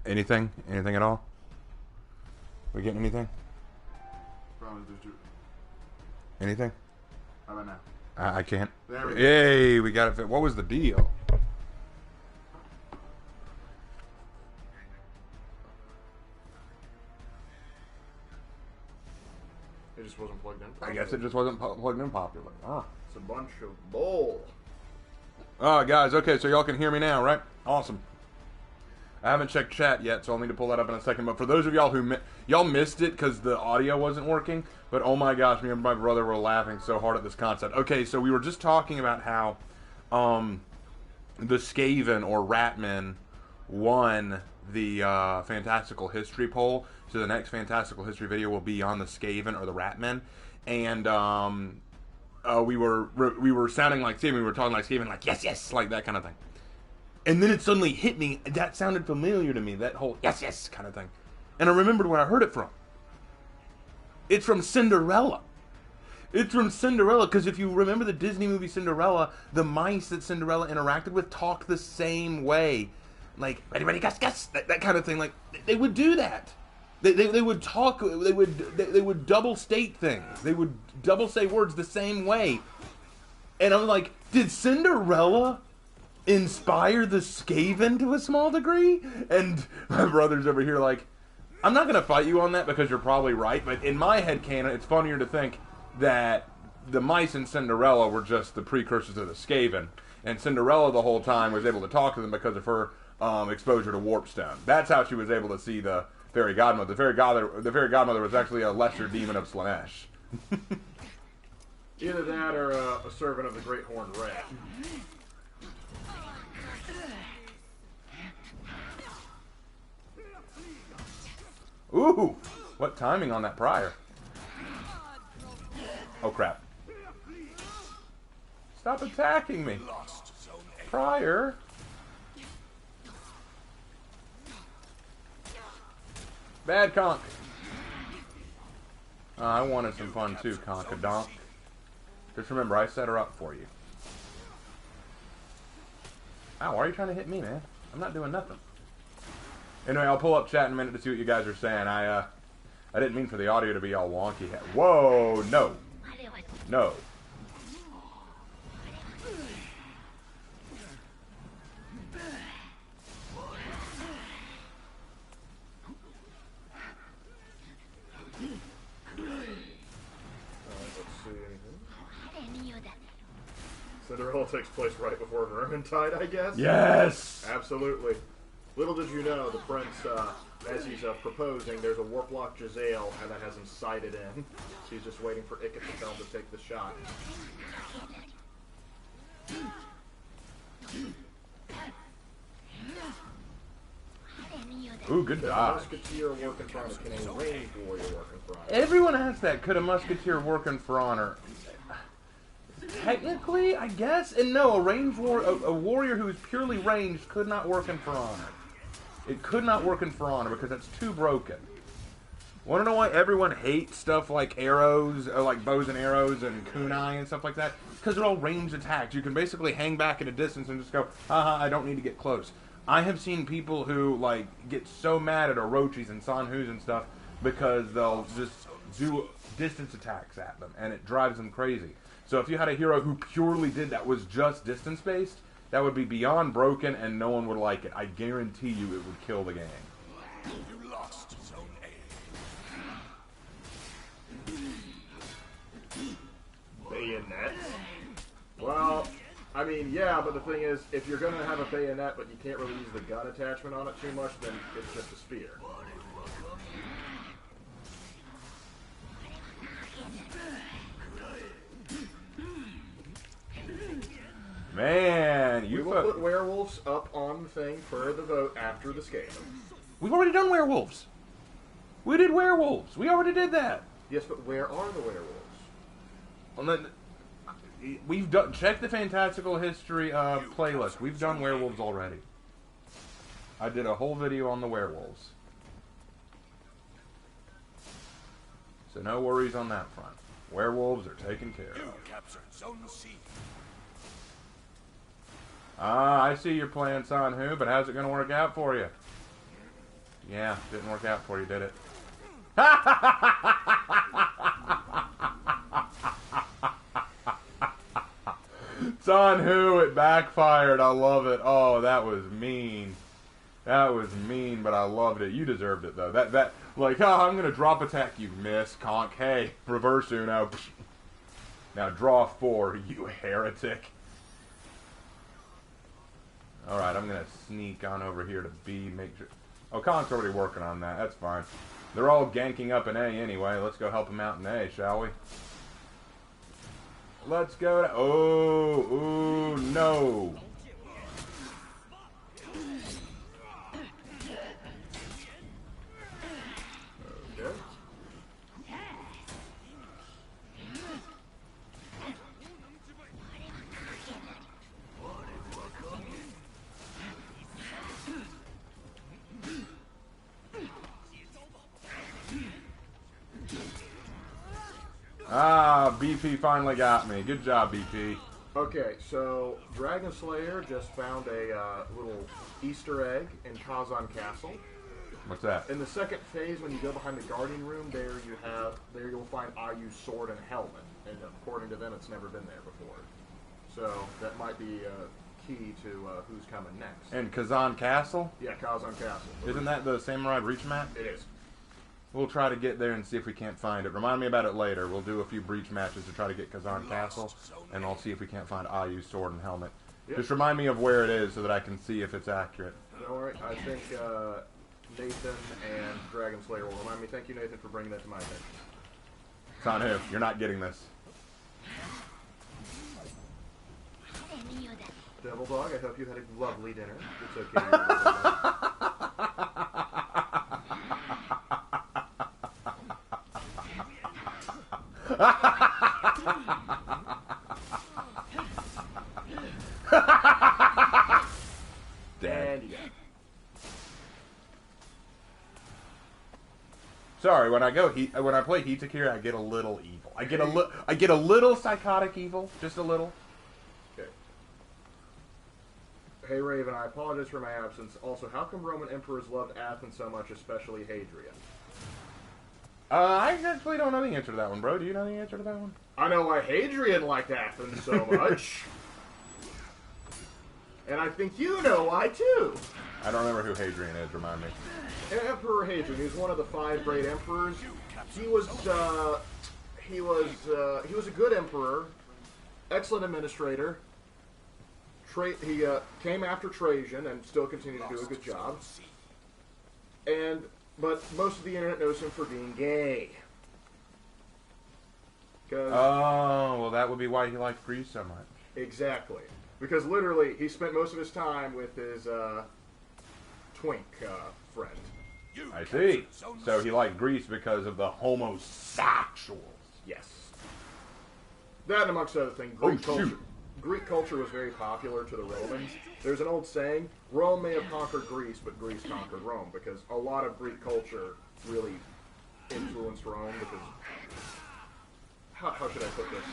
Anything? Anything at all? We getting anything? Probably just do. Anything? How about now? I can't. There we go. Yay, we got it. What was the deal? It just wasn't plugged in. I guess it just wasn't plugged in popular. Ah. It's a bunch of bull. Oh, guys, okay, so y'all can hear me now, right? Awesome. I haven't checked chat yet, so I'll need to pull that up in a second. But for those of y'all who y'all missed it because the audio wasn't working, but oh my gosh, me and my brother were laughing so hard at this concept. Okay, so we were just talking about how the Skaven or Ratmen won the Fantastical History poll. So the next Fantastical History video will be on the Skaven or the Ratmen, and we were sounding like Skaven. We were talking like Skaven, like yes, yes, like that kind of thing. And then it suddenly hit me. That sounded familiar to me. That whole yes, yes kind of thing. And I remembered where I heard it from. It's from Cinderella. It's from Cinderella, because if you remember the Disney movie Cinderella, the mice that Cinderella interacted with talked the same way. Like, ready, ready, Gus, Gus, that kind of thing. Like, they would do that. They would talk, they would double state things. They would double say words the same way. And I'm like, did Cinderella inspire the Skaven to a small degree? And my brother's over here like, I'm not going to fight you on that because you're probably right, but in my head canon, it's funnier to think that the mice in Cinderella were just the precursors of the Skaven, and Cinderella the whole time was able to talk to them because of her exposure to Warpstone. That's how she was able to see the fairy godmother. The fairy godmother was actually a lesser demon of Slanesh. Either that or a servant of the Great Horned Rat. Ooh, what timing on that prior. Oh crap. Stop attacking me. Prior. Bad conk. I wanted some fun too, Conk-a-donk. Just remember, I set her up for you. Ow, why are you trying to hit me, man? I'm not doing nothing. Anyway, I'll pull up chat in a minute to see what you guys are saying. I didn't mean for the audio to be all wonky. Whoa, no. No. Cinderella takes place right before Vermintide, I guess? Yes! Absolutely. Little did you know, the prince, as he's proposing, there's a Warplock Giselle that has him sighted in. He's just waiting for Icket to tell him to take the shot. Ooh, good dodge. Musketeer working for honor? Can a ranged warrior work in for honor? Everyone asks that. Could a musketeer work in for honor? Technically, I guess. And no, a warrior who is purely ranged could not work in for honor. It could not work in for honor because that's too broken. Want to know why everyone hates stuff like arrows, or like bows and arrows and kunai and stuff like that? Because they're all ranged attacks. You can basically hang back at a distance and just go, haha, I don't need to get close. I have seen people who like get so mad at Orochis and Sanhus and stuff because they'll just do distance attacks at them, and it drives them crazy. So if you had a hero who purely did that, was just distance-based, that would be beyond broken, and no one would like it. I guarantee you it would kill the game. You lost Zone A. Bayonet? Well, I mean, yeah, but the thing is, if you're going to have a bayonet, but you can't really use the gun attachment on it too much, then it's just a spear. Man, We will put werewolves up on the thing for the vote after the Skaven. We've already done werewolves. We did werewolves. We already did that. Yes, but where are the werewolves? Well, then, we've done. Check the Fantastical History playlist. We've done werewolves already. I did a whole video on the werewolves. So no worries on that front. Werewolves are taken care of. You captured Zone C. Ah, I see you're playing Sanhu, but how's it going to work out for you? Yeah, didn't work out for you, did it? It's on who? It backfired. I love it. Oh, that was mean. That was mean, but I loved it. You deserved it, though. That like, oh, I'm gonna drop attack. You miss, conk. Hey, reverse Uno. Now draw 4, you heretic. Alright, I'm gonna sneak on over here to B, make sure... Oh, Conk's already working on that. That's fine. They're all ganking up in A anyway. Let's go help them out in A, shall we? Let's go to... Oh, ooh, no. Ah, BP finally got me. Good job, BP. Okay, so Dragon Slayer just found a little Easter egg in Kazan Castle. What's that? In the second phase, when you go behind the Guardian Room, there you'll find Ayu's sword and helmet, and according to them, it's never been there before. So that might be key to who's coming next. And Kazan Castle? Yeah, Kazan Castle. Isn't that the Samurai Reach map? It is. We'll try to get there and see if we can't find it. Remind me about it later. We'll do a few breach matches to try to get Kazan Castle, and I'll see if we can't find Ayu's sword and helmet. Yep. Just remind me of where it is so that I can see if it's accurate. All right. I think Nathan and Dragon Slayer will remind me. Thank you, Nathan, for bringing that to my attention. It's on who? You're not getting this. Devil Dog, I hope you had a lovely dinner. It's okay. Dead. Sorry, when I play Hitakir, I get a little evil. I get a little psychotic evil, just a little. Okay. Hey Raven, I apologize for my absence. Also, how come Roman emperors loved Athens so much, especially Hadrian? I actually don't know the answer to that one, bro. Do you know the answer to that one? I know why Hadrian liked Athens so much. And I think you know why, too. I don't remember who Hadrian is, remind me. Emperor Hadrian, he was one of the 5 great emperors. He was a good emperor, excellent administrator. He came after Trajan and still continued to do a good job. But most of the internet knows him for being gay. Oh, well, that would be why he liked Greece so much. Exactly. Because literally, he spent most of his time with his twink friend. I see. So he liked Greece because of the homosexuals. Yes. That, and amongst other things, Greek culture was very popular to the Romans. There's an old saying, Rome may have conquered Greece, but Greece conquered Rome, because a lot of Greek culture really influenced Rome, because... How should I put this?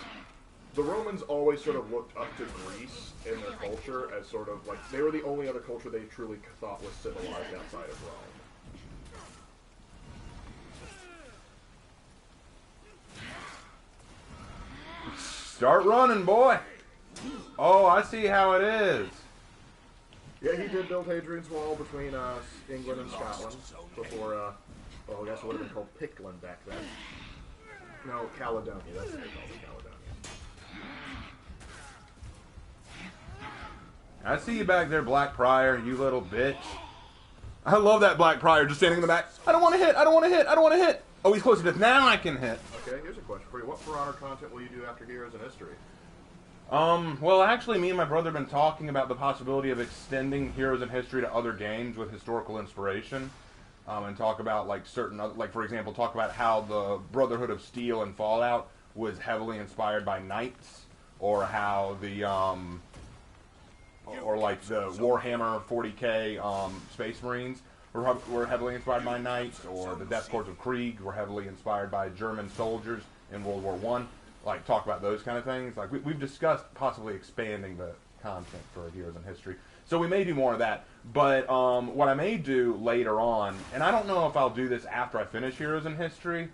The Romans always sort of looked up to Greece in their culture as sort of like, they were the only other culture they truly thought was civilized outside of Rome. Start running, boy! Oh, I see how it is. Yeah, he did build Hadrian's Wall between England and Scotland before, well, I guess it would have been called Pictland back then. No, Caledonia, that's what they called it, Caledonia. I see you back there, Black Prior, you little bitch. I love that Black Prior just standing in the back. I don't want to hit, I don't want to hit, I don't want to hit. Oh, he's close to death. Now I can hit. Okay, here's a question for you. What For Honor content will you do after Heroes in History? Well, actually, me and my brother have been talking about the possibility of extending Heroes in History to other games with historical inspiration. And talk about, like, certain, like, for example, talk about how the Brotherhood of Steel and Fallout was heavily inspired by Knights, or how the, or like the Warhammer 40k Space Marines were heavily inspired by Knights, or the Death Corps of Krieg were heavily inspired by German soldiers in World War I. Like, talk about those kind of things. Like, we've discussed possibly expanding the content for Heroes in History. So we may do more of that. But what I may do later on, and I don't know if I'll do this after I finish Heroes in History,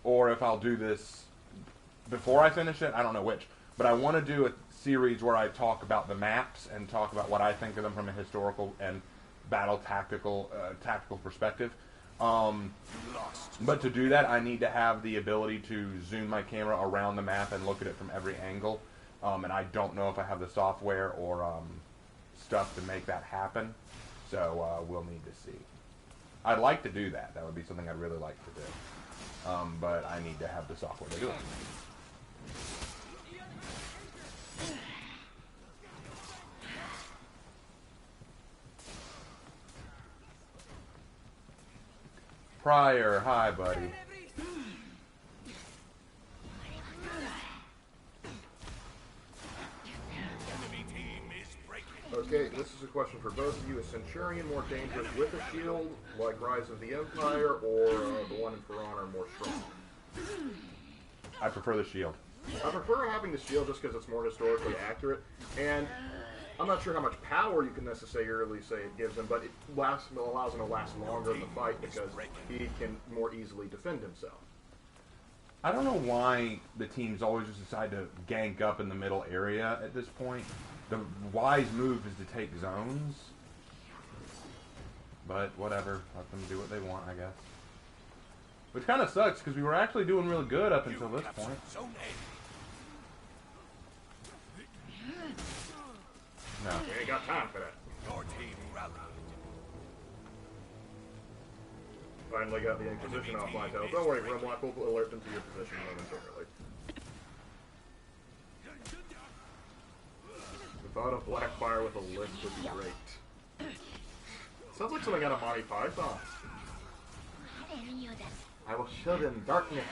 or if I'll do this before I finish it. I don't know which. But I want to do a series where I talk about the maps and talk about what I think of them from a historical and battle tactical perspective. But to do that, I need to have the ability to zoom my camera around the map and look at it from every angle. And I don't know if I have the software or stuff to make that happen. So we'll need to see. I'd like to do that. That would be something I'd really like to do. But I need to have the software to do it. Pryor, hi, buddy. Okay, this is a question for both of you. Is Centurion more dangerous with a shield, like Rise of the Empire, or the one in For Honor more strong? I prefer the shield. I prefer having the shield just because it's more historically accurate, and I'm not sure how much power you can necessarily say it gives him, but it allows him to last longer in the fight because he can more easily defend himself. I don't know why the teams always just decide to gank up in the middle area at this point. The wise move is to take zones. But whatever, let them do what they want, I guess. Which kind of sucks, because we were actually doing really good up until this point. No. We ain't got time for that. Your team rallied. Finally got the Inquisition off my tail. Don't worry, Grimlock will alert them to your position momentarily. The thought of Blackfire with a lisp would be great. Sounds like something out of Monty Python. I will show them darkness.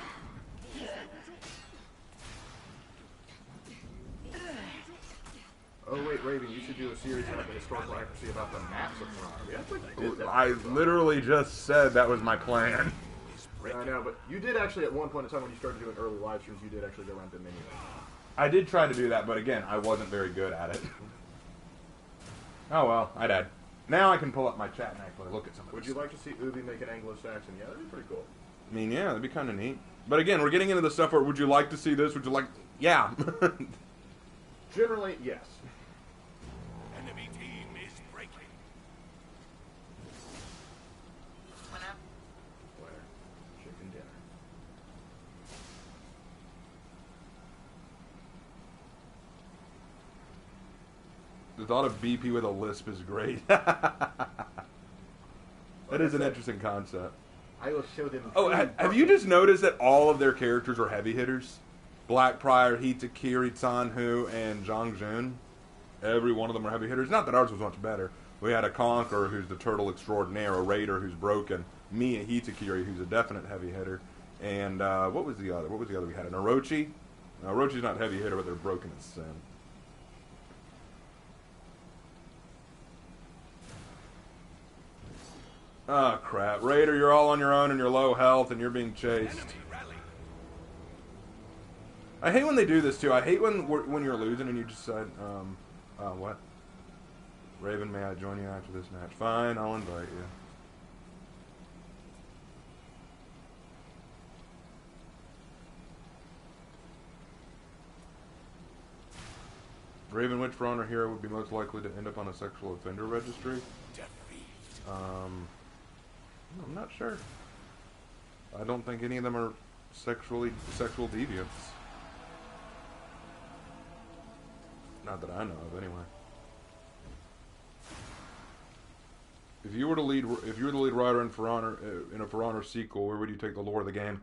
Oh wait, Raven, you should do a series on the historical accuracy about the maps of Faraam. Yeah, I did that. I literally just said that was my plan. Yeah, I know, but you did actually at one point in time when you started doing early live streams, you did actually go around Dominion. I did try to do that, but again, I wasn't very good at it. Oh well, I died. Now I can pull up my chat and actually look at some of Would this. you like to see Ubi make an Anglo-Saxon? Yeah, that'd be pretty cool. I mean, yeah, that'd be kind of neat. But again, we're getting into the stuff where, would you like to see this? Would you like... Yeah. Generally, yes. Enemy team is breaking. Where? Chicken dinner. The thought of BP with a lisp is great. That is an interesting concept. I will show them. Oh, have you just noticed that all of their characters are heavy hitters? Blackprior, Hitakiri, Sanhu, and Zhang Jun. Every one of them are heavy hitters. Not that ours was much better. We had a Conqueror who's the turtle extraordinaire, a Raider who's broken, me, a Hitakiri, who's a definite heavy hitter, and what was the other? What was the other we had? An Orochi? No, Orochi's not heavy hitter, but they're broken as sin. Oh, crap. Raider, you're all on your own and you're low health and you're being chased. I hate when they do this, too. I hate when you're losing and you just said, what? Raven, may I join you after this match? Fine, I'll invite you. Raven, which For Honor hero would be most likely to end up on a sexual offender registry? I'm not sure. I don't think any of them are sexual deviants. Not that I know of, anyway. If you were the lead writer in For Honor in a For Honor sequel, where would you take the lore of the game?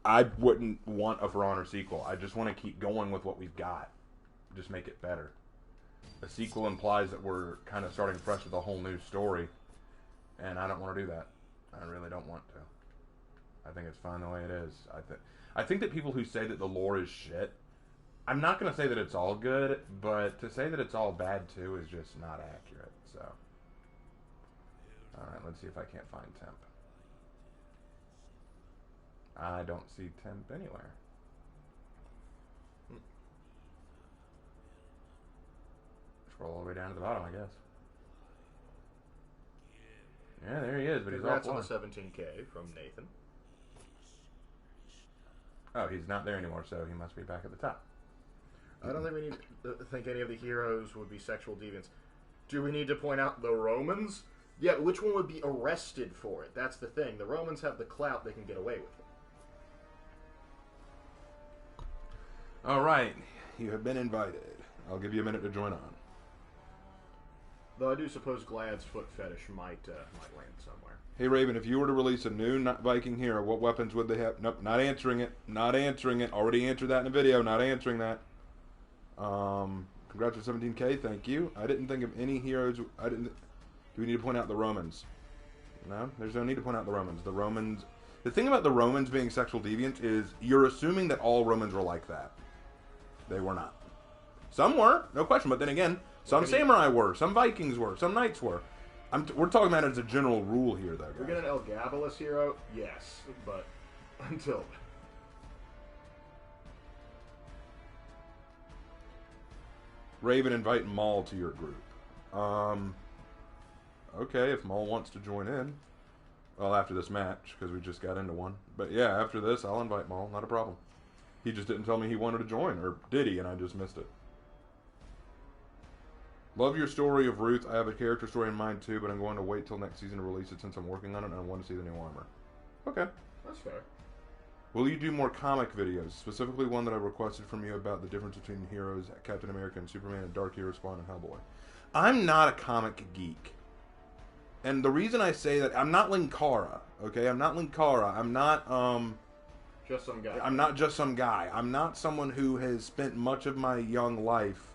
I wouldn't want a For Honor sequel. I just want to keep going with what we've got. Just make it better. A sequel implies that we're kind of starting fresh with a whole new story. And I don't want to do that. I really don't want to. I think it's fine the way it is. I think that people who say that the lore is shit, I'm not going to say that it's all good, but to say that it's all bad too is just not accurate. So, alright, let's see if I can't find Temp. I don't see Temp anywhere. Scroll all the way down to the bottom, I guess. Yeah, there he is, but Congrats he's on off the 17K from Nathan. Oh, he's not there anymore, so he must be back at the top. I don't think we need to think any of the heroes would be sexual deviants. Do we need to point out the Romans? Yeah, which one would be arrested for it? That's the thing. The Romans have the clout, they can get away with it. All right, you have been invited. I'll give you a minute to join on. Though I do suppose Glad's foot fetish might land somewhere. Hey, Raven, if you were to release a new Viking hero, what weapons would they have? Nope, not answering it. Not answering it. Already answered that in a video. Not answering that. Congrats on 17K. Thank you. I didn't think of any heroes. Do we need to point out the Romans? No, there's no need to point out the Romans. The Romans. The thing about the Romans being sexual deviants is you're assuming that all Romans were like that. They were not. Some were, no question. But then again, some samurai were. Some Vikings were. Some knights were. We're talking about it as a general rule here, though. We get an Elgabalus hero? Yes, but until then. Raven, invite Maul to your group. Okay, if Maul wants to join in. Well, after this match, because we just got into one. But yeah, after this, I'll invite Maul. Not a problem. He just didn't tell me he wanted to join, or did he, and I just missed it. Love your story of Ruth. I have a character story in mind too, but I'm going to wait till next season to release it since I'm working on it and I want to see the new armor. Okay. That's fair. Will you do more comic videos? Specifically one that I requested from you about the difference between heroes, Captain America and Superman, and Dark Hero Spawn and Hellboy. I'm not a comic geek. And the reason I say that, I'm not Linkara, okay? I'm not Linkara. I'm not, just some guy. I'm not just some guy. I'm not someone who has spent much of my young life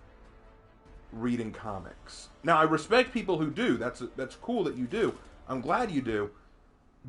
reading comics. Now, I respect people who do. That's cool that you do. I'm glad you do.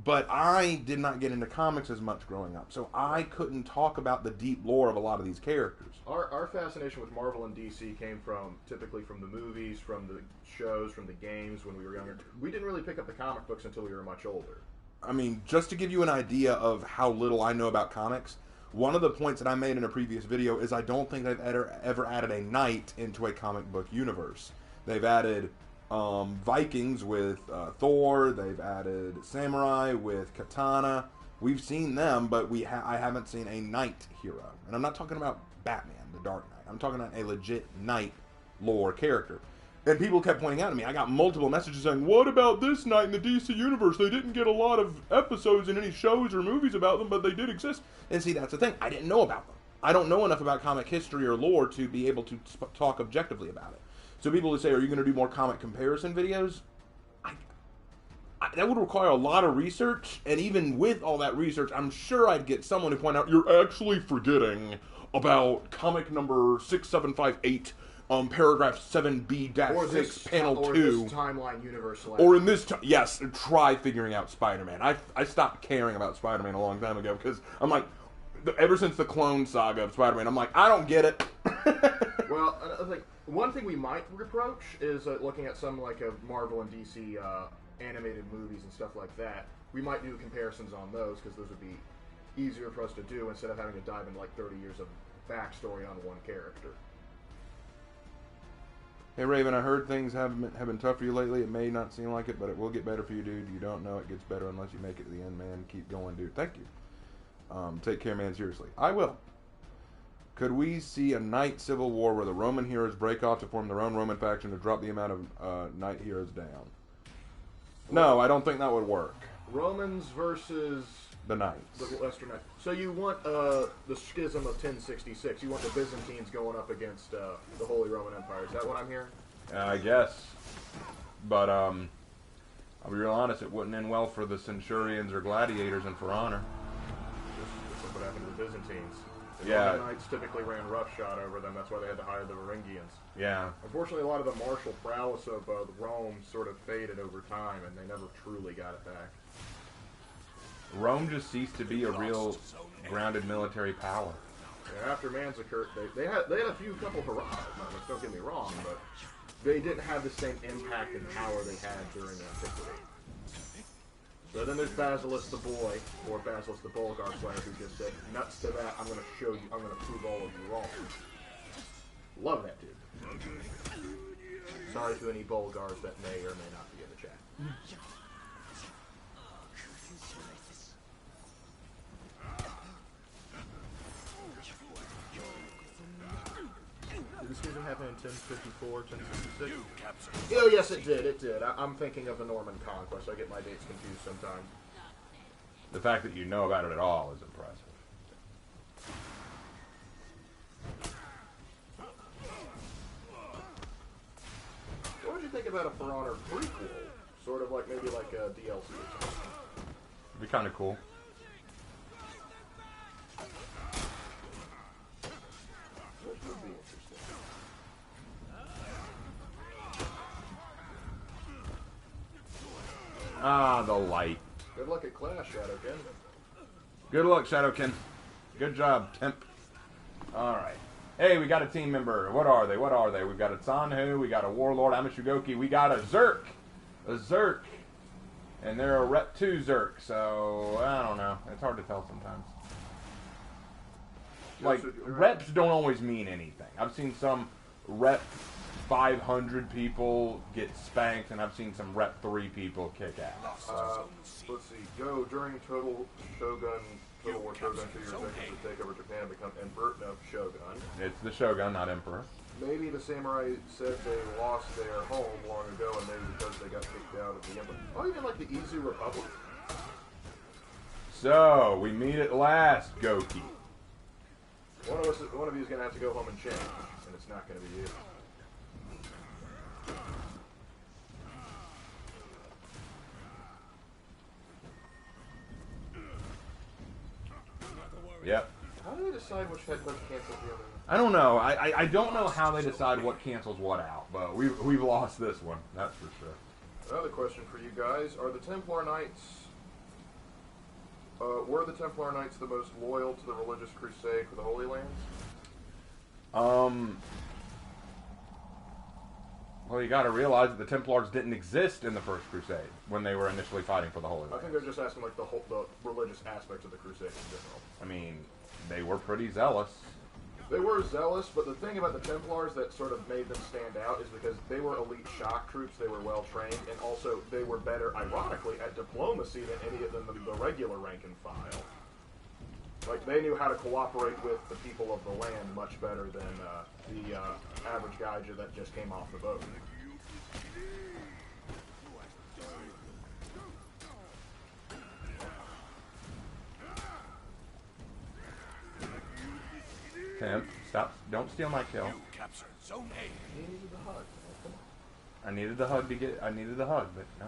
But I did not get into comics as much growing up, so I couldn't talk about the deep lore of a lot of these characters. Our fascination with Marvel and DC came typically from the movies, from the shows, from the games when we were younger. We didn't really pick up the comic books until we were much older. I mean, just to give you an idea of how little I know about comics, one of the points that I made in a previous video is I don't think they've ever added a knight into a comic book universe. They've added Vikings with Thor. They've added samurai with katana. We've seen them, but I haven't seen a knight hero. And I'm not talking about Batman, the Dark Knight. I'm talking about a legit knight lore character. And people kept pointing out to me, I got multiple messages saying, what about this knight in the DC universe? They didn't get a lot of episodes in any shows or movies about them, but they did exist. And see, that's the thing. I didn't know about them. I don't know enough about comic history or lore to be able to talk objectively about it. So people would say, are you going to do more comic comparison videos? That would require a lot of research, and even with all that research, I'm sure I'd get someone to point out, you're actually forgetting about comic number 6758, paragraph 7B-6, panel 2. Or this timeline universe. Or in this, yes, try figuring out Spider-Man. I stopped caring about Spider-Man a long time ago, because I'm like, ever since the Clone Saga of Spider-Man, I'm like, I don't get it. Well, I think one thing we might reproach is looking at some like Marvel and DC animated movies and stuff like that. We might do comparisons on those because those would be easier for us to do instead of having to dive into like 30 years of backstory on one character. Hey Raven, I heard things have been tough for you lately. It may not seem like it, but it will get better for you, dude. You don't know it gets better unless you make it to the end, man. Keep going, dude. Thank you. Take care, man. Seriously. I will. Could we see a knight civil war where the Roman heroes break off to form their own Roman faction to drop the amount of knight heroes down? No, I don't think that would work. Romans versus the knights. The Western Knights. So you want the schism of 1066. You want the Byzantines going up against the Holy Roman Empire. Is that what I'm hearing? I guess. But I'll be real honest, it wouldn't end well for the Centurions or Gladiators and For Honor. Just what happened to the Byzantines. The Yeah. Roman Knights typically ran roughshod over them. That's why they had to hire the Varangians. Yeah. Unfortunately, a lot of the martial prowess of Rome sort of faded over time, and they never truly got it back. Rome just ceased to be a real grounded military power. Yeah, after Manzikert, they had a few couple hurrahs. Don't get me wrong, but they didn't have the same impact and power they had during antiquity. So then there's Basilius the Boy, or Basilius the Bulgar player, who just said, nuts to that, I'm going to show you, I'm going to prove all of you wrong. Love that dude. Sorry to any Bulgars that may or may not be in the chat. happen in 1054, 1056? You captured Oh, yes, it did. It did. I'm thinking of the Norman Conquest. I get my dates confused sometimes. The fact that you know about it at all is impressive. What would you think about a For Honor prequel? Sort of like maybe like a DLC or something. It'd be kind of cool. Which would be interesting. Ah, the light. Good luck at Clash, Shadowkin. Good luck, Shadowkin. Good job, Temp. Alright. Hey, we got a team member. What are they? What are they? We've got a Tsanhu, we got a Warlord, Amashugoki, we got a Zerk. A Zerk. And they're a Rep 2 Zerk, so I don't know. It's hard to tell sometimes. Like, reps don't always mean anything. I've seen some Rep 500 people get spanked, and I've seen some Rep 3 people kick ass. Let's see. Go during Total War Shogun 2 years after to take over Japan and become Emperor of Shogun. It's the Shogun, not Emperor. Maybe the samurai said they lost their home long ago, and maybe because they got kicked out of the Emperor. Oh, you mean like the Easy Republic? So, we meet at last, Goki. One of you is going to have to go home and change, and it's not going to be you. Yep. How do they decide which head coach cancels the other? I don't know. I don't know how they decide what cancels what out, but we've lost this one. That's for sure. Another question for you guys: are the Templar Knights? Were the Templar Knights the most loyal to the religious crusade for the Holy Lands? Well, you got to realize that the Templars didn't exist in the First Crusade when they were initially fighting for the Holy Land. I think they're just asking like the religious aspects of the crusade in general. I mean, they were pretty zealous. They were zealous, but the thing about the Templars that sort of made them stand out is because they were elite shock troops, they were well trained, and also they were better, ironically, at diplomacy than any of them, the regular rank and file. Like, they knew how to cooperate with the people of the land much better than the average guy that just came off the boat. Temp, stop. Don't steal my kill. You captured Zone A. He needed the hug. Come on. I needed the hug to get. I needed the hug, but no.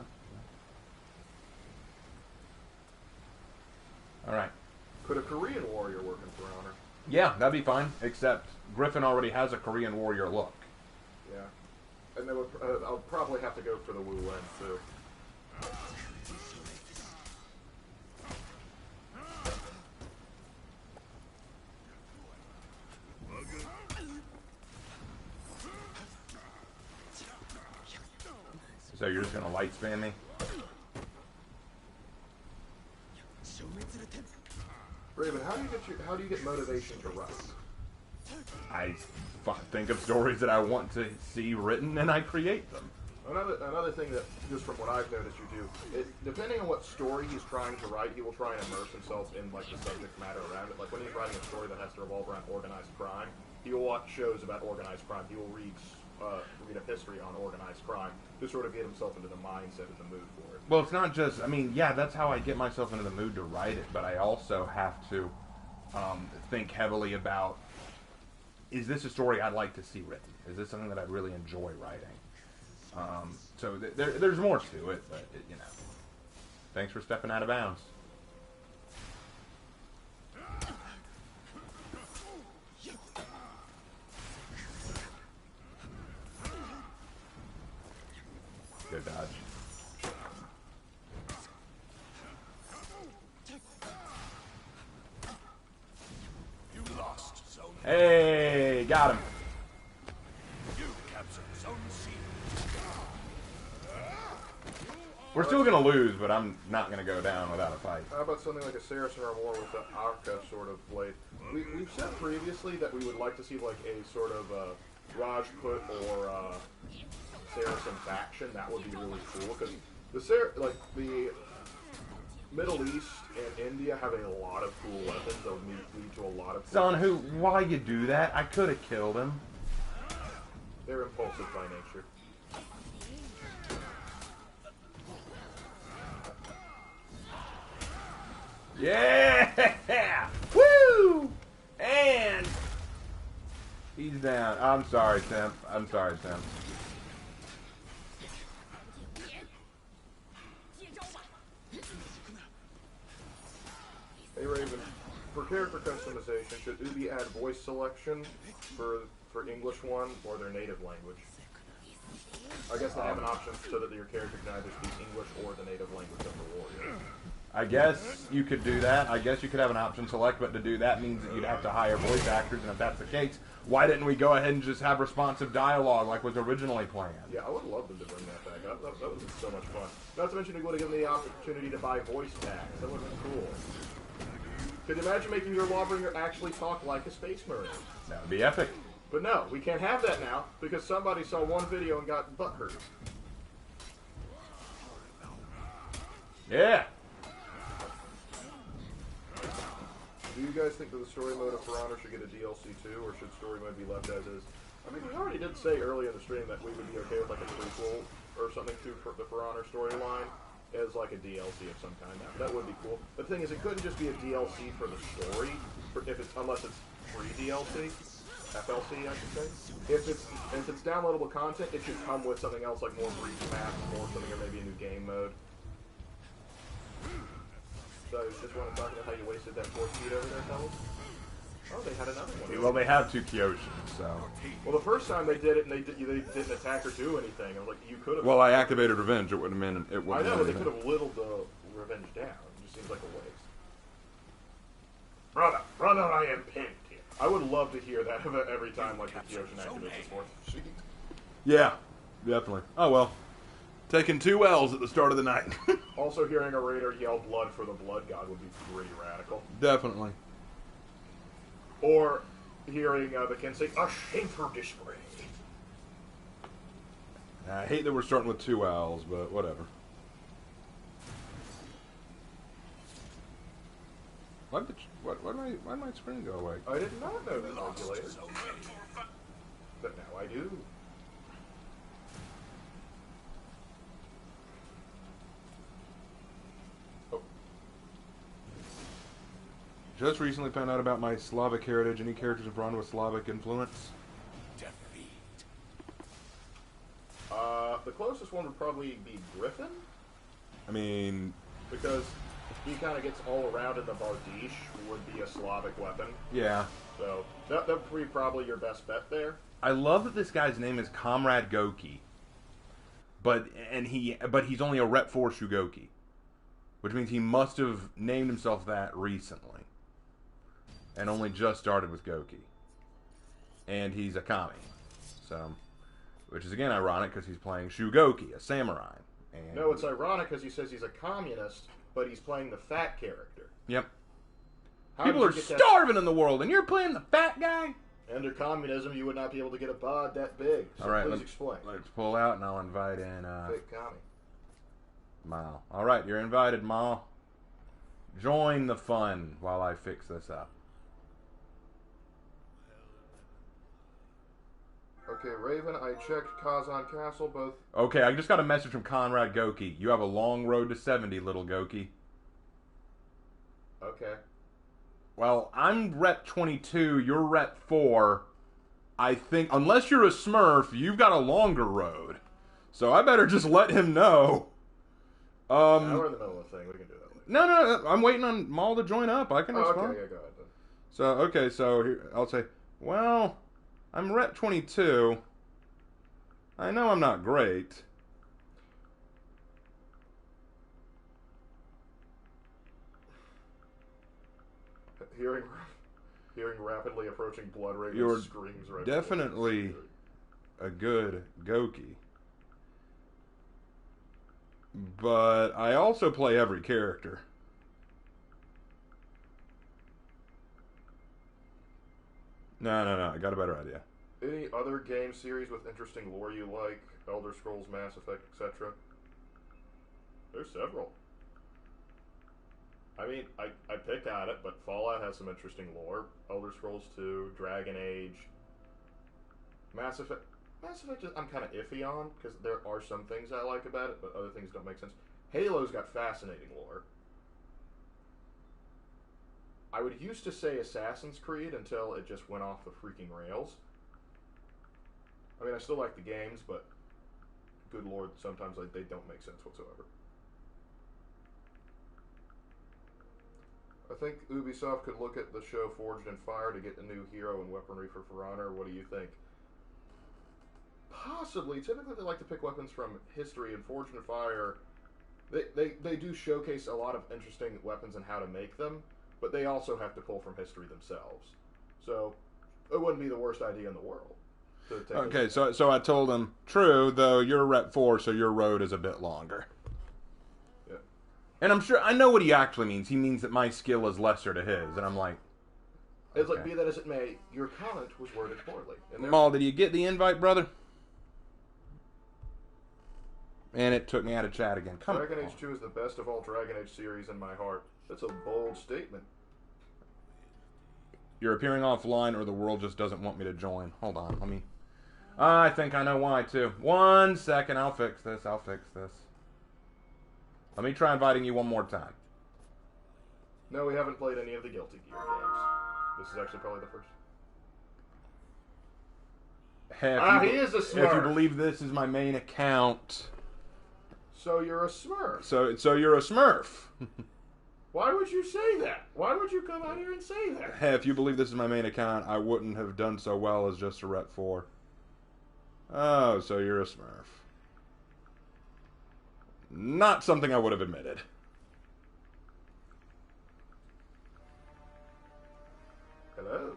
All right. Could a Korean warrior work in For Honor? Yeah, that'd be fine. Except Griffin already has a Korean warrior look. Yeah. And they would, I'll probably have to go for the Wu Len, too. So you're just gonna light spam me? Raven, how do you get motivation to write? I think of stories that I want to see written, and I create them. Another thing that, just from what I've noticed you do, depending on what story he's trying to write, he will try and immerse himself in like the subject matter around it. Like when he's writing a story that has to revolve around organized crime, he will watch shows about organized crime. He will read a history on organized crime to sort of get himself into the mindset and the mood for it. Well, it's not just, I mean, yeah, that's how I get myself into the mood to write it, but I also have to think heavily about, is this a story I'd like to see written? Is this something that I really enjoy writing? So there's more to it, but, you know, thanks for stepping out of bounds. Good dodge. You lost Zone A. Hey, got him. You captured Zone C. We're still going to lose, but I'm not going to go down without a fight. How about something like a Saracen or more with the Arca sort of blade? We've said previously that we would like to see like a sort of Rajput or Saracen faction. That would be really cool because the Middle East and India have a lot of cool weapons that would lead to a lot of. Son, why you do that? I could have killed him. They're impulsive by nature. Yeah! Woo! And he's down. I'm sorry, Tim. I'm sorry, Tim. Hey Raven, for character customization, should Ubi add voice selection for English one or their native language? I guess they have an option so that your character can either speak English or the native language of the warrior. I guess you could do that. I guess you could have an option select, but to do that means that you'd have to hire voice actors, and if that's the case, why didn't we go ahead and just have responsive dialogue like was originally planned? Yeah, I would love them to bring that back up. That would be so much fun. Not to mention, it would have given me the opportunity to buy voice packs. That would have been cool. Could you imagine making your Lawbringer actually talk like a Space Marine? That would be epic. But no, we can't have that now, because somebody saw one video and got butthurt. Yeah. Do you guys think that the story mode of For Honor should get a DLC too, or should story mode be left as is? I mean, we already did say early in the stream that we would be okay with like a prequel or something to the For Honor storyline as like a DLC of some kind. That would be cool. But the thing is, it couldn't just be a DLC for the story, unless it's free DLC. FLC, I should say. If it's downloadable content, it should come with something else, like more brief maps, more something, or maybe a new game mode. So I just want to talk about how you wasted that 4 feet over there, fellas. Oh, they had another one. Well, they have 2 Kyoshins, so. Well, the first time they did it, and they didn't attack or do anything. I was like, you could have. Well, I activated Revenge. It wouldn't have been. It wouldn't. I know, but they could have whittled the Revenge down. It just seems like a waste. Brother, I am pinned here. I would love to hear that every time, like the Kyoshin activates the 4th sheet. Yeah, definitely. Oh well. Taking 2 L's at the start of the night. Also, hearing a raider yell blood for the blood god would be pretty radical. Definitely. Or hearing the kin say, a shameful display. I hate that we're starting with 2 L's, but whatever. Why did my screen go away? I did not know that regulator. But now I do. Just recently found out about my Slavic heritage. Any characters in front with Slavic influence? Defeat. The closest one would probably be Griffin. I mean... Because he kind of gets all around, and the Bardiche would be a Slavic weapon. Yeah. So that would be probably your best bet there. I love that this guy's name is Comrade Goki. But he's only a Rep 4 Shugoki. Which means he must have named himself that recently. And only just started with Goki. And he's a kami. So, which is again ironic because he's playing Shugoki, a samurai. And no, it's ironic because he says he's a communist, but he's playing the fat character. Yep. How People did are you get starving in the world, and you're playing the fat guy? Under communism, you would not be able to get a bod that big. So all right, please explain. Let's pull out, and I'll invite in Fake commie. Mal. All right, you're invited, Mal. Join the fun while I fix this up. Okay, Raven, I checked Kazan Castle, both... Okay, I just got a message from Conrad Goki. You have a long road to 70, little Goki. Okay. Well, I'm Rep 22, you're Rep 4. I think, unless you're a Smurf, you've got a longer road. So I better just let him know. Now we're in the middle of the thing, we can do that later. No, I'm waiting on Maul to join up. I can respond. Okay, yeah, go ahead then. So, okay, so here, I'll say, well, I'm Rep 22. I know I'm not great. Hearing rapidly approaching blood rage You're screams right definitely a good Goki. But I also play every character. No, I got a better idea. Any other game series with interesting lore you like? Elder Scrolls, Mass Effect, etc.? There's several. I mean, I picked at it, but Fallout has some interesting lore. Elder Scrolls 2, Dragon Age, Mass Effect. Mass Effect I'm kind of iffy on, because there are some things I like about it, but other things don't make sense. Halo's got fascinating lore. I would used to say Assassin's Creed until it just went off the freaking rails. I mean, I still like the games, but good lord, sometimes they don't make sense whatsoever. I think Ubisoft could look at the show Forged in Fire to get a new hero and weaponry for Honor. What do you think? Possibly. Typically, they like to pick weapons from history, and Forged in Fire, they do showcase a lot of interesting weapons and how to make them, but they also have to pull from history themselves. So, it wouldn't be the worst idea in the world. Okay, so I told him, true, though you're Rep 4, so your road is a bit longer. Yeah. And I'm sure, I know what he actually means. He means that my skill is lesser to his, and I'm like... It's like, be that as it may, your comment was worded poorly. Maul, did you get the invite, brother? And it took me out of chat again. Come on. Dragon Age 2 is the best of all Dragon Age series in my heart. That's a bold statement. You're appearing offline, or the world just doesn't want me to join. Hold on, let me... I think I know why, too. 1 second, I'll fix this, Let me try inviting you one more time. No, we haven't played any of the Guilty Gear games. This is actually probably the first. Hey, he is a Smurf. If you believe this is my main account... So you're a Smurf. So you're a Smurf. Why would you say that? Why would you come out here and say that? Hey, if you believe this is my main account, I wouldn't have done so well as just a Rep 4. Oh, so you're a Smurf. Not something I would have admitted. Hello.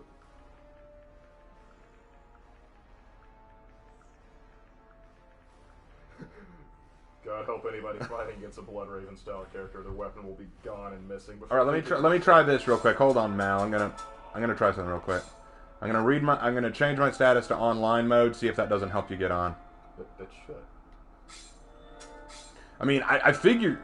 God help anybody fighting against a Blood Raven style character. Their weapon will be gone and missing. All right, let me try this real quick. Hold on, Mal. I'm gonna try something real quick. I'm gonna change my status to online mode. See if that doesn't help you get on. That should. I mean, I figured.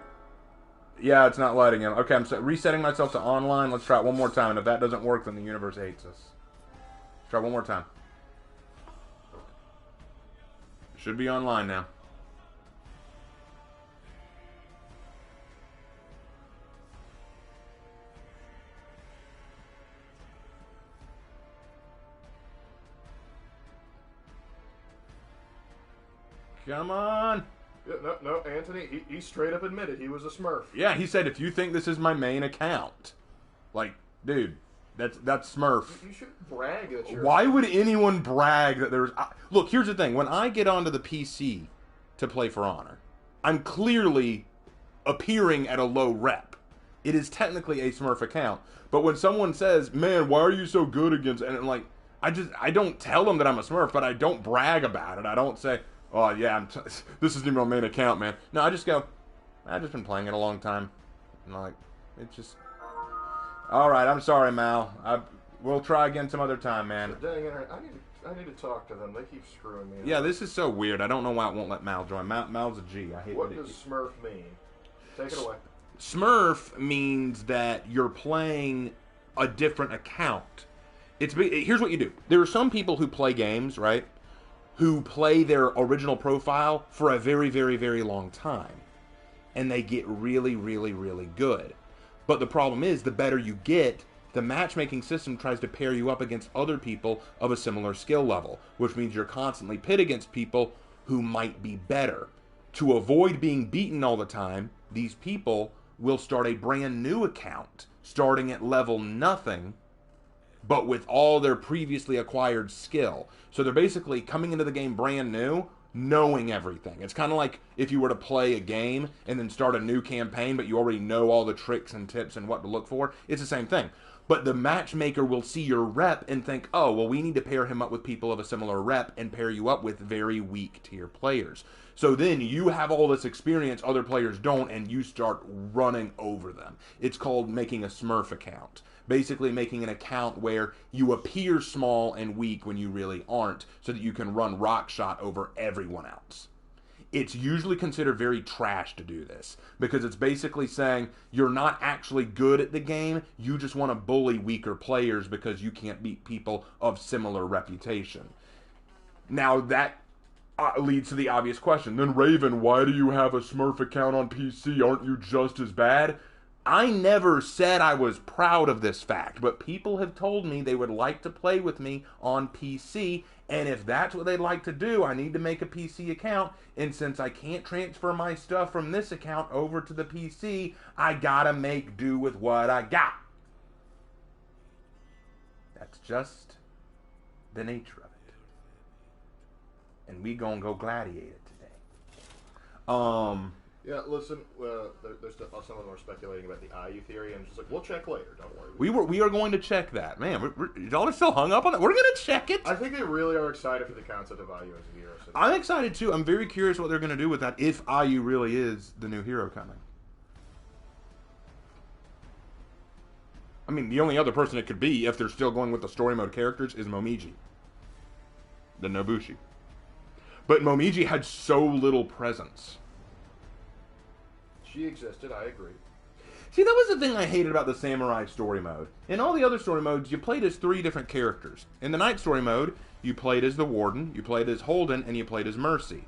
Yeah, it's not letting him. Okay, I'm resetting myself to online. Let's try it one more time. And if that doesn't work, then the universe hates us. Let's try one more time. Should be online now. Come on. Yeah, no, Anthony, he straight up admitted he was a Smurf. Yeah, he said, if you think this is my main account. Like, dude, that's Smurf. You should brag that you're... Why would anyone brag that there's... Look, here's the thing. When I get onto the PC to play For Honor, I'm clearly appearing at a low rep. It is technically a Smurf account. But when someone says, man, why are you so good against... And I'm like, I don't tell them that I'm a Smurf, but I don't brag about it. I don't say... Oh, yeah, this isn't even my main account, man. No, I just go, I've just been playing it a long time. And like, it's just... Alright, I'm sorry, Mal. We'll try again some other time, man. Dang it, I need to talk to them. They keep screwing me up. Yeah, this is so weird. I don't know why it won't let Mal join. Mal's a G. I hate What does Smurf mean? Take it away. Smurf means that you're playing a different account. Here's what you do. There are some people who play games, right? Who play their original profile for a very, very, very long time. And they get really, really, really good. But the problem is, the better you get, the matchmaking system tries to pair you up against other people of a similar skill level, which means you're constantly pit against people who might be better. To avoid being beaten all the time, these people will start a brand new account, starting at level nothing, but with all their previously acquired skill. So they're basically coming into the game brand new, knowing everything. It's kind of like if you were to play a game and then start a new campaign, but you already know all the tricks and tips and what to look for. It's the same thing. But the matchmaker will see your rep and think, oh, well, we need to pair him up with people of a similar rep and pair you up with very weak tier players. So then you have all this experience other players don't, and you start running over them. It's called making a Smurf account. Basically making an account where you appear small and weak when you really aren't, so that you can run rock shot over everyone else. It's usually considered very trash to do this, because it's basically saying you're not actually good at the game, you just want to bully weaker players because you can't beat people of similar reputation. Now that leads to the obvious question. Then Raven, why do you have a Smurf account on PC? Aren't you just as bad? I never said I was proud of this fact, but people have told me they would like to play with me on PC, and if that's what they'd like to do, I need to make a PC account, and since I can't transfer my stuff from this account over to the PC, I gotta make do with what I got. That's just the nature of it. And we gonna go Gladiator today. Yeah, listen, there's some of them are speculating about the IU theory, and it's just like, we'll check later, don't worry. We are going to check that. Man, y'all are still hung up on that? We're going to check it. I think they really are excited for the concept of IU as a hero. So I'm excited, too. I'm very curious what they're going to do with that, if IU really is the new hero coming. I mean, the only other person it could be, if they're still going with the story mode characters, is Momiji. The Nobushi. But Momiji had so little presence. She existed, I agree. See, that was the thing I hated about the Samurai story mode. In all the other story modes, you played as 3 different characters. In the Knight story mode, you played as the Warden, you played as Holden, and you played as Mercy.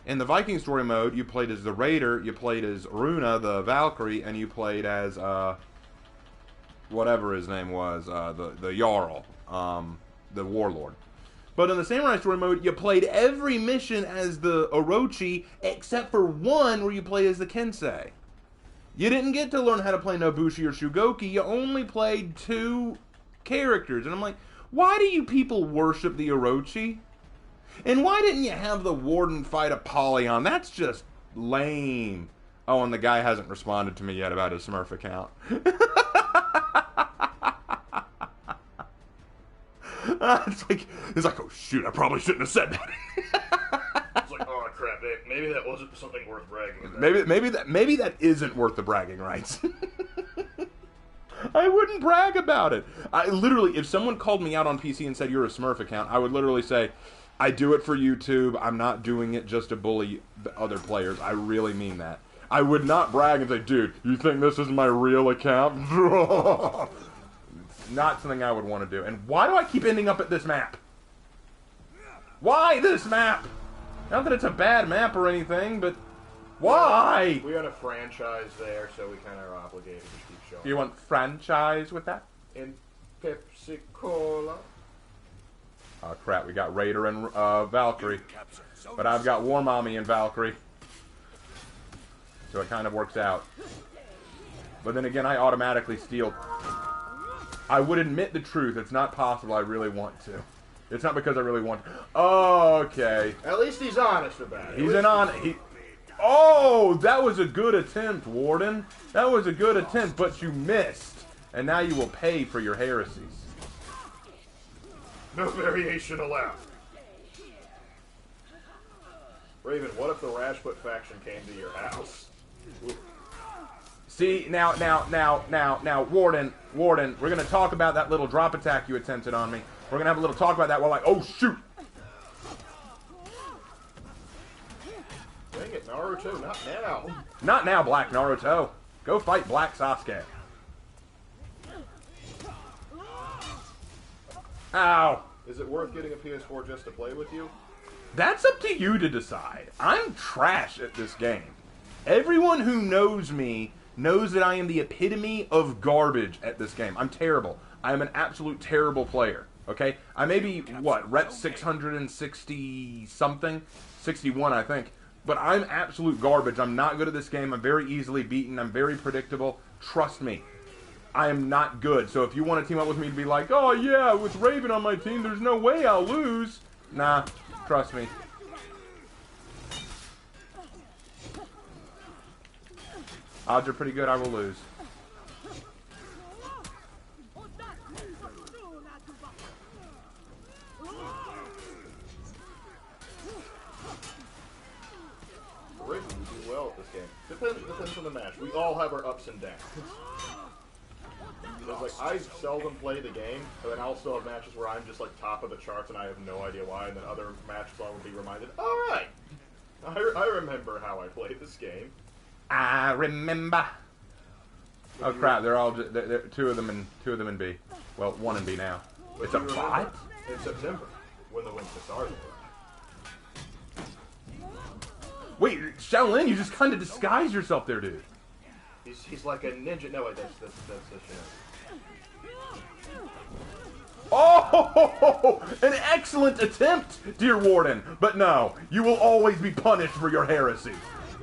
In the Viking story mode, you played as the Raider, you played as Runa, the Valkyrie, and you played as, whatever his name was, the Jarl, the Warlord. But in the Samurai story mode, you played every mission as the Orochi, except for one where you play as the Kensei. You didn't get to learn how to play Nobushi or Shugoki, you only played 2 characters. And I'm like, why do you people worship the Orochi? And why didn't you have the Warden fight Apollyon? That's just lame. Oh, and the guy hasn't responded to me yet about his Smurf account. It's like, oh shoot, I probably shouldn't have said that. It's like, oh crap, maybe that wasn't something worth bragging about. Maybe that isn't worth the bragging rights. I wouldn't brag about it. I literally, if someone called me out on PC and said you're a Smurf account, I would literally say, I do it for YouTube. I'm not doing it just to bully the other players. I really mean that. I would not brag and say, dude, you think this is my real account? Not something I would want to do. And why do I keep ending up at this map? Why this map? Not that it's a bad map or anything, but why? We got a franchise there, so we kind of are obligated to keep showing. Do you want franchise with that? In Pepsi Cola. Oh crap, we got Raider and Valkyrie. But I've got War Mommy and Valkyrie. So it kind of works out. But then again, I automatically steal. I would admit the truth. It's not possible. I really want to. It's not because I really want to. Oh, okay. At least he's honest about it. He's an honest. Oh, that was a good attempt, Warden. That was a good attempt, but you missed. And now you will pay for your heresies. No variation allowed. Raven, what if the Rashput faction came to your house? See, now, Warden, we're going to talk about that little drop attack you attempted on me. We're going to have a little talk about that while oh, shoot. Dang it, Naruto, not now. Not now, Black Naruto. Go fight Black Sasuke. Ow. Is it worth getting a PS4 just to play with you? That's up to you to decide. I'm trash at this game. Everyone who knows me knows that I am the epitome of garbage at this game. I'm terrible. I am an absolute terrible player. Okay? I may be, what, rep 660 something? 61, I think. But I'm absolute garbage. I'm not good at this game. I'm very easily beaten. I'm very predictable. Trust me. I am not good. So if you want to team up with me to be like, oh yeah, with Raven on my team, there's no way I'll lose. Nah, trust me. Odds are pretty good I will lose. Raven, you do well at this game. Depends on the match. We all have our ups and downs. Because, like, I seldom play the game, and then I'll still have matches where I'm just, like, top of the charts and I have no idea why, and then other matches I will be reminded, alright, I remember how I played this game. I remember. Oh crap, they're all just, they're two of them in B. Well, one in B now. It's a bot? In September, when the Winter Stars were. Wait, Shaolin, you just kind of disguised yourself there, dude. He's like a ninja. No, wait, that's the shit. Oh, an excellent attempt, dear Warden. But no, you will always be punished for your heresy.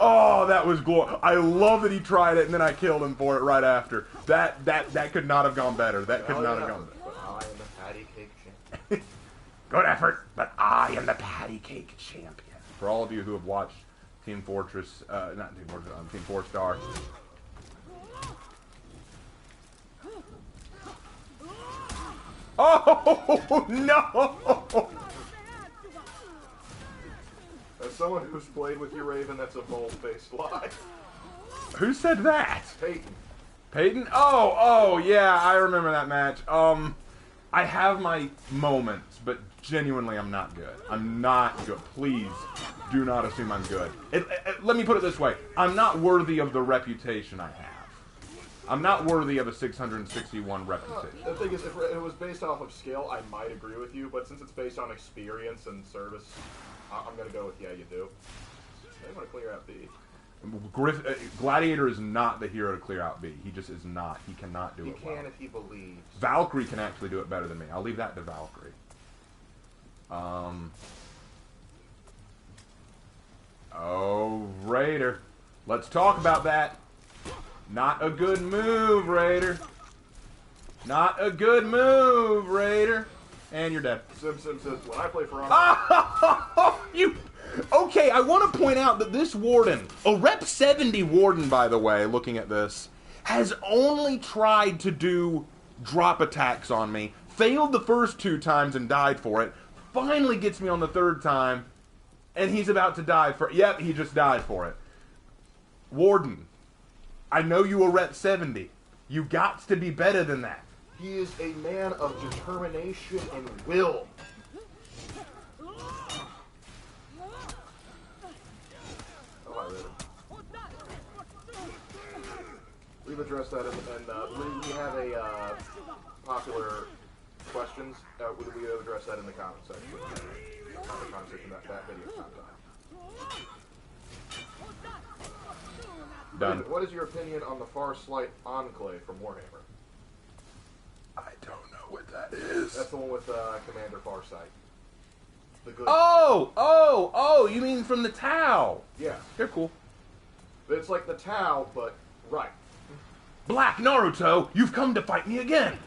Oh, that was glorious. I love that he tried it and then I killed him for it right after. That could not have gone better. That could not have gone better. But I am the patty cake champion. Good effort, but I am the patty cake champion. For all of you who have watched Team Fortress, not Team Fortress, Team 4 Star. Oh, no! As someone who's played with you, Raven, that's a bold-faced lie. Who said that? Peyton. Peyton? Oh, yeah, I remember that match. I have my moments, but genuinely I'm not good. I'm not good. Please do not assume I'm good. Let me put it this way. I'm not worthy of the reputation I have. I'm not worthy of a 661 reputation. The thing is, if it was based off of skill, I might agree with you, but since it's based on experience and service, I'm going to go with yeah, you do. I want to clear out B. Gladiator is not the hero to clear out B. He just is not. He cannot do it well. He can if he believes. Valkyrie can actually do it better than me. I'll leave that to Valkyrie. Oh, Raider. Let's talk about that. Not a good move, Raider. Not a good move, Raider. And you're dead. Sim says, when I play Faraam... Oh, you... Okay, I want to point out that this Warden, a Rep 70 Warden, by the way, looking at this, has only tried to do drop attacks on me, failed the first 2 times and died for it, finally gets me on the 3rd time, and he's about to die for... Yep, he just died for it. Warden, I know you a Rep 70. You got to be better than that. He is a man of determination and will. We've addressed that, and we have a popular questions. We address that in the comment section. Comment section that video sometime. Done. What is your opinion on the Far Slight Enclave from Warhammer? I don't know what that is. That's the one with Commander Farsight. The good. Oh! You mean from the Tau? Yeah. They're cool. It's like the Tau, but right. Black Naruto, you've come to fight me again.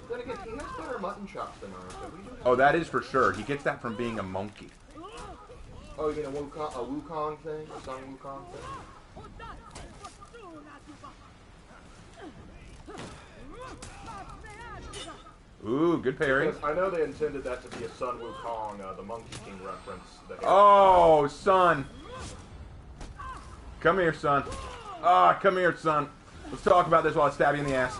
Then again, he has better mutton chops than Naruto. Oh, that is for sure. He gets that from being a monkey. Oh, you mean a Wukong thing? A Sun Wukong thing? Ooh, good parry. Because I know they intended that to be a Sun Wukong, the Monkey King reference. Oh, son. Come here, son. Come here, son. Let's talk about this while I stab you in the ass.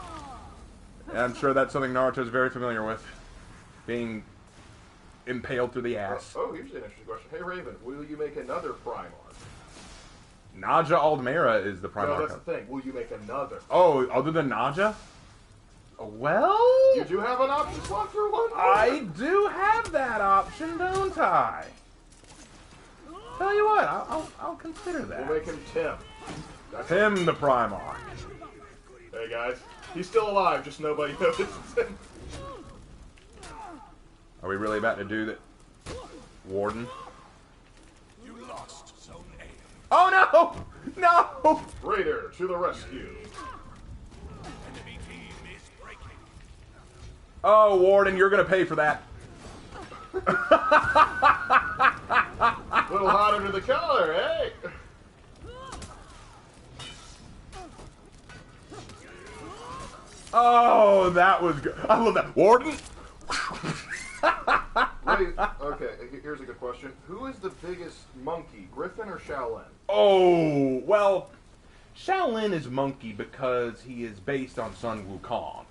And I'm sure that's something Naruto's very familiar with. Being impaled through the ass. Oh, here's an interesting question. Hey, Raven, will you make another Primarch? Naja Aldmera is the Primarch. No, that's the thing. Will you make another? Oh, other than Naja? Well... You do have an option slot for one? I do have that option, don't I? Tell you what, I'll consider that. We'll make him Tim. That's him, the Primarch. Hey, guys. He's still alive, just nobody notices him. Are we really about to do that? Warden? You lost Zone A. Oh, no! No! Raider, to the rescue. Enemy team is breaking. Oh, Warden, you're gonna pay for that. A little hot under the collar, eh? Oh, that was good. I love that. Warden? Wait, okay, here's a good question. Who is the biggest monkey, Griffin or Shaolin? Oh, well, Shaolin is monkey because he is based on Sun Wukong.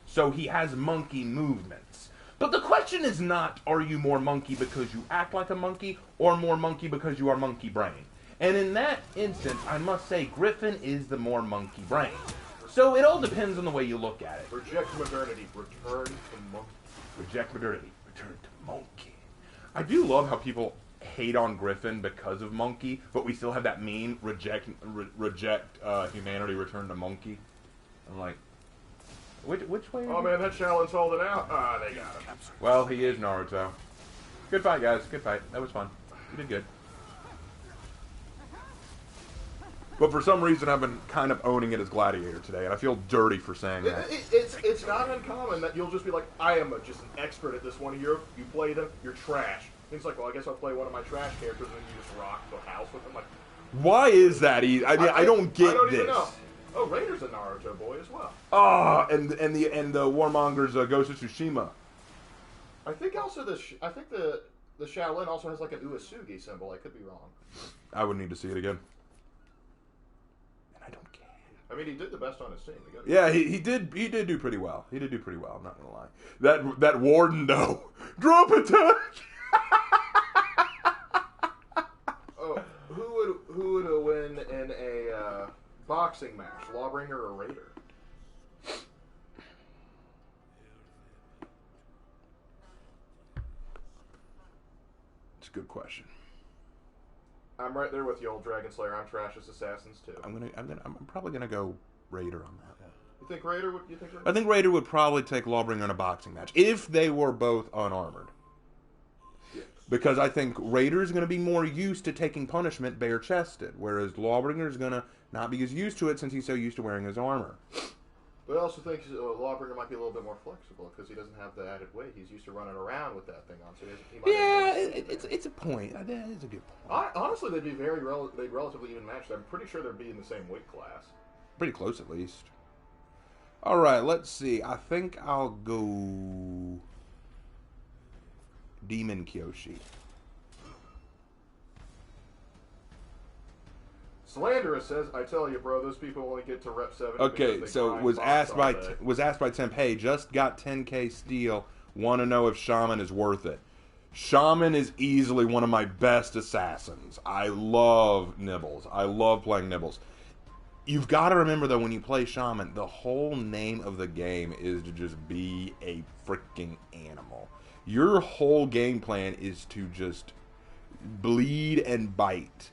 So he has monkey movements. But the question is not, are you more monkey because you act like a monkey, or more monkey because you are monkey brain? And in that instance, I must say Griffin is the more monkey brain. So it all depends on the way you look at it. Reject modernity, return to monkey. Reject modernity. Return to monkey. I do love how people hate on Griffin because of monkey, but we still have that meme, reject humanity, return to monkey. I'm like, which way? Oh man, that Shaolin's holding out. Ah, they got him. Well, he is Naruto. Good fight, guys. Good fight. That was fun. You did good. But for some reason, I've been kind of owning it as Gladiator today, and I feel dirty for saying that. It's not uncommon that you'll just be like, I am just an expert at this one here. You play them, you're trash. He's like, well, I guess I'll play one of my trash characters, and then you just rock the house with them. Like, why is that? I mean, I don't get I don't this. even know. Oh, Raider's a Naruto boy as well. Ah, and the Warmonger's Ghost of Tsushima. I think also the Shaolin also has like an Uesugi symbol. I could be wrong. I would need to see it again. And I don't care. I mean, he did the best on his team. Yeah, he did do pretty well. He did do pretty well. I'm not gonna lie. That Warden though, drop attack. Oh, who would win in a boxing match, Lawbringer or Raider? It's a good question. I'm right there with you, old Dragon Slayer. I'm trash as assassins too. I'm probably gonna go Raider on that. You think Raider would? I think Raider would probably take Lawbringer in a boxing match if they were both unarmored. Yes. Because I think Raider's going to be more used to taking punishment bare-chested, whereas Lawbringer's going to not be as used to it since he's so used to wearing his armor. But I also think Lawbringer might be a little bit more flexible because he doesn't have the added weight. He's used to running around with that thing on. So he might it's a point. That is a good point. Honestly, they'd be they'd relatively even matched. I'm pretty sure they'd be in the same weight class. Pretty close, at least. All right, let's see. I think I'll go Demon Kyoshi. Slanderous says, "I tell you, bro, those people only get to rep 70." Okay, so was asked by Temp, hey, just got 10k steel. Want to know if Shaman is worth it? Shaman is easily one of my best assassins. I love Nibbles. I love playing Nibbles. You've got to remember, though, when you play Shaman, the whole name of the game is to just be a freaking animal. Your whole game plan is to just bleed and bite.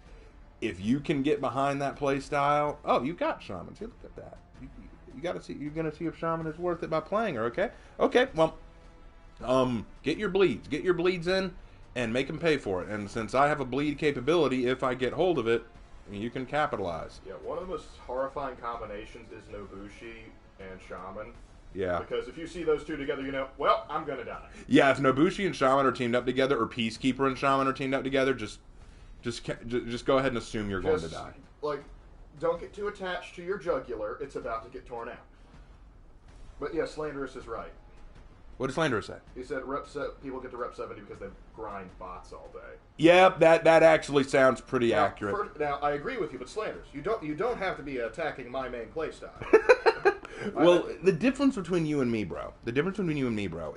If you can get behind that play style, oh, you got Shaman. See, look at that. You got to see. You're going to see if Shaman is worth it by playing her. Okay. Okay. Well, get your bleeds in, and make them pay for it. And since I have a bleed capability, if I get hold of it, you can capitalize. Yeah, one of the most horrifying combinations is Nobushi and Shaman. Yeah. Because if you see those two together, you know, well, I'm going to die. Yeah, if Nobushi and Shaman are teamed up together, or Peacekeeper and Shaman are teamed up together, just go ahead and assume you're going to die. Like, don't get too attached to your jugular. It's about to get torn out. But yeah, Slanderous is right. What does Slanderous say? He said people get to rep 70 because they grind bots all day. Yeah, that actually sounds pretty accurate. Now, I agree with you, but Slanders, you don't have to be attacking my main playstyle. Well, the difference between you and me, bro,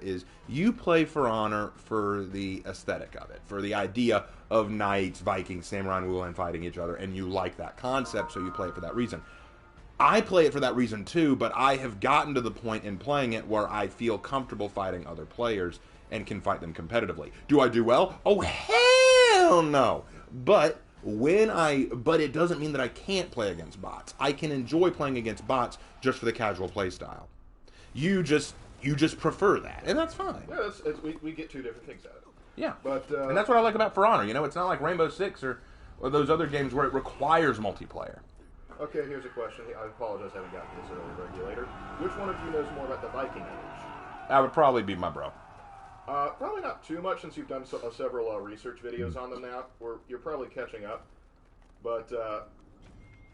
is you play for honor for the aesthetic of it, for the idea of knights, Vikings, samurai, and Wulan fighting each other, and you like that concept, so you play it for that reason. I play it for that reason too, but I have gotten to the point in playing it where I feel comfortable fighting other players and can fight them competitively. Do I do well? Oh, hell no! But it doesn't mean that I can't play against bots. I can enjoy playing against bots just for the casual play style. You just prefer that, and that's fine. Yeah, we get two different things out of it. Yeah, but and that's what I like about For Honor. You know, it's not like Rainbow Six or those other games where it requires multiplayer. Okay, here's a question. I apologize I haven't gotten this early, Regulator. Which one of you knows more about the Viking Age? That would probably be my bro. Probably not too much since you've done several research videos on them now. You're probably catching up. But,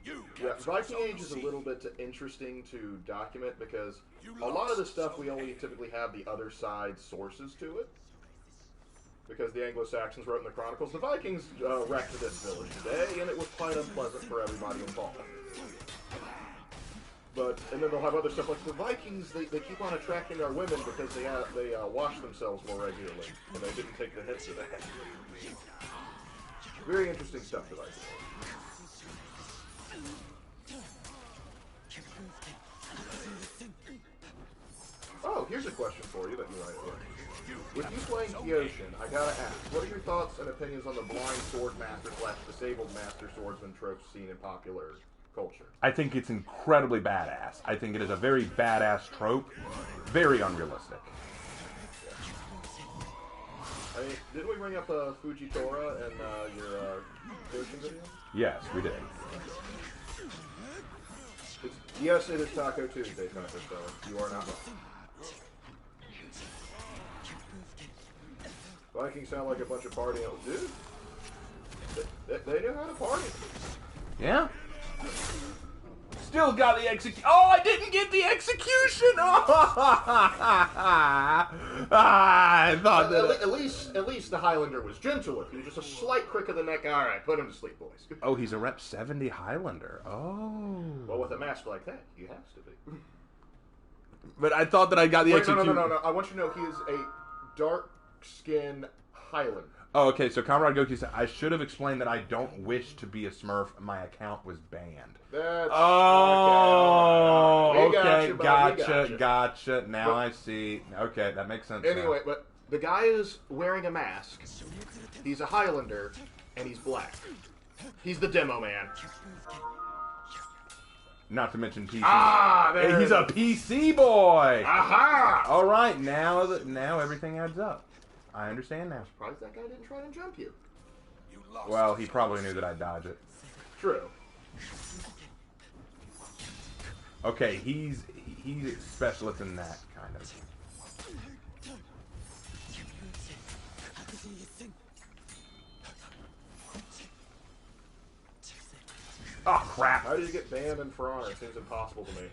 yeah, Viking Age is a little bit interesting to document because a lot of the stuff we only typically have the other side sources to it. Because the Anglo-Saxons wrote in the Chronicles, the Vikings wrecked this village today, and it was quite unpleasant for everybody involved. And then they'll have other stuff like the Vikings, they keep on attracting our women because they wash themselves more regularly, and they didn't take the hints of that. Very interesting stuff, the Vikings. Oh, here's a question for you that you might have. With you playing Kyoshin, I gotta ask, what are your thoughts and opinions on the blind sword master / disabled master swordsman tropes seen in popular culture? I think it's incredibly badass. I think it is a very badass trope. Very unrealistic. I mean, didn't we bring up Fujitora in your Kyoshin video? Yes, we did. Yes, it is Taco Tuesday, Taco Seller. You are not wrong. Vikings sound like a bunch of party elves. Dude, they knew how to party. Yeah? Still got the execution. Oh, I didn't get the execution! Oh! I thought that... At least the Highlander was gentle with you. Just a slight crick of the neck. All right, put him to sleep, boys. Oh, he's a rep 70 Highlander. Oh. Well, with a mask like that, he has to be. But I thought that I got the execution. No. I want you to know he is a dark-skinned Highlander. Oh, okay, so Comrade Goki said, I should have explained that I don't wish to be a Smurf. My account was banned. That's... Oh, okay. Gotcha. Now I see. Okay, that makes sense. Anyway, but the guy is wearing a mask. He's a Highlander, and he's black. He's the demo man. Not to mention PC. There he's a PC boy. Aha! All right, now everything adds up. I understand now. Surprised that guy didn't try to jump you. Well, he probably knew that I'd dodge it. True. Okay, he's specialist in that kind of. Oh crap! How did you get banned in For Honor? It seems impossible to me.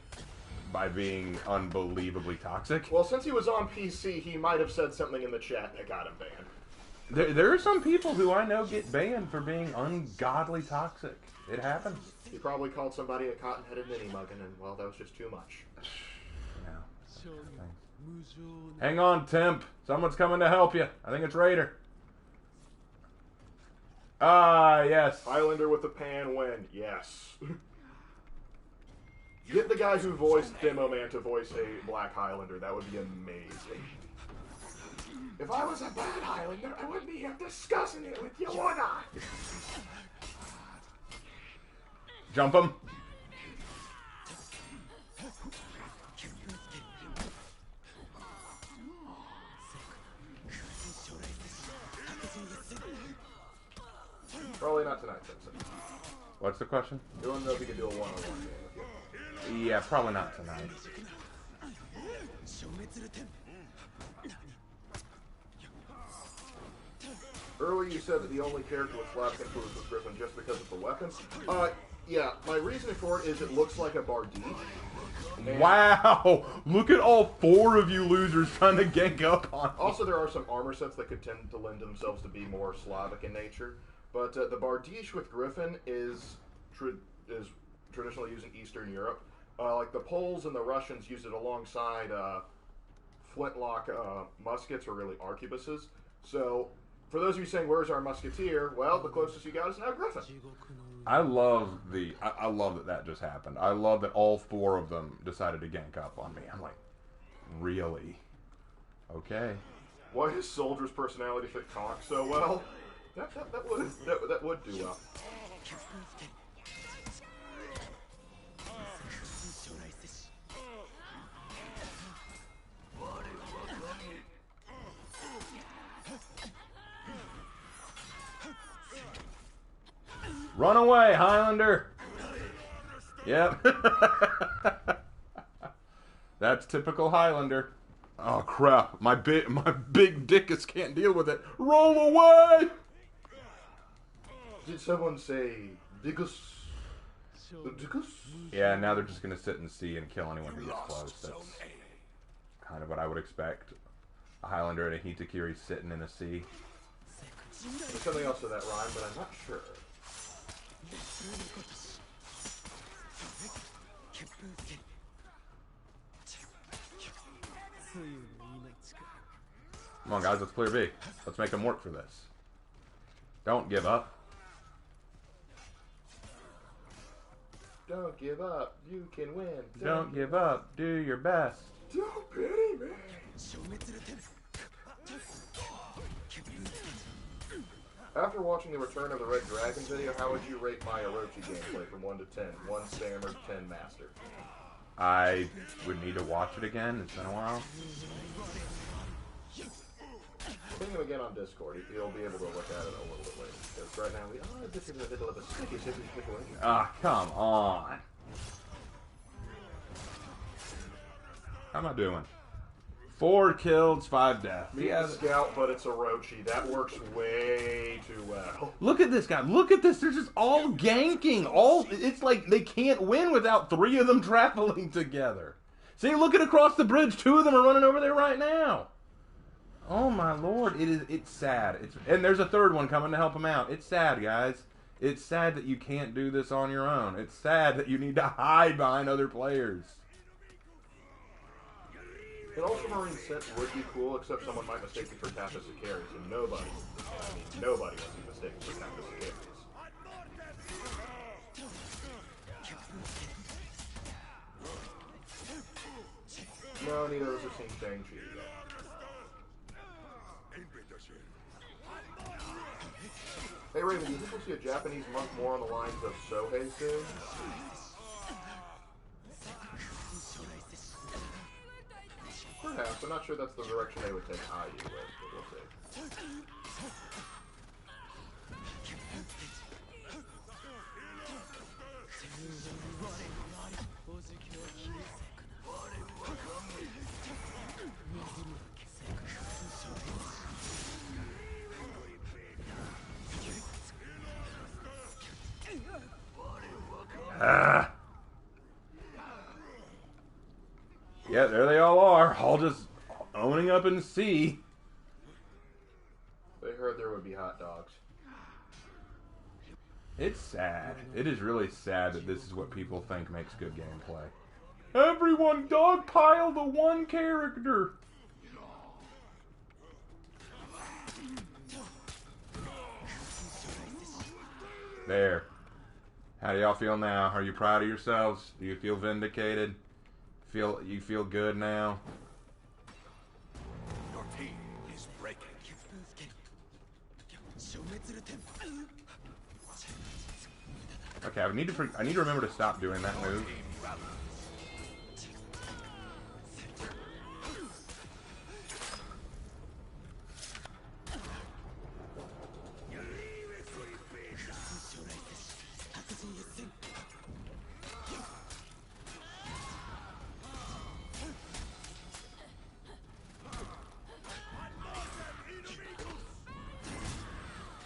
By being unbelievably toxic. Well, since he was on PC, he might have said something in the chat that got him banned. There are some people who I know get banned for being ungodly toxic. It happens. He probably called somebody a cotton-headed mini-muggin, and, well, that was just too much. No. Hang on, Temp. Someone's coming to help you. I think it's Raider. Ah, yes. Highlander with the pan win. Yes. Get the guy who voiced Demo Man to voice a Black Highlander. That would be amazing. If I was a bad Highlander, I wouldn't be here discussing it with you, would I? Jump him. Probably not tonight, Simpson. What's the question? You don't know if you can do a one-on-one game with you. Yeah, probably not tonight. Earlier you said that the only character with Slavic influence was Griffin just because of the weapons. Yeah, my reasoning for it is it looks like a Bardiche. Wow! Look at all four of you losers trying to gank up on me. Also, there are some armor sets that could tend to lend themselves to be more Slavic in nature. But the Bardiche with Griffin is traditionally used in Eastern Europe. Like the Poles and the Russians use it alongside flintlock muskets, or really arquebuses. So, for those of you saying, where's our musketeer? Well, the closest you got is now Griffin. I love that just happened. I love that all four of them decided to gank up on me. I'm like, really? Okay. Why does Soldier's personality fit Conk so well? That would do well. Run away, Highlander! Yep. That's typical Highlander. Oh crap! My big dickus can't deal with it. Roll away! Did someone say dickus? Dickus? Yeah, now they're just gonna sit and see and kill anyone who gets close. That's kind of what I would expect. A Highlander and a Hitakiri sitting in the sea. There's something else to that rhyme, but I'm not sure. Come on, guys, let's clear B. Let's make them work for this. Don't give up. Don't give up. You can win. Don't give up. Do your best. Don't pity me. After watching the Return of the Red Dragon video, how would you rate my Orochi gameplay from 1 to 10? 1 Stammer, 10 Master. I would need to watch it again. It's been a while. Ping him again on Discord. He'll be able to look at it a little bit later. Because right now, this is in the middle of a sticky situation. Ah, come on. How am I doing? 4 kills, 5 deaths. Me as a scout, but it's Orochi. That works way too well. Look at this guy. Look at this. They're just all ganking. It's like they can't win without 3 of them traveling together. See, look at across the bridge. 2 of them are running over there right now. Oh my lord, it's sad. And there's a 3rd one coming to help him out. It's sad, guys. It's sad that you can't do this on your own. It's sad that you need to hide behind other players. An Ultramarine set would be cool, except someone might mistake you for Tapas Sicarius, and nobody wants to be mistaken for Tapas Sicarius. No, neither of us have seen Shang-Chi yet. Hey Raven, do you think we'll see a Japanese monk more on the lines of Sohei soon? Perhaps. I'm not sure that's the direction they would take IU with, but we'll see. Yeah, there they all are, all just owning up in C. They heard there would be hot dogs. It's sad. It is really sad that this is what people think makes good gameplay. Everyone dogpile the one character. There. How do y'all feel now? Are you proud of yourselves? Do you feel vindicated? You feel good now? Your team is breaking. Okay, I need to remember to stop doing that move.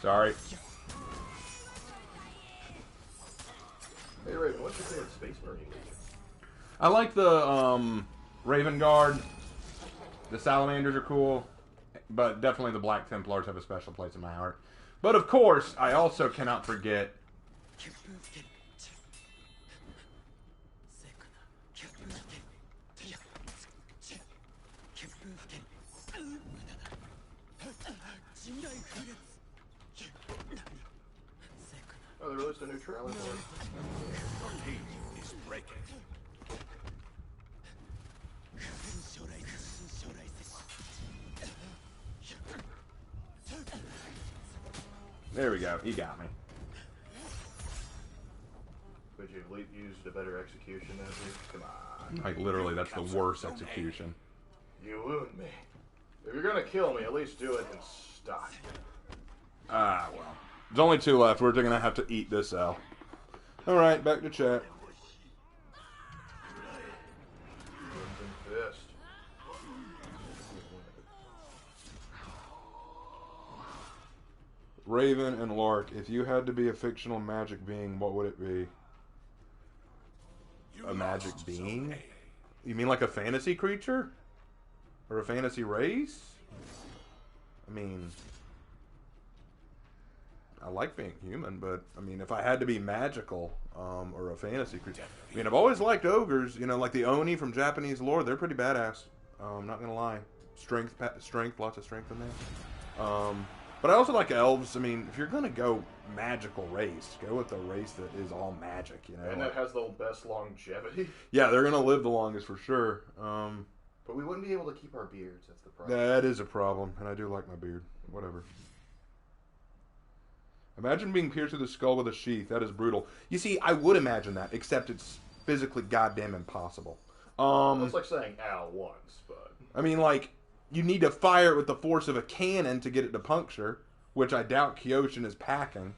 Sorry. Hey Raven, what's your favorite Space Marine Legion? I like the Raven Guard. The Salamanders are cool, but definitely the Black Templars have a special place in my heart. But of course, I also cannot forget Oh, they released a new trailer for it. Your team is breaking. There we go. He got me. Would you have used a better execution than you? Come on. Like, literally, that's the worst execution. You wound me. If you're gonna kill me, at least do it in style. Ah, well. There's only 2 left. We're gonna have to eat this L. Alright, back to chat. Crimson Fist. Raven and Lark, if you had to be a fictional magic being, what would it be? A magic being? You mean like a fantasy creature? Or a fantasy race? I mean, I like being human, but I mean, if I had to be magical, or a fantasy creature, I mean, I've always liked ogres. You know, like the Oni from Japanese lore. They're pretty badass. Not gonna lie, strength, lots of strength in there. But I also like elves. I mean, if you're gonna go magical race, go with the race that is all magic. You know, And that has the best longevity. yeah, they're gonna live the longest for sure. But we wouldn't be able to keep our beards. That's the problem. That is a problem, and I do like my beard. Whatever. Imagine being pierced through the skull with a sheath. That is brutal. You see, I would imagine that, except it's physically goddamn impossible. It's like saying ow once, but... I mean, like, you need to fire it with the force of a cannon to get it to puncture, which I doubt Kyoshin is packing.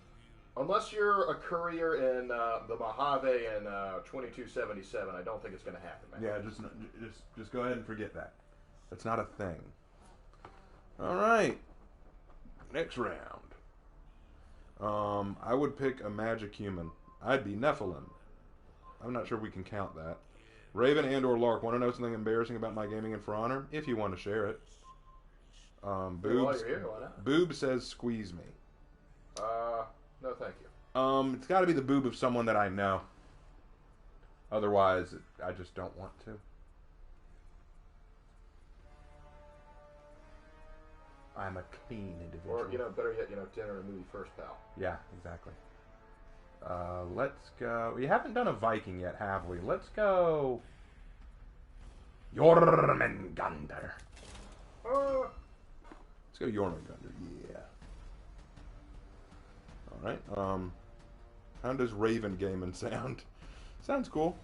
Unless you're a courier in the Mojave in 2277, I don't think it's going to happen, man. Yeah, just go ahead and forget that. That's not a thing. All right. Next round. I would pick a magic human. I'd be Nephilim. I'm not sure we can count that. Raven and or Lark, want to know something embarrassing about my gaming and For Honor? If you want to share it. Boobs, you're here, why not? Boob says squeeze me. No thank you. It's got to be the boob of someone that I know. Otherwise, I just don't want to. I'm a clean individual. Or, better yet, dinner and movie first, pal. Yeah, exactly. Let's go. We haven't done a Viking yet, have we? Let's go. Jormungandr. Let's go Jormungandr. Yeah. All right. How does Raven Gaming sound? Sounds cool.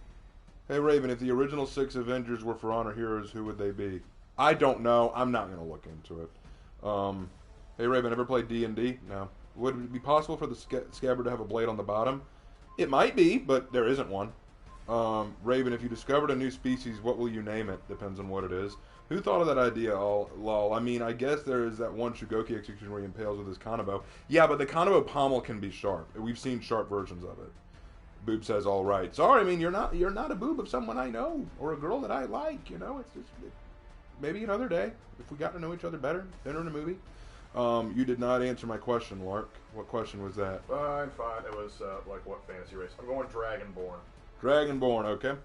Hey Raven, if the original 6 Avengers were For Honor heroes, who would they be? I don't know. I'm not going to look into it. Hey Raven, ever played D&D? No. Would it be possible for the scabbard to have a blade on the bottom? It might be, but there isn't one. Raven, if you discovered a new species, what will you name it? Depends on what it is. Who thought of that idea? Oh, lol. I mean, I guess there is that one Shugoki execution where he impales with his kanabo. Yeah, but the kanabo pommel can be sharp. We've seen sharp versions of it. Boob says, all right. Sorry, I mean, you're not a boob of someone I know or a girl that I like. It's just maybe another day if we got to know each other better. Dinner and a movie. You did not answer my question, Lark. What question was that? Fine. It was like what fantasy race? I'm going Dragonborn. Dragonborn, okay.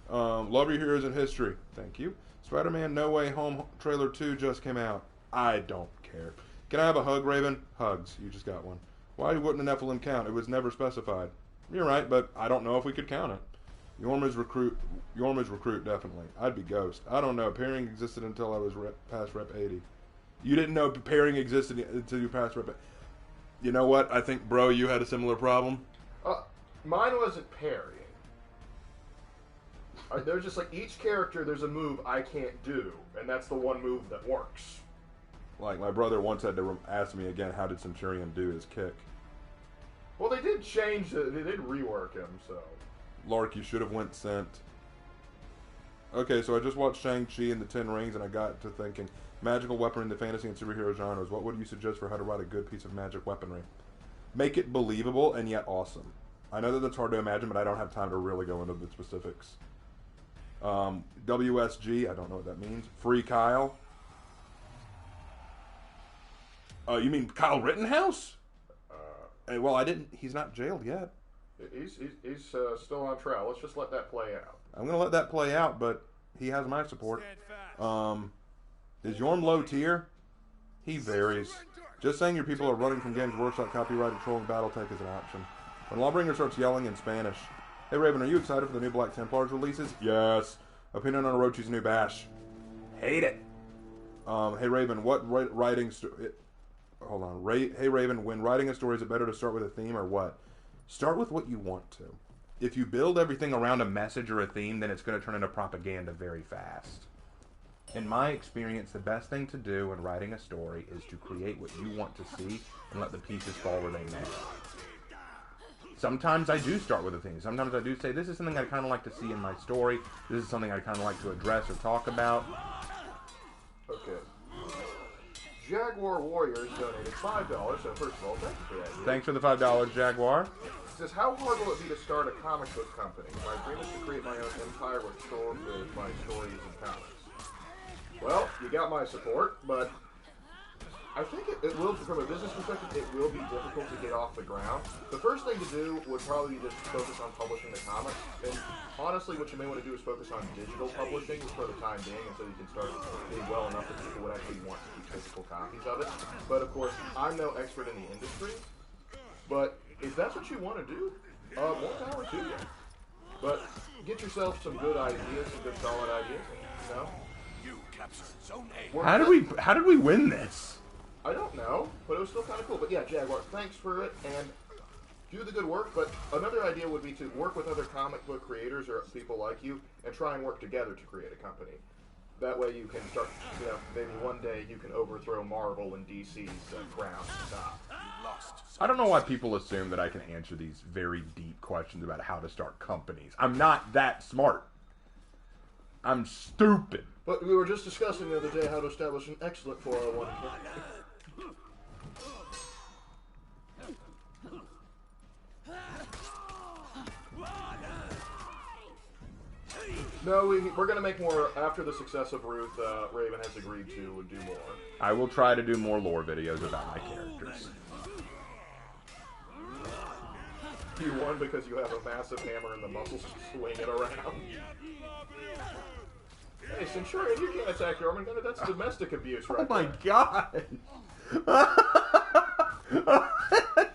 Love your heroes in history. Thank you. Spider-Man No Way Home trailer 2 just came out. I don't care. Can I have a hug, Raven? Hugs. You just got one. Why wouldn't a Nephilim count? It was never specified. You're right, but I don't know if we could count it. Yorma's recruit, definitely. I'd be Ghost. I don't know. Pairing existed until I was past Rep 80. You didn't know pairing existed until you passed Rep 80. You know what? I think, bro, you had a similar problem. Mine wasn't parrying. There's just like each character, there's a move I can't do, and that's the one move that works. Like my brother once had to ask me again, how did Centurion do his kick? Well, they did change it. They did rework him, so. Lark, you should have went Scent. Okay, so I just watched Shang-Chi and the Ten Rings, and I got to thinking, magical weaponry in the fantasy and superhero genres. What would you suggest for how to write a good piece of magic weaponry? Make it believable and yet awesome. I know that that's hard to imagine, but I don't have time to really go into the specifics. WSG, I don't know what that means. Free Kyle. You mean Kyle Rittenhouse? Well, he's not jailed yet. He's still on trial. Let's just let that play out. I'm going to let that play out, but he has my support. Is Yorm low tier? He varies. Just saying your people are running from Games Workshop copyrighted trolling Battletech is an option. When Lawbringer starts yelling in Spanish. Hey Raven, are you excited for the new Black Templars releases? Yes. Opinion on Orochi's new bash? Hate it. Hey Raven, what writing... Hold on. Hey Raven, when writing a story, is it better to start with a theme or what? Start with what you want to. If you build everything around a message or a theme, then it's going to turn into propaganda very fast. In my experience, the best thing to do when writing a story is to create what you want to see and let the pieces fall where they may. Sometimes I do start with a theme. Sometimes I do say, this is something I kind of like to see in my story. This is something I kind of like to address or talk about. Okay. Jaguar Warriors donated $5, so first of all, thank you for that. Thanks for the $5, Jaguar. It says, how hard will it be to start a comic book company? My dream is to create my own empire with my stories and comics. Well, you got my support, but I think it will, from a business perspective, it will be difficult to get off the ground. The first thing to do would probably be just focus on publishing the comics. And honestly, what you may want to do is focus on digital publishing for the time being until you can start doing well enough that people would actually want to keep physical copies of it. But of course, I'm no expert in the industry. But if that's what you want to do, more power to you. But get yourself some good ideas, some good solid ideas, You captured Zone A. How did we win this? I don't know, but it was still kind of cool. But yeah, Jaguar, thanks for it, and do the good work. But another idea would be to work with other comic book creators or people like you and try and work together to create a company. That way you can start, maybe one day you can overthrow Marvel and DC's crown and stop. I don't know why people assume that I can answer these very deep questions about how to start companies. I'm not that smart. I'm stupid. But we were just discussing the other day how to establish an excellent 401k. No, we're going to make more after the success of Ruth. Raven has agreed to do more. I will try to do more lore videos about my characters. You won because you have a massive hammer and the muscles to swing it around. Hey, Centurion, you can't attack your armor. That's domestic abuse, right? Oh my god!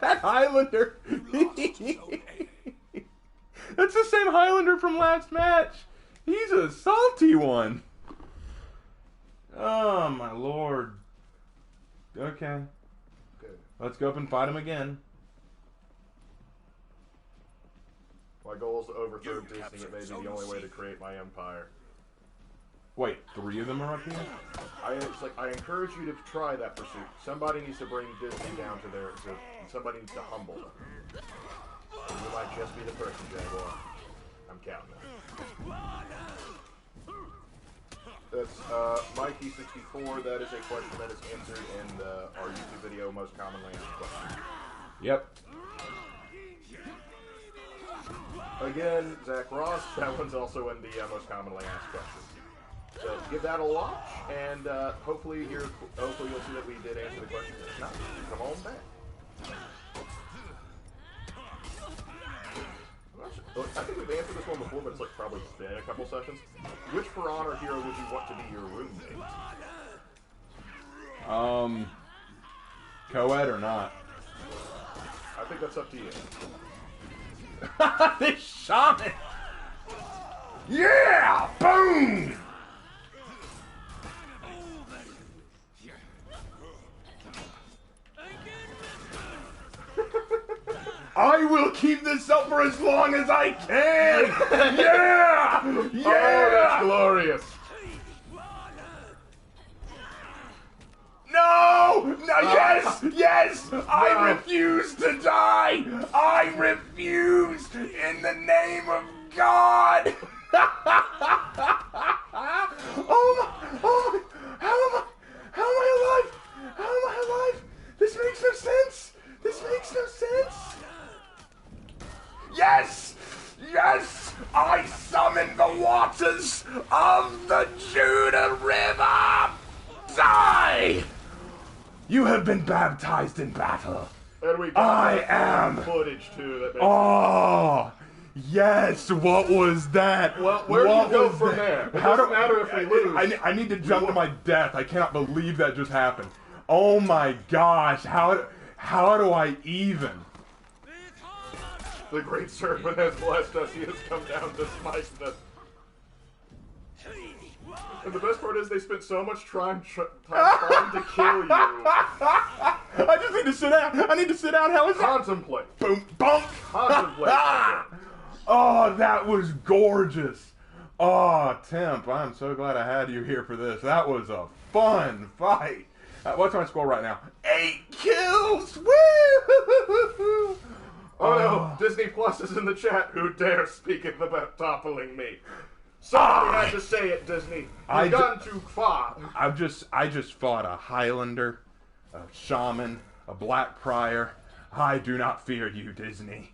That Highlander! That's the same Highlander from last match! He's a salty one! Oh my lord. Okay. Good. Let's go up and fight him again. My goal is to overthrow Disney. It may be the only way to create my empire. Wait, 3 of them are up here? I encourage you to try that pursuit. Somebody needs to bring Disney down to their... somebody needs to humble them. And you might just be the person, Jaguar. I'm counting it. That's Mikey64. That is a question that is answered in our YouTube video, most commonly asked questions. Yep. Again, Zach Ross. That one's also in the most commonly asked questions. So give that a watch, and hopefully you'll see that we did answer the question. If not, come on back. I think we've answered this one before, but it's like probably been a couple sessions. Which For Honor hero would you want to be your roommate? Co-ed or not? I think that's up to you. This Shaman! Yeah! Boom! I will keep this up for as long as I can! Yeah! Yeah! Oh, that's glorious! No! No! Yes! Yes! I refuse to die! I refuse! In the name of God! Oh my! Oh! How am I alive? How am I alive? This makes no sense! This makes no sense! Yes! Yes! I summon the waters of the Judah River! Die! You have been baptized in battle. And we got am footage too. That makes yes! What was that? Well, where do you go from there? It doesn't matter if we lose. I need to jump to my death. I cannot believe that just happened. Oh my gosh! How do I even? The great serpent has blessed us. He has come down to smite us. And the best part is they spent so much time trying to kill you. I just need to sit down. I need to sit down. How is that? Contemplate. Boom, bonk. Contemplate. Oh, that was gorgeous. Oh, Temp, I'm so glad I had you here for this. That was a fun fight. What's my score right now? 8 kills. Woo! Oh no, Disney Plus is in the chat. Who dare speak about toppling me? Somebody had to say it, Disney. You've gone too far. I just fought a Highlander, a Shaman, a Black Prior. I do not fear you, Disney.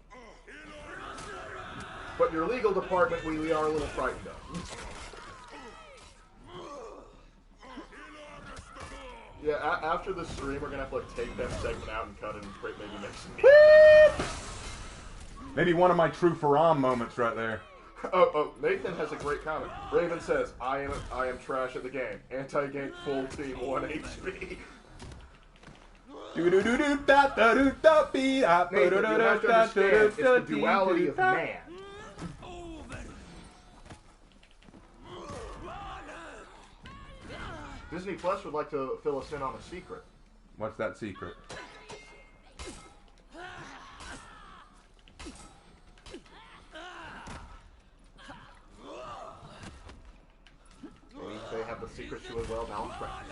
But your legal department, we are a little frightened of. Yeah, after the stream, we're gonna have to like take that segment out and cut it and maybe make some. Maybe one of my true Faraam moments right there. Oh, Nathan has a great comment. Raven says, I am trash at the game. Anti-gank full team 1 HP. Nathan, you have to understand, it's the duality of man. Disney Plus would like to fill us in on a secret. What's that secret? They have the secret to a well-balanced record.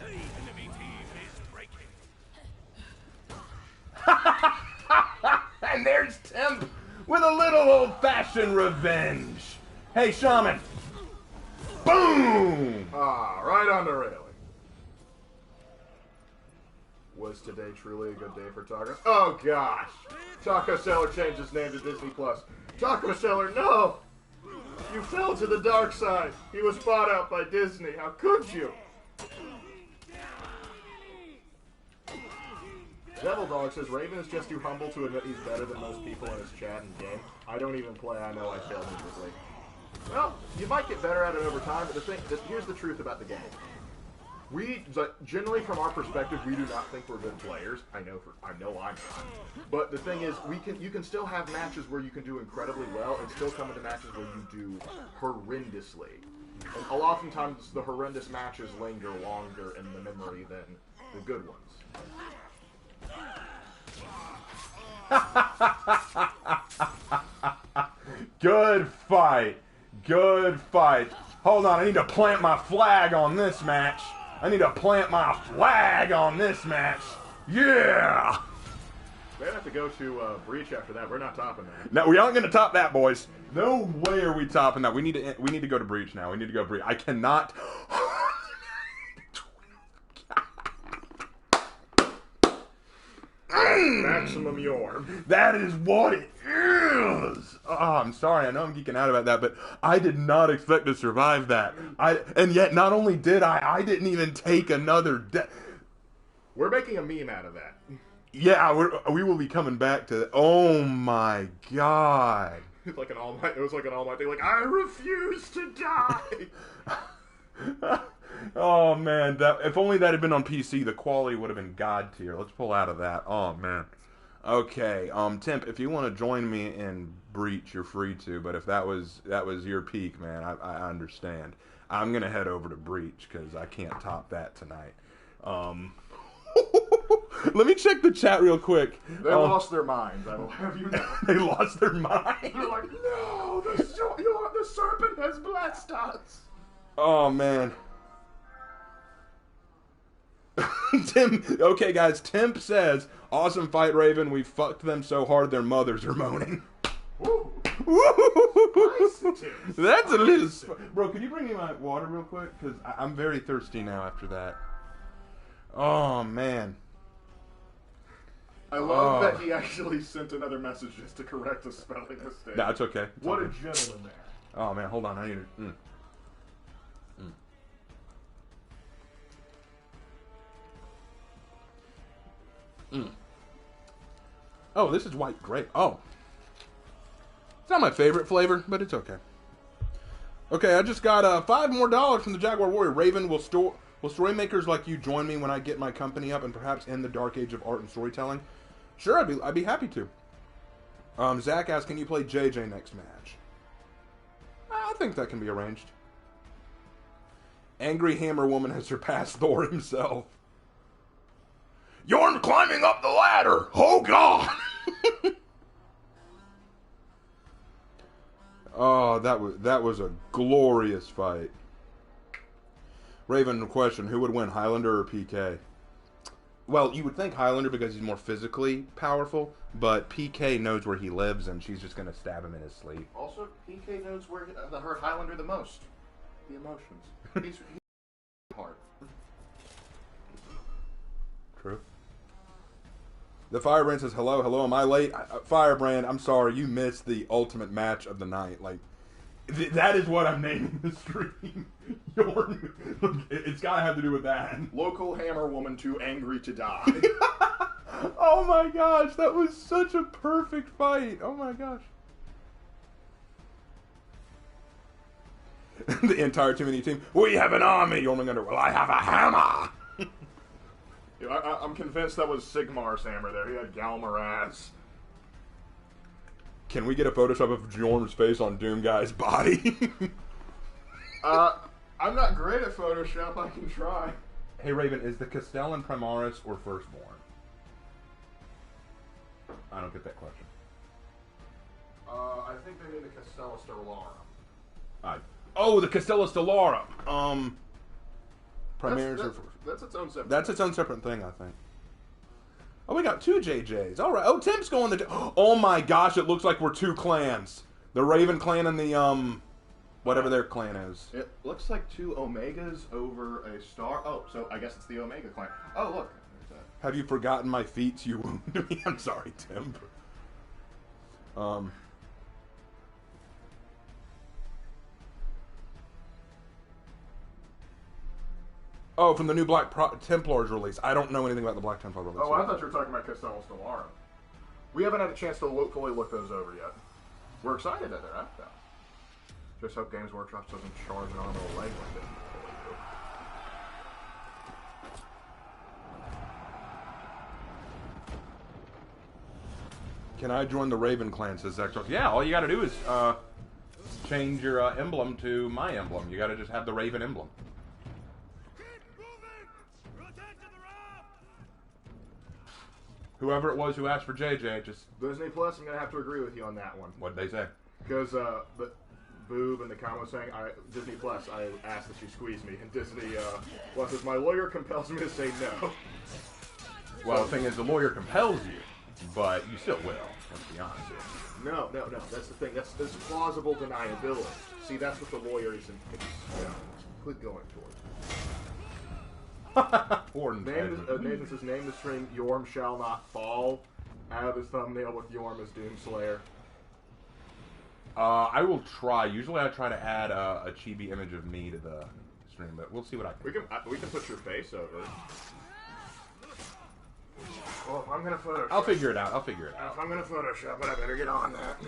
Enemy team is breaking. And there's Temp with a little old-fashioned revenge. Hey, Shaman. Boom! Ah, right on the railing. Was today truly a good day for Taco? Oh gosh! Taco Seller changed his name to Disney Plus. Taco Seller, no! You fell to the dark side. He was bought out by Disney. How could you? Devil Dog says Raven is just too humble to admit he's better than most people in his chat and game. I don't even play. I know I failed miserably. Well, you might get better at it over time, but here's the truth about the game. We generally, from our perspective, we do not think we're good players. I know I'm not. But the thing is, you can still have matches where you can do incredibly well, and still come into matches where you do horrendously. And oftentimes, the horrendous matches linger longer in the memory than the good ones. Good fight. Good fight. Hold on, I need to plant my flag on this match. I need to plant my flag on this match. Yeah! We're gonna have to go to Breach after that. We're not topping that. No, we aren't gonna top that, boys. No way are we topping that. We need to go to Breach now. We need to go Breach. I cannot. Maximum Yorm. That is what it is. Oh, I'm sorry. I know I'm geeking out about that, but I did not expect to survive that. And yet, not only did I didn't even take another death. We're making a meme out of that. Yeah, we will be coming back to that. Oh my god. It was like an All Might thing. Like, I refuse to die. Oh man, if only that had been on PC, the quality would have been god tier. Let's pull out of that. Oh man. Okay, Temp, if you want to join me in Breach, you're free to. But if that was your peak, man, I understand. I'm gonna head over to Breach because I can't top that tonight. Let me check the chat real quick. They lost their minds. I will have you know. They lost their minds. They're like, no, the serpent has blessed us. Oh man. Tim, okay guys, Temp says, awesome fight, Raven. We fucked them so hard their mothers are moaning. Woo. That's a little... Bro, could you bring me my water real quick? Because I'm very thirsty now after that. Oh, man. I love that he actually sent another message just to correct a spelling mistake. No, it's okay. It's what okay. a gentleman there. Oh, man, hold on. I need to... Oh, this is white grape. Oh. It's not my favorite flavor, but it's okay. Okay, I just got $5 more from the Jaguar Warrior. Raven, will story makers like you join me when I get my company up and perhaps end the dark age of art and storytelling? Sure, I'd be happy to. Zach asks, can you play JJ next match? I think that can be arranged. Angry Hammer Woman has surpassed Thor himself. You're climbing up the ladder! Oh, God! Oh, that was a glorious fight. Raven, question, who would win, Highlander or PK? Well, you would think Highlander because he's more physically powerful, but PK knows where he lives and she's just going to stab him in his sleep. Also, PK knows where hurt Highlander the most. The emotions. He's hard. True. The Firebrand says, hello, am I late? Firebrand, I'm sorry, you missed the ultimate match of the night. Like, that is what I'm naming the stream. It's gotta have to do with that. Local Hammer Woman too angry to die. Oh my gosh, that was such a perfect fight. Oh my gosh. The entire Too Many team, we have an army. Jormungandr, well, I have a hammer. I'm convinced that was Sigmar's hammer there. He had Galmaraz. Can we get a Photoshop of Jorm's face on Doom Guy's body? I'm not great at Photoshop. I can try. Hey Raven, is the Castellan Primaris or Firstborn? I don't get that question. I think they mean the Castella Stellarum. Oh, the Castella Stellarum. Primaris or First? That's its own separate. That's its own separate thing, I think. Oh, we got 2 JJs. All right. Oh, Tim's going the. Oh my gosh! It looks like we're 2 clans. The Raven clan and the whatever their clan is. It looks like 2 Omegas over a star. Oh, so I guess it's the Omega clan. Oh, look. There's that. Have you forgotten my feats? You wounded me. I'm sorry, Tim. Oh, from the new Templars release. I don't know anything about the Black Templar release. Oh, I thought you were talking about Castella Stellarum. We haven't had a chance to fully look those over yet. We're excited that they're out now. Just hope Games Workshop doesn't charge an arm and a leg like they fully do. Can I join the Raven clan, says Zector? Yeah, all you gotta do is change your emblem to my emblem. You gotta just have the Raven emblem. Whoever it was who asked for JJ, just... Disney Plus, I'm going to have to agree with you on that one. What'd they say? Because the Boob in the comment was saying, Disney Plus, I asked that you squeeze me. And Disney Plus says, my lawyer compels me to say no. Well, the thing is, the lawyer compels you, but you still will, let's be honest here. No. That's the thing. That's plausible deniability. See, that's what the lawyer is going towards. Nathan says, name the stream Yorm Shall Not Fall. Add his thumbnail with Yorm as Doomslayer. I will try. Usually I try to add a chibi image of me to the stream, but we'll see what I can We can put your face over it. Well, if I'm going to Photoshop... I'll figure it out. If I'm going to Photoshop it, I better get on that.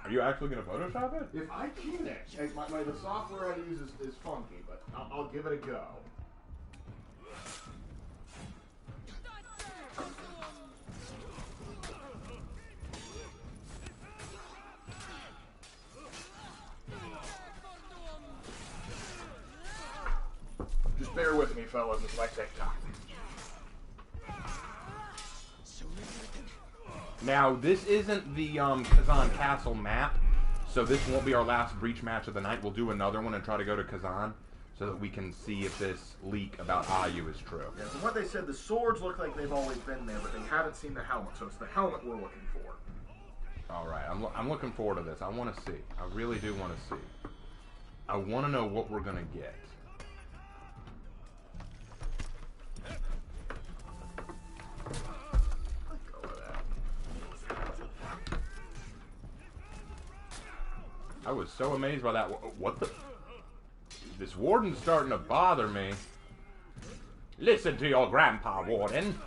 Are you actually going to Photoshop it? If I can, the software I use is funky, but I'll give it a go. Just bear with me, fellas. This might take time. Now, this isn't the Kazan Castle map, so this won't be our last breach match of the night. We'll do another one and try to go to Kazan so that we can see if this leak about Ayu is true. Yeah, from what they said, the swords look like they've always been there, but they haven't seen the helmet, so it's the helmet we're looking for. All right, I'm looking forward to this. I want to see. I really do want to see. I want to know what we're going to get. I was so amazed by that. What the? This warden's starting to bother me. Listen to your grandpa, warden.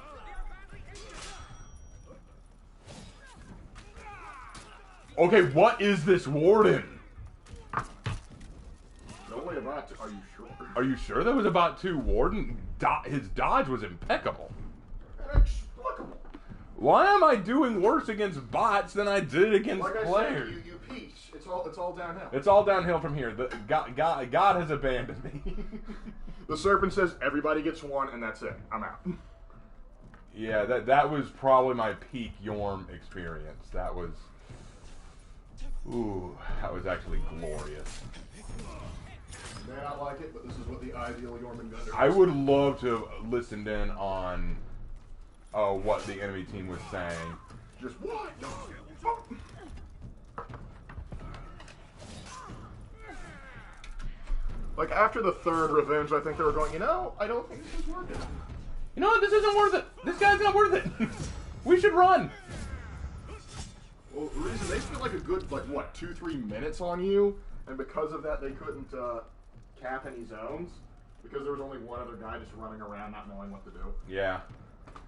Okay, what is this warden? Only about 2. Are you sure? Are you sure that was about 2 warden? His dodge was impeccable. Inexplicable. Why am I doing worse against bots than I did against like players? I said, you peach. It's all downhill. It's all downhill from here. God has abandoned me. The serpent says everybody gets 1, and that's it. I'm out. Yeah, that was probably my peak Yorm experience. That was actually glorious. You may not like it, but this is what the ideal Yorman gunner is. I would love to have listened in on what the enemy team was saying. Just what? Like, after the 3rd revenge, I think they were going, I don't think this is worth it. You know what? This isn't worth it. This guy's not worth it. We should run. Well, the reason they spent like a good, 2-3 minutes on you, and because of that, they couldn't cap any zones, because there was only one other guy just running around not knowing what to do. Yeah.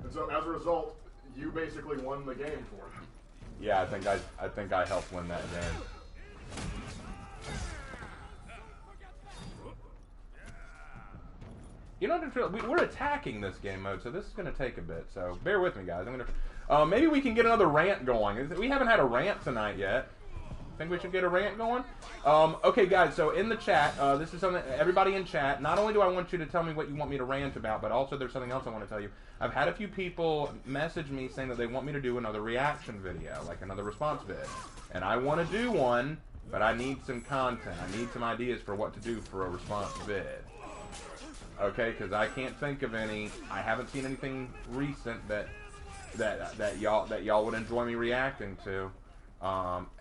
And so, as a result, you basically won the game for them. Yeah, I think I helped win that game. You know, we're attacking this game mode, so this is going to take a bit. So bear with me, guys. Maybe we can get another rant going. We haven't had a rant tonight yet. Think we should get a rant going? Okay, guys, so in the chat, this is something, everybody in chat, not only do I want you to tell me what you want me to rant about, but also there's something else I want to tell you. I've had a few people message me saying that they want me to do another reaction video, like another response vid. And I want to do one, but I need some content. I need some ideas for what to do for a response vid. Okay, because I can't think of any. I haven't seen anything recent that y'all would enjoy me reacting to.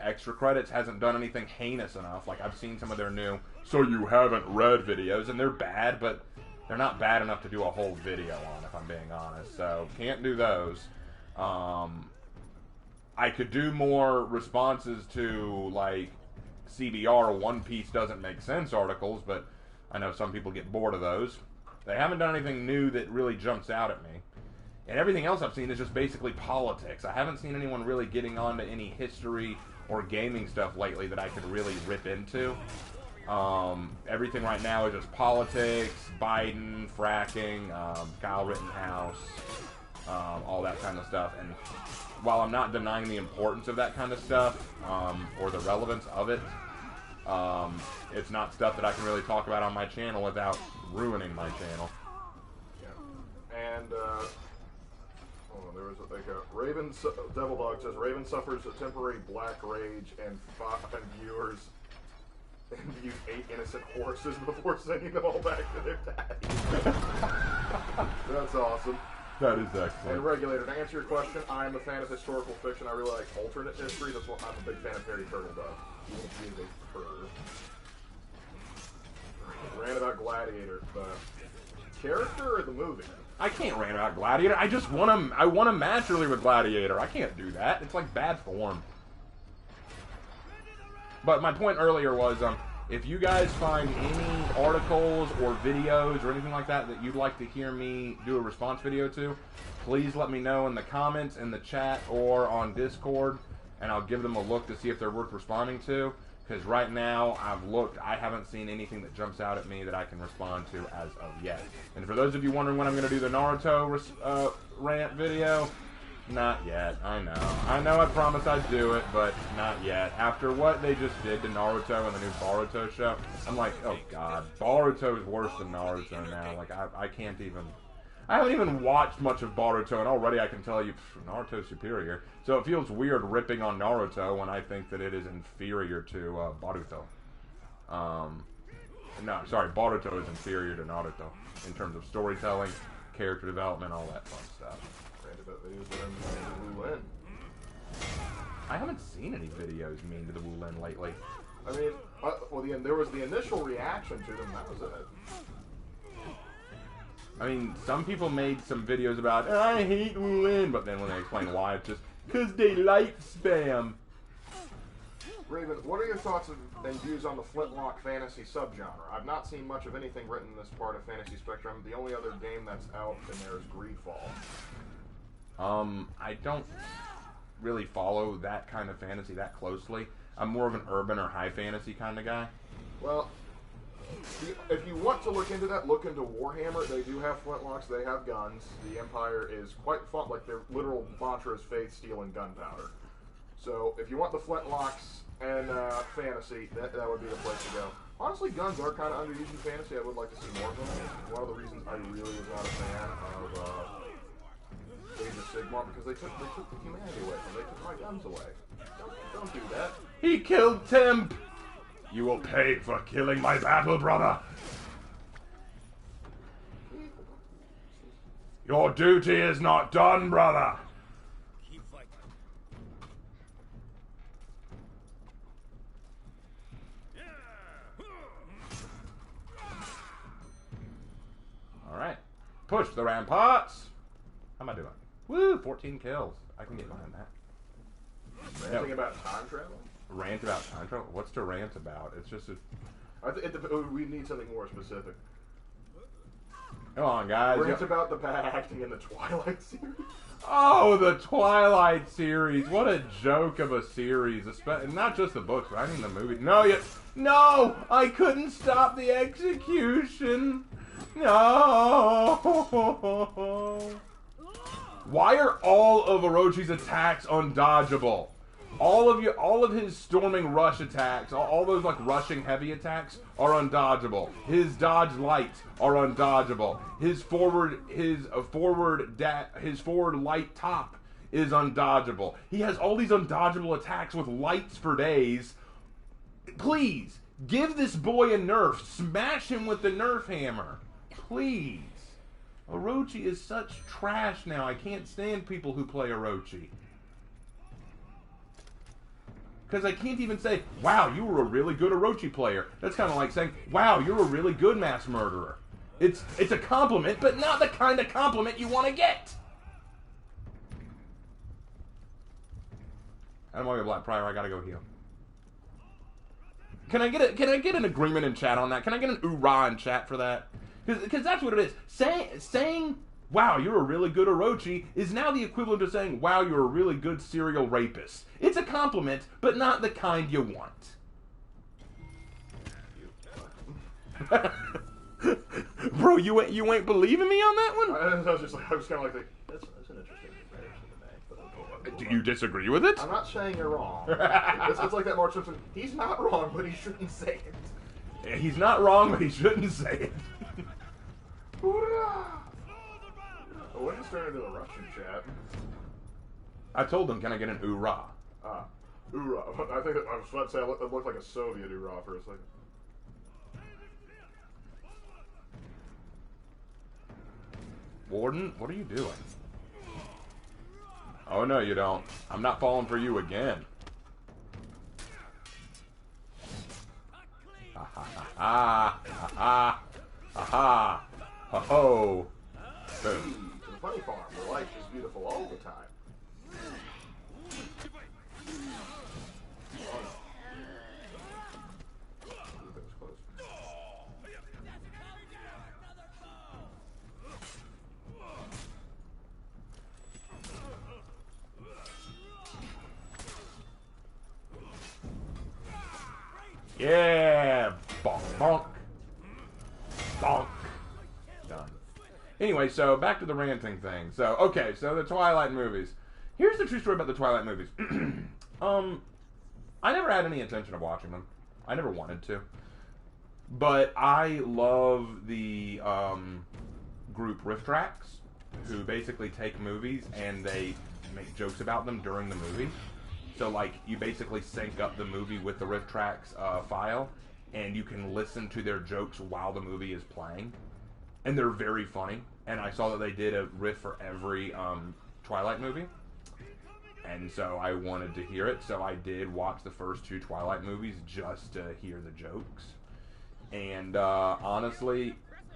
Extra Credits hasn't done anything heinous enough. Like, I've seen some of their new "So You Haven't Read" videos, and they're bad, but they're not bad enough to do a whole video on, if I'm being honest. So, can't do those. I could do more responses to, like, CBR One Piece doesn't make sense articles, but I know some people get bored of those. They haven't done anything new that really jumps out at me. And everything else I've seen is just basically politics. I haven't seen anyone really getting onto any history or gaming stuff lately that I could really rip into. Everything right now is just politics, Biden, fracking, Kyle Rittenhouse, all that kind of stuff. And while I'm not denying the importance of that kind of stuff, or the relevance of it, it's not stuff that I can really talk about on my channel without ruining my channel. Yeah. And, there was Raven, Devil Dog says, Raven suffers a temporary black rage and viewers views 8 innocent horses before sending them all back to their daddy. That's awesome. That is excellent. And Regulator, to answer your question, I am a fan of historical fiction. I really like alternate history. That's what I'm a big fan of Harry Turtledove. He is a perv. Ran about Gladiator. The character or the movie? I can't rant about Gladiator. I just want to. I want to match earlier with Gladiator. I can't do that. It's like bad form. But my point earlier was, if you guys find any articles or videos or anything like that that you'd like to hear me do a response video to, please let me know in the comments, in the chat, or on Discord, and I'll give them a look to see if they're worth responding to. Because right now, I've looked, I haven't seen anything that jumps out at me that I can respond to as of yet. And for those of you wondering when I'm going to do the Naruto rant video, not yet. I know I promised I'd do it, but not yet. After what they just did to Naruto and the new Boruto show, I'm like, oh god, Boruto is worse than Naruto now. Like, I can't even... I haven't even watched much of Boruto, and already I can tell you, Naruto's superior. So it feels weird ripping on Naruto when I think that it is inferior to Boruto. No, sorry, Boruto is inferior to Naruto in terms of storytelling, character development, all that fun stuff. I haven't seen any videos mean to the Wulin lately. I mean, well, there was the initial reaction to them, that was it. I mean, some people made some videos about, I hate Wulin, but then when they explain why, it's just, because they like spam. Raven, what are your thoughts and views on the Flintlock fantasy subgenre? I've not seen much of anything written in this part of Fantasy Spectrum. The only other game that's out in there is Greedfall. I don't really follow that kind of fantasy that closely. I'm more of an urban or high fantasy kind of guy. Well, if you want to look into that, look into Warhammer. They do have flintlocks. They have guns. The Empire is quite fun. Like, their literal mantra is faith, steel, and gunpowder. So, if you want the flintlocks and fantasy, that would be the place to go. Honestly, guns are kind of underused in fantasy. I would like to see more of them. One of the reasons I really was not a fan of Age of Sigmar, because they took the humanity away from me. They took my guns away. Don't do that. He killed Temp! You will pay for killing my battle brother! Your duty is not done, brother! Keep fighting. Alright. Push the ramparts! How am I doing? Woo! 14 kills. I can get behind that. Ranting about time travel? Rant about time travel? What's to rant about? It's just a... we need something more specific. Come on, guys. Rant about the bad acting in the Twilight series? Oh, the Twilight series. What a joke of a series. Not just the books, but I mean the movie. No! I couldn't stop the execution. No! Why are all of Orochi's attacks undodgeable? All of his storming rush attacks, all those like rushing heavy attacks are undodgeable. His dodge lights are undodgeable. His forward light top is undodgeable. He has all these undodgeable attacks with lights for days. Please, give this boy a nerf. Smash him with the nerf hammer. Please. Orochi is such trash now. I can't stand people who play Orochi. Because I can't even say, wow, you were a really good Orochi player. That's kind of like saying, wow, you're a really good mass murderer. It's a compliment, but not the kind of compliment you want to get. I don't want to be a Black Prior. I gotta go heal. Can I get an agreement in chat on that? Can I get an oorah in chat for that? Because that's what it is. Saying, wow, you're a really good Orochi is now the equivalent of saying, wow, you're a really good serial rapist. It's a compliment, but not the kind you want. Bro, you ain't believing me on that one? I was kind of like, that's an interesting comparison to make. But do you disagree with it? I'm not saying you're wrong. It's like that Mark Simpson. He's not wrong, but he shouldn't say it. Yeah, he's not wrong, but he shouldn't say it. When did it turn into the Russian chat? I told him, can I get an oorah? Oorah. I think I was about to say it looked like a Soviet oorah for a second. Warden, what are you doing? Oh, no, you don't. I'm not falling for you again. Ha ha ha ha ha ha ha ha ho. Boom. To the funny farm, where life is beautiful all the time. Oh no. That was close. Yeah! Bonk, bonk. Bonk. Done. Anyway, so back to the ranting thing. So, okay, so the Twilight movies. Here's the true story about the Twilight movies. I never had any intention of watching them. I never wanted to. But I love the group Riff Tracks, who basically take movies and they make jokes about them during the movie. So, like, you basically sync up the movie with the Riff Tracks file, and you can listen to their jokes while the movie is playing. And they're very funny. And I saw that they did a riff for every Twilight movie. And so I wanted to hear it. So I did watch the first two Twilight movies just to hear the jokes. And honestly,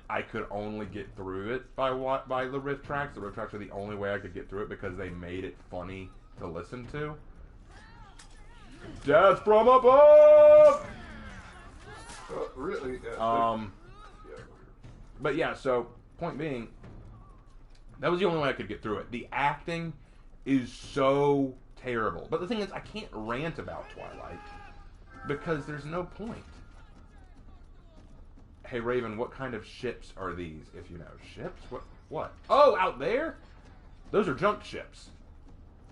I could only get through it by the Riff Tracks. The Riff Tracks are the only way I could get through it because they made it funny to listen to. Death from above! Really? But yeah, so, point being, that was the only way I could get through it. The acting is so terrible. But the thing is, I can't rant about Twilight because there's no point. Hey, Raven, what kind of ships are these, if you know? Ships? What? Oh, out there? Those are junk ships.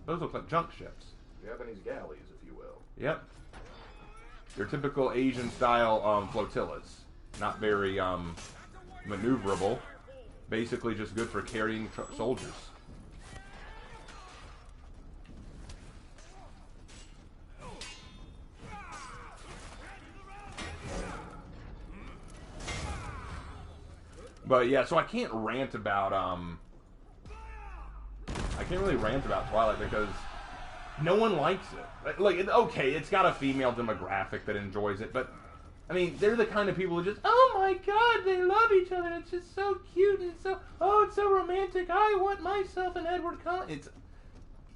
Those look like junk ships. Japanese galleys, if you will. Yep. They're typical Asian-style flotillas. Not very maneuverable. Basically just good for carrying soldiers. But yeah, so I can't rant about I can't really rant about Twilight because no one likes it. Like, okay, it's got a female demographic that enjoys it, but I mean, they're the kind of people who just, oh my god, they love each other. It's just so cute and so, oh, it's so romantic. I want myself an Edward Cullen.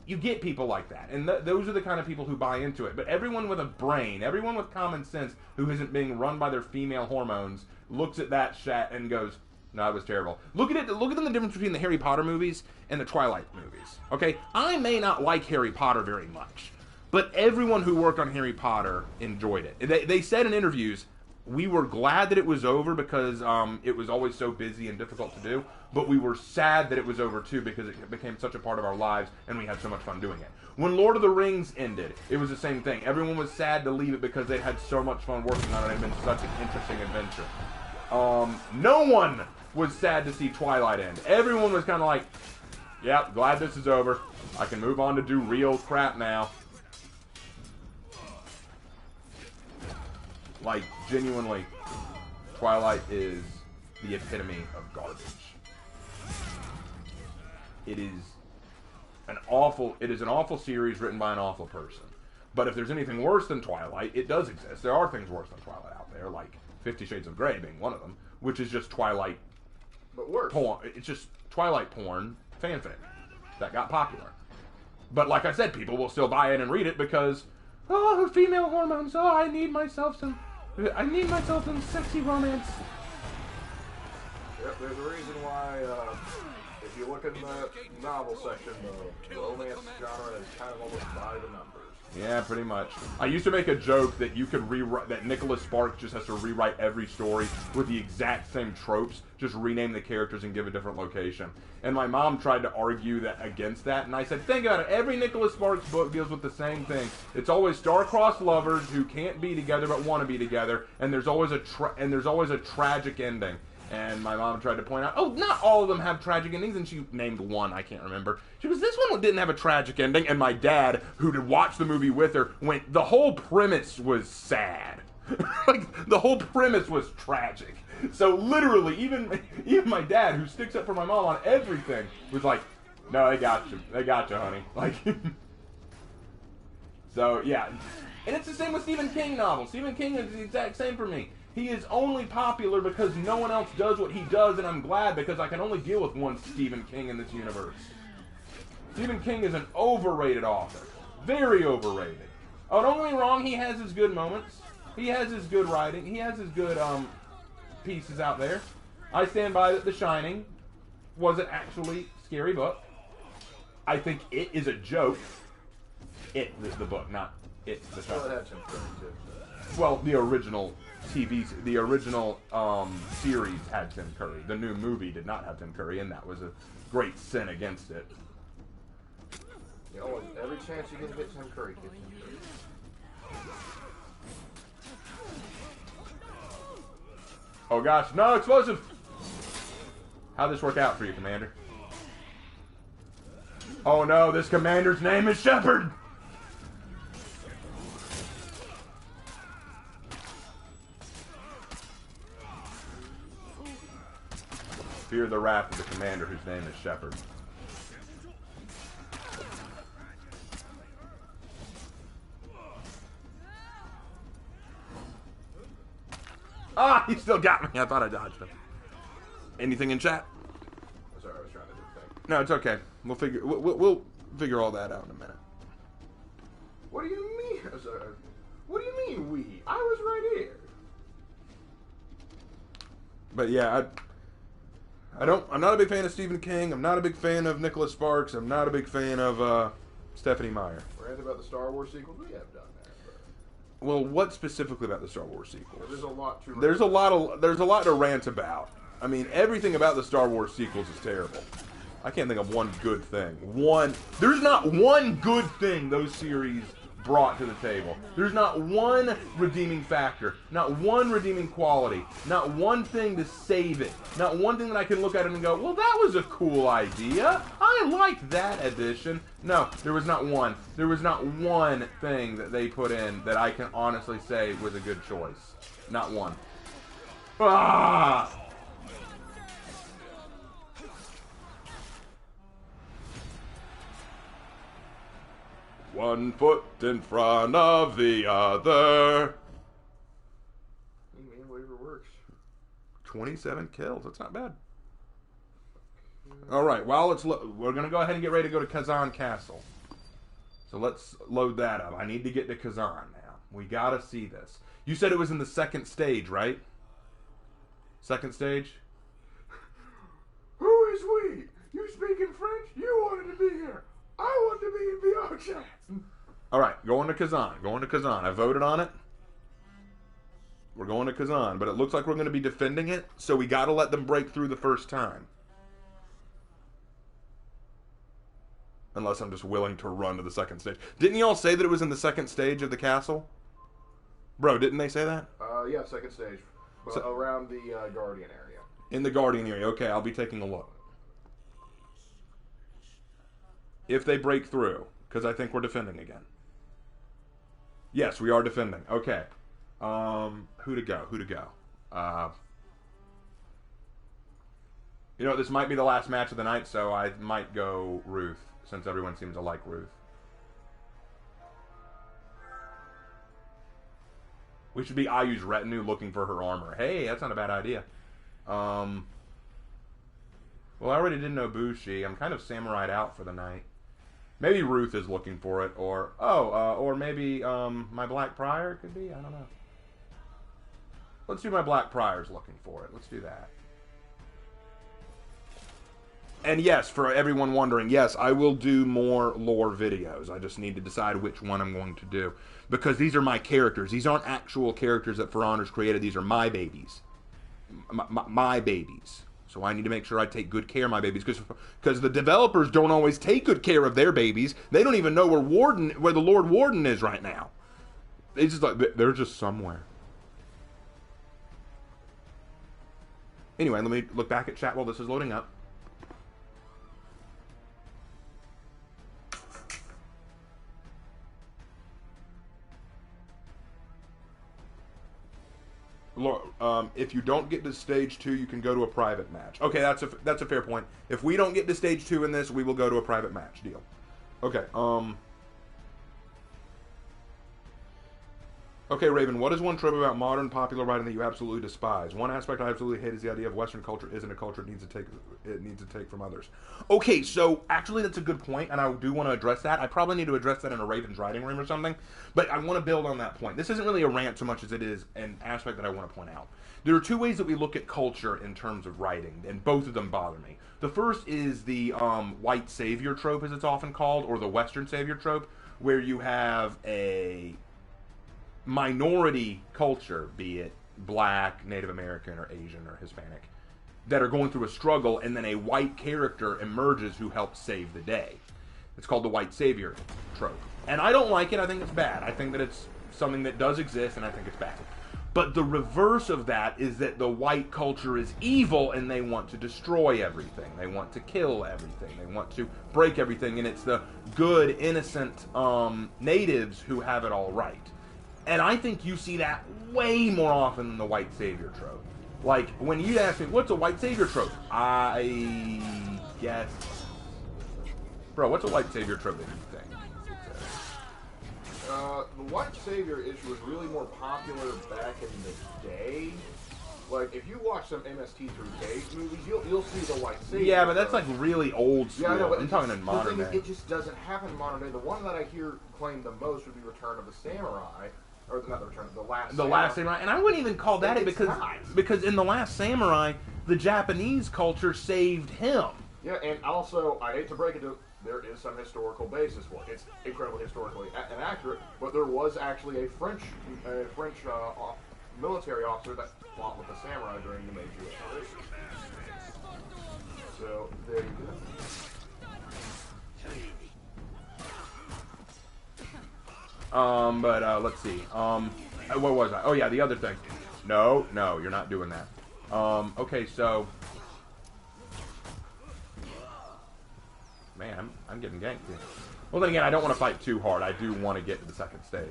You get people like that, and those are the kind of people who buy into it. But everyone with a brain, everyone with common sense who isn't being run by their female hormones looks at that chat and goes, no, it was terrible. Look at the difference between the Harry Potter movies and the Twilight movies. Okay, I may not like Harry Potter very much, but everyone who worked on Harry Potter enjoyed it. They said in interviews, we were glad that it was over because it was always so busy and difficult to do, but we were sad that it was over too because it became such a part of our lives and we had so much fun doing it. When Lord of the Rings ended, it was the same thing. Everyone was sad to leave it because they had so much fun working on it. It had been such an interesting adventure. No one was sad to see Twilight end. Everyone was kind of like, yeah, glad this is over. I can move on to do real crap now. Like, genuinely, Twilight is the epitome of garbage. It is an awful series written by an awful person. But if there's anything worse than Twilight, it does exist. There are things worse than Twilight out there, like 50 Shades of Grey being one of them, which is just Twilight But worse. porn. It's just Twilight porn fanfic that got popular. But like I said, people will still buy it and read it because, oh, female hormones. Oh, I need myself some sexy romance. Yep, there's a reason why, if you look in the novel section, the romance genre is kind of almost by the numbers. Yeah, pretty much. I used to make a joke that you could rewrite, that Nicholas Sparks just has to rewrite every story with the exact same tropes, just rename the characters and give a different location. And my mom tried to argue that against that, and I said, think about it, every Nicholas Sparks book deals with the same thing. It's always star-crossed lovers who can't be together but want to be together, and there's always a tragic ending. And my mom tried to point out, oh, not all of them have tragic endings, and she named one, I can't remember. She goes, this one didn't have a tragic ending, and my dad, who had watched the movie with her, went, the whole premise was sad. Like, the whole premise was tragic. So literally, even my dad, who sticks up for my mom on everything, was like, no, they got you, honey. Like, so, yeah. And it's the same with Stephen King novels. Stephen King is the exact same for me. He is only popular because no one else does what he does, and I'm glad because I can only deal with one Stephen King in this universe. Stephen King is an overrated author. Very overrated. Oh, don't get me wrong, he has his good moments. He has his good writing. He has his good pieces out there. I stand by that The Shining wasn't actually a scary book. I think it is a joke. It is the book, not it, The Shining. Well, it had some fun, too. Well, the original series had Tim Curry. The new movie did not have Tim Curry, and that was a great sin against it. You know, every chance you get Tim Curry, get Tim Curry. Oh gosh, no explosive! How'd this work out for you, Commander? Oh no, this commander's name is Shepard! Fear the wrath of the commander whose name is Shepard. Ah, he still got me. I thought I dodged him. Anything in chat? Sorry, I was trying to do the thing. No, it's okay. We'll figure all that out in a minute. What do you mean? What do you mean we? I was right here. But yeah, I'm not a big fan of Stephen King. I'm not a big fan of Nicholas Sparks. I'm not a big fan of Stephanie Meyer. Rant about the Star Wars sequels. We have done that. But Well, what specifically about the Star Wars sequels? there's a lot to. There's a lot to rant about. I mean, everything about the Star Wars sequels is terrible. I can't think of one good thing. There's not one good thing those series brought to the table. There's not one redeeming factor, not one redeeming quality, not one thing to save it, not one thing that I can look at it and go, well, that was a cool idea. I like that addition. No, there was not one. There was not one thing that they put in that I can honestly say was a good choice. Not one. Ah! 1 foot in front of the other. Whatever works. 27 kills. That's not bad. All right. Well, we're going to go ahead and get ready to go to Kazan Castle. So let's load that up. I need to get to Kazan now. We got to see this. You said it was in the second stage, right? Second stage? Who is we? You speaking French? You wanted to be here. I want to be in VR chat. All right. Going to Kazan. Going to Kazan. I voted on it. We're going to Kazan, but it looks like we're going to be defending it, so we got to let them break through the first time. Unless I'm just willing to run to the second stage. Didn't y'all say that it was in the second stage of the castle? Bro, didn't they say that? Yeah, second stage. Around the Guardian area. In the Guardian area. Okay, I'll be taking a look. If they break through, because I think we're defending again. Yes, we are defending. Okay. Who to go? Who to go? You know, this might be the last match of the night, so I might go Ruth, since everyone seems to like Ruth. We should be Ayu's retinue looking for her armor. Hey, that's not a bad idea. Well, I already did Nobushi. I'm kind of samurai'd out for the night. Maybe Ruth is looking for it, or or maybe my Black Prior could be. I don't know. Let's do my Black Prior's looking for it. Let's do that. And yes, for everyone wondering, yes, I will do more lore videos. I just need to decide which one I'm going to do. Because these are my characters. These aren't actual characters that For Honor's created. These are my babies. My babies. So I need to make sure I take good care of my babies. Because the developers don't always take good care of their babies. They don't even know where the Lord Warden is right now. It's just like, they're just somewhere. Anyway, let me look back at chat while this is loading up. If you don't get to stage 2, you can go to a private match. Okay, that's a fair point. If we don't get to stage 2 in this, we will go to a private match. Deal. Okay. Okay, Raven. What is one trope about modern popular writing that you absolutely despise? One aspect I absolutely hate is the idea of Western culture isn't a culture it needs to take from others. Okay, so actually that's a good point, and I do want to address that. I probably need to address that in a Raven's writing room or something, but I want to build on that point. This isn't really a rant so much as it is an aspect that I want to point out. There are two ways that we look at culture in terms of writing, and both of them bother me. The first is the white savior trope, as it's often called, or the Western savior trope, where you have a minority culture, be it black, Native American, or Asian, or Hispanic, that are going through a struggle, and then a white character emerges who helps save the day. It's called the white savior trope. And I don't like it. I think it's bad. I think that it's something that does exist, and I think it's bad. But the reverse of that is that the white culture is evil, and they want to destroy everything. They want to kill everything. They want to break everything, and it's the good, innocent natives who have it all right. And I think you see that way more often than the white savior trope. Like, when you ask me, what's a white savior trope? I guess... Bro, what's a white savior trope that you think? The white savior issue was really more popular back in the day. Like, if you watch some MST3K movies, you'll see the white savior. Yeah, but that's like really old school. Yeah, I know, but I'm talking in modern day. It just doesn't happen in modern day. The one that I hear claimed the most would be Return of the Samurai. Or not the Return, the Last Samurai. And I wouldn't even call that it because in The Last Samurai, the Japanese culture saved him. Yeah, and also, I hate to break it to, there is some historical basis for it. It's incredibly historically inaccurate, but there was actually a French military officer that fought with the samurai during the Meiji Restoration. So, there you go. Let's see. What was I? Oh, yeah, the other thing. No, you're not doing that. Okay, so... Man, I'm getting ganked here. Well, then again, I don't want to fight too hard. I do want to get to the second stage.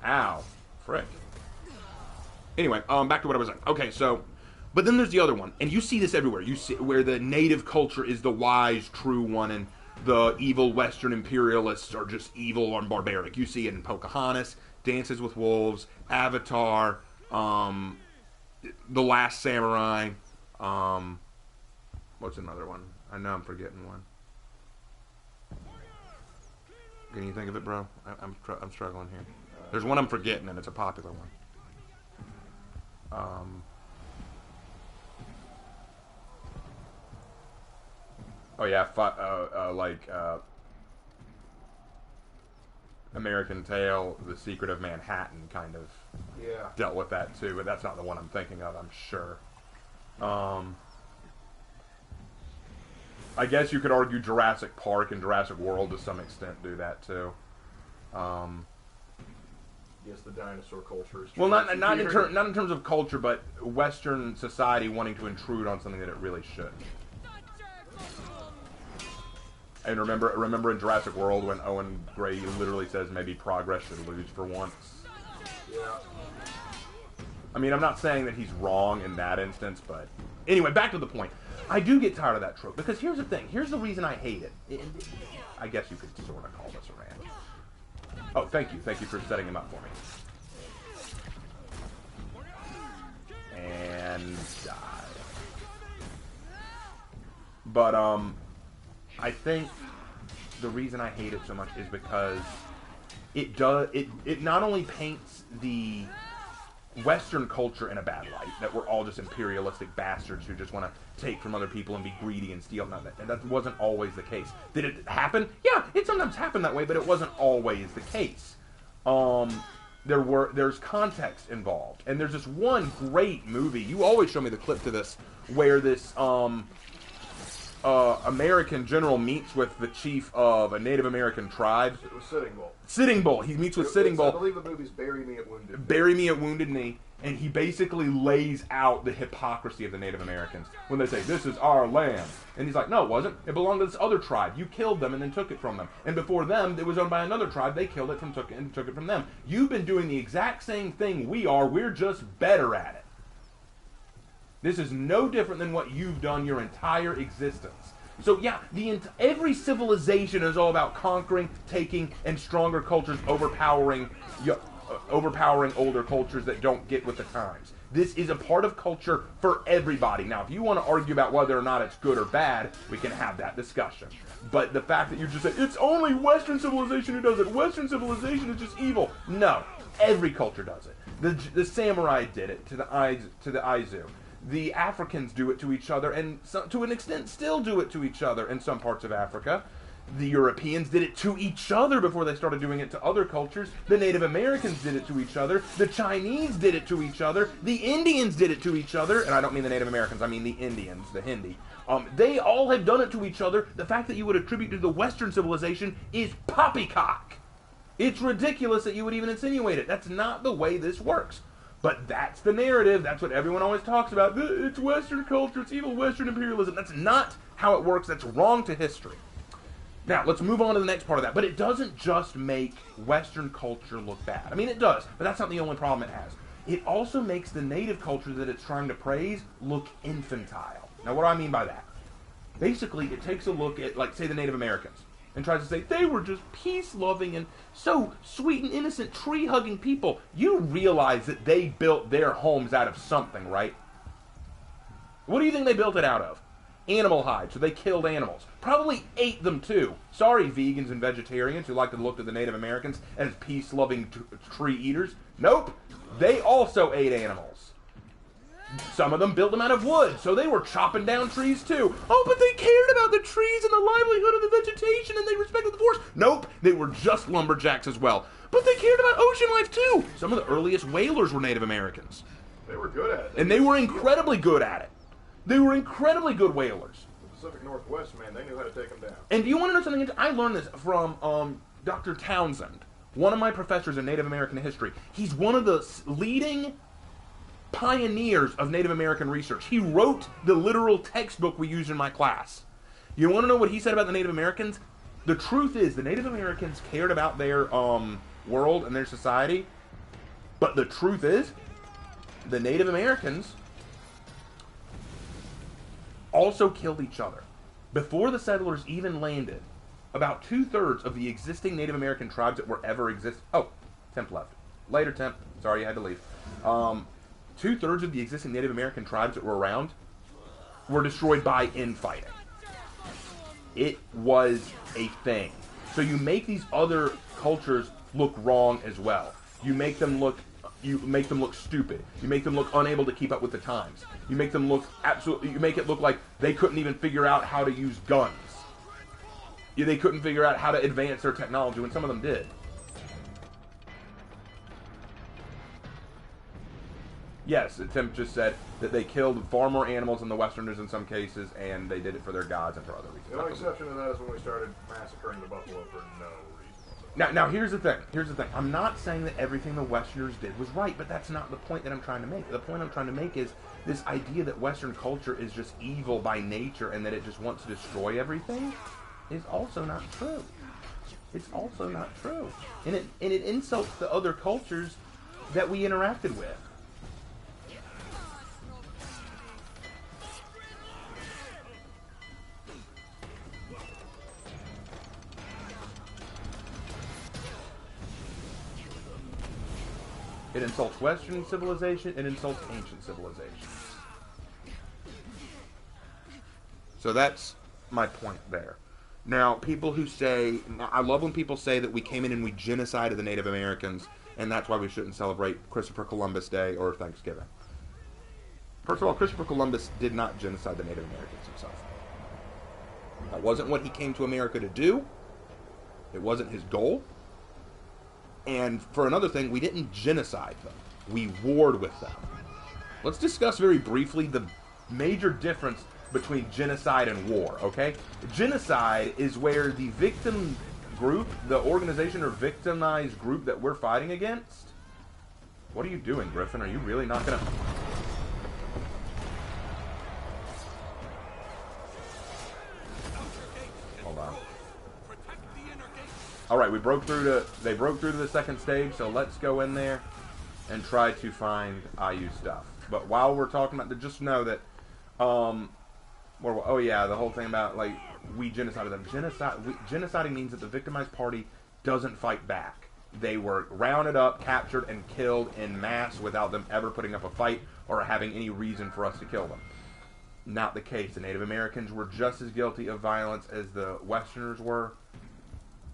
Ow. Frick. Anyway, back to what I was saying. Okay, so... But then there's the other one, and you see this everywhere. You see where the native culture is the wise, true one, and the evil Western imperialists are just evil and barbaric. You see it in Pocahontas, Dances with Wolves, Avatar, The Last Samurai. What's another one? I know I'm forgetting one. Can you think of it, bro? I'm struggling here. There's one I'm forgetting, and it's a popular one. Oh yeah, American Tale, The Secret of Manhattan, kind of Yeah. dealt with that too, but that's not the one I'm thinking of, I'm sure. I guess you could argue Jurassic Park and Jurassic World to some extent do that too. Yes, the dinosaur culture is. Well, not in terms of culture, but Western society wanting to intrude on something that it really shouldn't. And remember in Jurassic World when Owen Grady literally says maybe progress should lose for once. Yeah. I mean, I'm not saying that he's wrong in that instance, but anyway, back to the point. I do get tired of that trope because here's the thing. Here's the reason I hate it. I guess you could sort of call this a rant. Oh, thank you. Thank you for setting him up for me. And die. But, I think the reason I hate it so much is because it not only paints the Western culture in a bad light, that we're all just imperialistic bastards who just want to take from other people and be greedy and steal. No, that wasn't always the case. Did it happen? Yeah, it sometimes happened that way, but it wasn't always the case. There's context involved, and there's this one great movie. You always show me the clip to this, where this American general meets with the chief of a Native American tribe. It was Sitting Bull. Sitting Bull. He meets with Sitting Bull. I believe the movie's Bury Me at Wounded Knee. Bury Me at Wounded Knee. And he basically lays out the hypocrisy of the Native Americans when they say, this is our land. And he's like, no, it wasn't. It belonged to this other tribe. You killed them and then took it from them. And before them, it was owned by another tribe. They killed it and took it from them. You've been doing the exact same thing we are. We're just better at it. This is no different than what you've done your entire existence. So yeah, every civilization is all about conquering, taking, and stronger cultures overpowering older cultures that don't get with the times. This is a part of culture for everybody. Now, if you want to argue about whether or not it's good or bad, we can have that discussion. But the fact that you just say, it's only Western civilization who does it, Western civilization is just evil. No, every culture does it. The samurai did it to the Aizu. The Africans do it to each other, and to an extent still do it to each other in some parts of Africa. The Europeans did it to each other before they started doing it to other cultures. The Native Americans did it to each other. The Chinese did it to each other. The Indians did it to each other. And I don't mean the Native Americans, I mean the Indians, the Hindi. They all have done it to each other. The fact that you would attribute to the Western civilization is poppycock. It's ridiculous that you would even insinuate it. That's not the way this works. But that's the narrative. That's what everyone always talks about. It's Western culture. It's evil Western imperialism. That's not how it works. That's wrong to history. Now, let's move on to the next part of that. But it doesn't just make Western culture look bad. I mean, it does. But that's not the only problem it has. It also makes the native culture that it's trying to praise look infantile. Now, what do I mean by that? Basically, it takes a look at, like, say, the Native Americans. And tries to say, they were just peace-loving and so sweet and innocent, tree-hugging people. You realize that they built their homes out of something, right? What do you think they built it out of? Animal hide, so they killed animals. Probably ate them, too. Sorry, vegans and vegetarians who like to look at the Native Americans as peace-loving tree eaters. Nope. They also ate animals. Some of them built them out of wood, so they were chopping down trees too. Oh, but they cared about the trees and the livelihood of the vegetation, and they respected the forest. Nope, they were just lumberjacks as well. But they cared about ocean life too. Some of the earliest whalers were Native Americans. They were good at it. And they were incredibly good at it. They were incredibly good whalers. The Pacific Northwest, man, they knew how to take them down. And do you want to know something? I learned this from Dr. Townsend, one of my professors in Native American history. He's one of the leading pioneers of Native American research. He wrote the literal textbook we used in my class. You want to know what he said about the Native Americans? The truth is, the Native Americans cared about their world and their society, but the truth is, the Native Americans also killed each other. Before the settlers even landed, about 2/3 of the existing Native American tribes that were ever exist. Oh, Temp left. Later, Temp. Sorry, you had to leave. 2/3 of the existing Native American tribes that were around were destroyed by infighting. It was a thing. So you make these other cultures look wrong as well. You make them look stupid. You make them look unable to keep up with the times. You make them look you make it look like they couldn't even figure out how to use guns. They couldn't figure out how to advance their technology when some of them did. Yes, Tim just said that they killed far more animals than the Westerners in some cases, and they did it for their gods and for other reasons. The only exception to that is when we started massacring the buffalo for no reason. Now here's the thing. Here's the thing. I'm not saying that everything the Westerners did was right, but that's not the point that I'm trying to make. The point I'm trying to make is this idea that Western culture is just evil by nature and that it just wants to destroy everything is also not true. It's also not true. And it insults the other cultures that we interacted with. It insults Western civilization, it insults ancient civilizations. So that's my point there. Now, people who say, I love when people say that we came in and we genocided the Native Americans, and that's why we shouldn't celebrate Christopher Columbus Day or Thanksgiving. First of all, Christopher Columbus did not genocide the Native Americans himself. That wasn't what he came to America to do. It wasn't his goal. And for another thing, we didn't genocide them. We warred with them. Let's discuss very briefly the major difference between genocide and war, okay? Genocide is where the victim group, the organization or victimized group that we're fighting against... What are you doing, Griffin? Are you really not gonna... Hold on. Alright, they broke through to the second stage, so let's go in there and try to find IU stuff. But while we're talking about, just know that, oh yeah, the whole thing about, like, we genocided them. Genociding means that the victimized party doesn't fight back. They were rounded up, captured, and killed en masse without them ever putting up a fight or having any reason for us to kill them. Not the case. The Native Americans were just as guilty of violence as the Westerners were.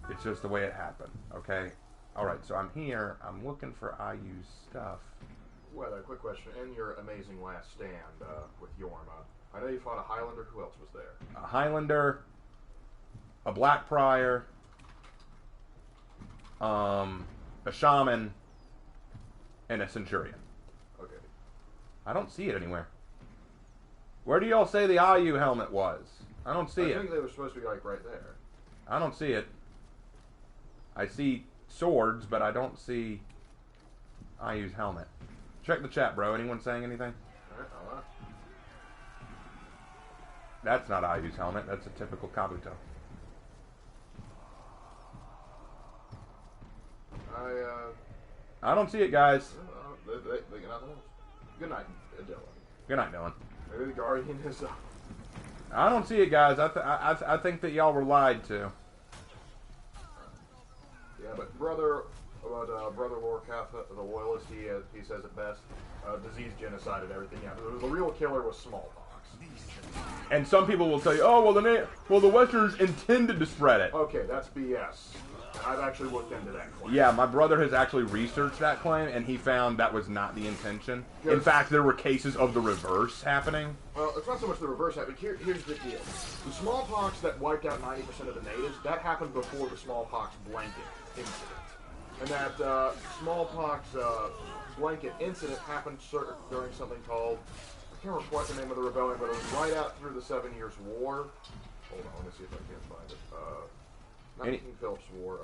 It's just the way it happened, okay? Alright, so I'm here. I'm looking for IU stuff. Well, a quick question. In your amazing last stand with Yorma, I know you fought a Highlander. Who else was there? A Highlander, a Black Prior, a Shaman, and a Centurion. Okay. I don't see it anywhere. Where do y'all say the IU helmet was? I don't see it. I think they were supposed to be, like, right there. I don't see it. I see swords, but I don't see IU's helmet. Check the chat, bro. Anyone saying anything? Alright, That's not IU's helmet. That's a typical Kabuto. I don't see it, guys. They got nothing else. Good night, Dylan. Good night, Dylan. Maybe the Guardian is... I don't see it, guys. I think that y'all were lied to. Yeah, but Brother Warcath, the loyalist, he says it best. Disease, genocide, and everything. Yeah, the real killer was smallpox. And some people will tell you, oh, well, the Westerners intended to spread it. Okay, that's BS. I've actually looked into that claim. Yeah, my brother has actually researched that claim, and he found that was not the intention. In fact, there were cases of the reverse happening. Well, it's not so much the reverse happening. Here's the deal. The smallpox that wiped out 90% of the natives, that happened before the smallpox blanket incident. And that smallpox blanket incident happened during something called, I can't remember quite the name of the rebellion, but it was right out through the 7 Years' War. Hold on, let me see if I can find it. Not King Philip's War.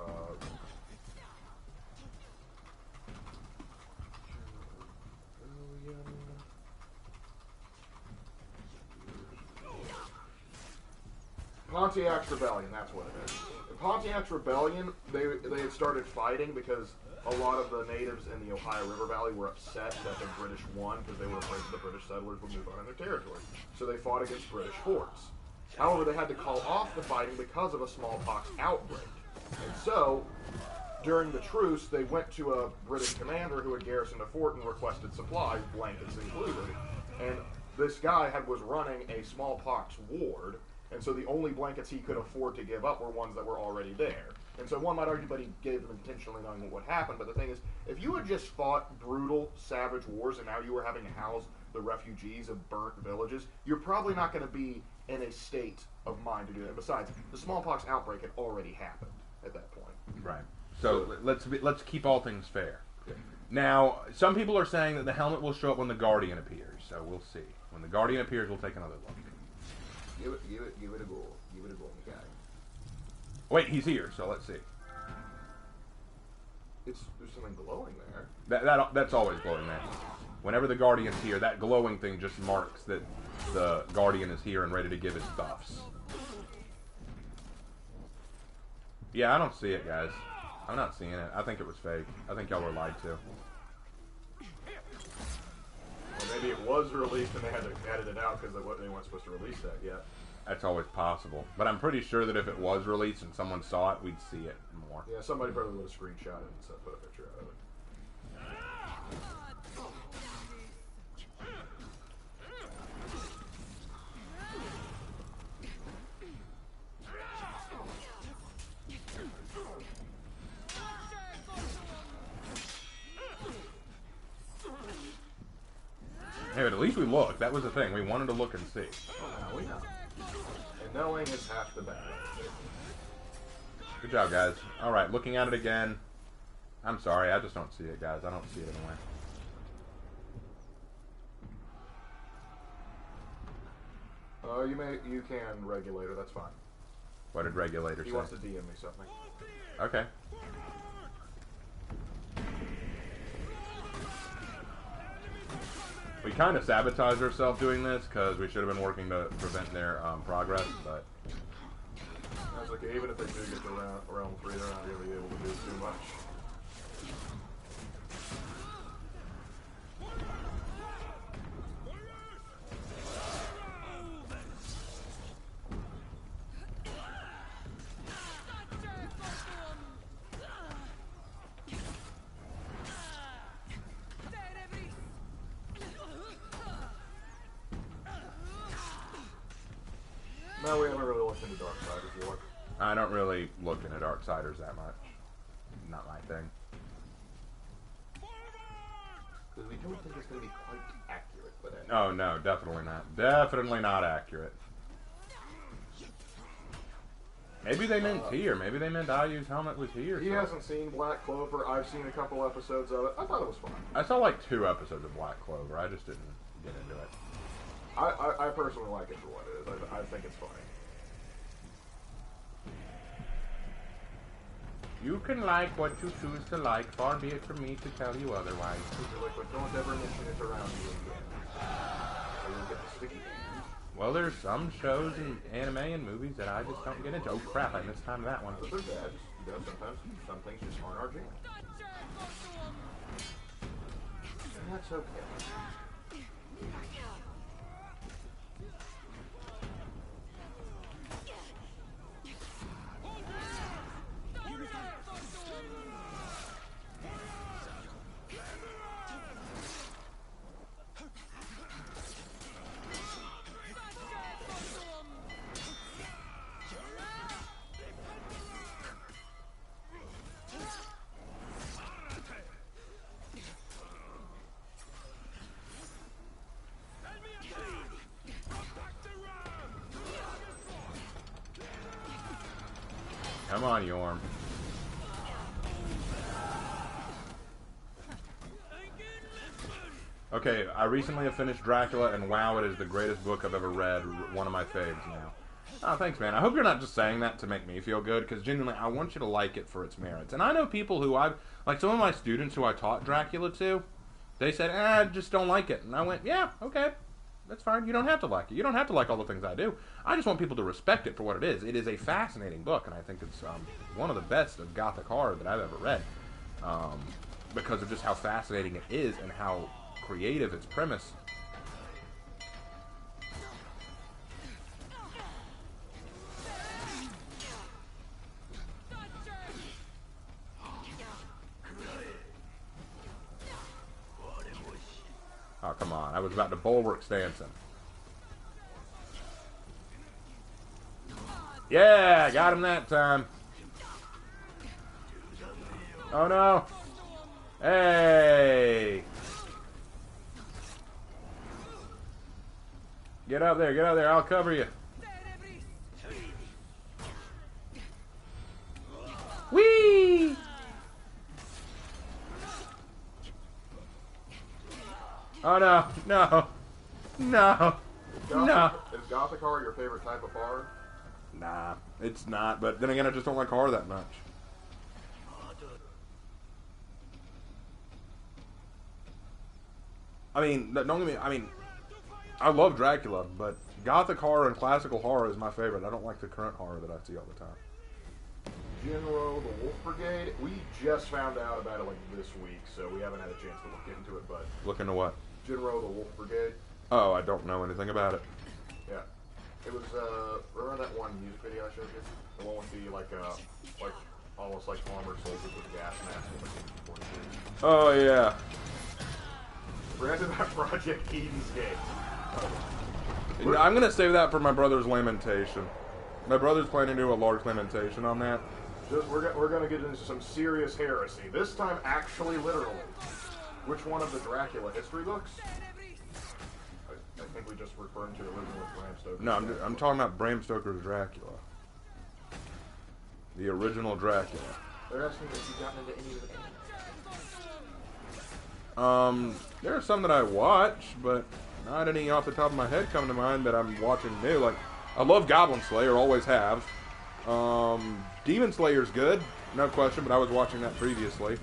Pontiac's Rebellion, that's what it is. Pontiac's Rebellion, they had started fighting because a lot of the natives in the Ohio River Valley were upset that the British won because they were afraid that the British settlers would move on in their territory. So they fought against British forts. However, they had to call off the fighting because of a smallpox outbreak. And so, during the truce, they went to a British commander who had garrisoned a fort and requested supplies, blankets included. And this guy was running a smallpox ward, and so the only blankets he could afford to give up were ones that were already there. And so one might argue that he gave them intentionally knowing what happened, but the thing is, if you had just fought brutal, savage wars and now you were having to house the refugees of burnt villages, you're probably not going to be in a state of mind to do that. Besides, the smallpox outbreak had already happened at that point. Right. So let's keep all things fair. Now, some people are saying that the helmet will show up when the Guardian appears, so we'll see. When the Guardian appears, we'll take another look. Give it a go. Give it a go, my guy. Wait, he's here, so let's see. There's something glowing there. That's always glowing there. Whenever the Guardian's here, that glowing thing just marks that the Guardian is here and ready to give his buffs. Yeah, I don't see it, guys. I'm not seeing it. I think it was fake. I think y'all were lied to. Well, maybe it was released and they had to edit it out because they weren't supposed to release that yet. That's always possible. But I'm pretty sure that if it was released and someone saw it, we'd see it more. Yeah, somebody probably would have screenshot it and put a picture out of it. Hey, but at least we looked. That was the thing. We wanted to look and see. We know. And knowing is half the battle. Good job, guys. Alright, looking at it again. I'm sorry, I just don't see it, guys. I don't see it anywhere. You can regulator, that's fine. What did Regulator say? He wants to DM me something. Okay. We kind of sabotaged ourselves doing this because we should have been working to prevent their progress, but... I was like, even if they do get to realm 3, they're not going to be able to do too much. No, we haven't really looked into Darksiders before. I don't really look into Darksiders that much. Not my thing. Because we don't think it's going to be quite accurate, but anyway. Oh, no, definitely not. Definitely not accurate. Maybe they meant here. Maybe they meant Ayu's helmet was here. He hasn't seen Black Clover. I've seen a couple episodes of it. I thought it was fun. I saw like 2 episodes of Black Clover. I just didn't get into it. I personally like it for what it is. I think it's funny. You can like what you choose to like. Far be it from me to tell you otherwise. Like, but don't ever mention it around you again. Or you'll get the sticky hands. Well, there's some shows and anime and movies that I just don't get into. Oh crap, I missed time that one. But they're bad. You know, sometimes some things just aren't our jam. And that's okay. Come on, Yorm. Okay, I recently have finished Dracula, and wow, it is the greatest book I've ever read. One of my faves now. Oh, thanks, man. I hope you're not just saying that to make me feel good, because genuinely, I want you to like it for its merits. And I know people who like some of my students who I taught Dracula to, they said, I just don't like it. And I went, yeah, okay. That's fine. You don't have to like it. You don't have to like all the things I do. I just want people to respect it for what it is. It is a fascinating book, and I think it's one of the best of Gothic horror that I've ever read, because of just how fascinating it is and how creative its premise. Oh, come on. I was about to bulwark stance him. Yeah, got him that time. Oh, no. Hey. Get up there, get up there. I'll cover you. Whee! Oh no, no, no, no. Is Gothic horror your favorite type of horror? Nah, it's not. But then again, I just don't like horror that much. I mean, don't get me. I mean, I love Dracula, but Gothic horror and classical horror is my favorite. I don't like the current horror that I see all the time. General, the Wolf Brigade. We just found out about it like this week, so we haven't had a chance to look into it. But Look into what? General, the Wolf Brigade. Oh, I don't know anything about it. Yeah, it was. Remember that one music video I showed you? The one with the like almost like armored soldiers with gas masks and like 42. Oh yeah. Granted, that Project Eden's Gate. I'm gonna save that for my brother's lamentation. My brother's planning to do a large lamentation on that. We're gonna get into some serious heresy. This time, actually, literally. Which one of the Dracula history books? I think we just referred to the original with Bram Stoker. No, I'm talking about Bram Stoker's Dracula. The original Dracula. They're asking if you've gotten into any of the games. There are some that I watch, but not any off the top of my head come to mind that I'm watching new. Like, I love Goblin Slayer, always have. Demon Slayer's good, no question, but I was watching that previously.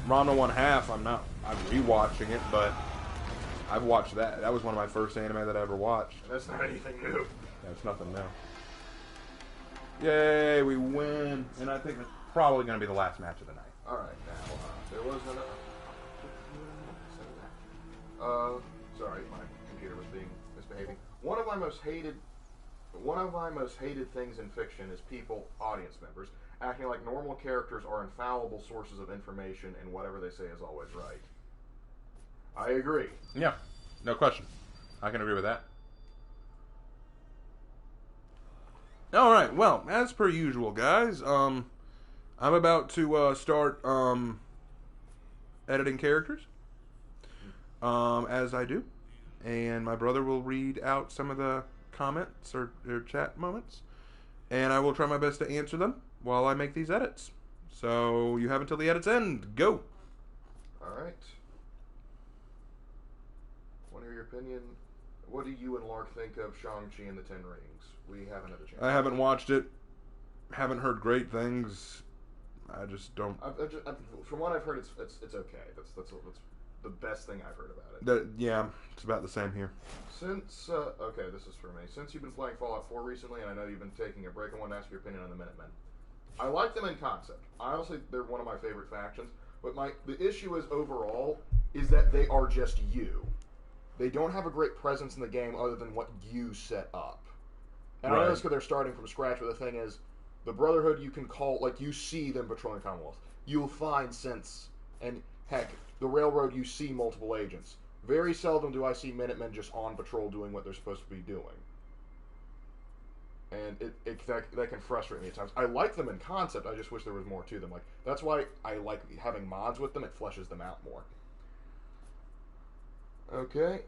Ranma 1/2, I'm rewatching it, but I've watched that. That was one of my first anime that I ever watched. That's not anything new. That's nothing new. Yay, we win. And I think it's probably going to be the last match of the night. Alright, now, there was another... sorry, my computer was misbehaving. One of my most hated things in fiction is people, audience members, acting like normal characters are infallible sources of information and whatever they say is always right. I agree. Yeah, no question. I can agree with that. Alright, well, as per usual, guys, I'm about to start editing characters, as I do, and my brother will read out some of the comments or chat moments, and I will try my best to answer them while I make these edits. So you have until the edits end. Go! Alright. Want to hear your opinion? What do you and Lark think of Shang-Chi and the Ten Rings? We haven't had a chance. I haven't watched it. Haven't heard great things. I just don't. From what I've heard, it's okay. That's the best thing I've heard about it. Yeah, it's about the same here. Since okay, this is for me. Since you've been playing Fallout 4 recently, and I know you've been taking a break, I want to ask your opinion on the Minutemen. I like them in concept. Honestly, they're one of my favorite factions. But the issue is overall is that they are just you. They don't have a great presence in the game other than what you set up. And I know this because they're starting from scratch, but the thing is, the Brotherhood you can call, like, you see them patrolling the Commonwealth. You'll find sense, and heck, the Railroad you see multiple agents. Very seldom do I see Minutemen just on patrol doing what they're supposed to be doing. And that can frustrate me at times. I like them in concept, I just wish there was more to them. Like, that's why I like having mods with them, it fleshes them out more. Okay.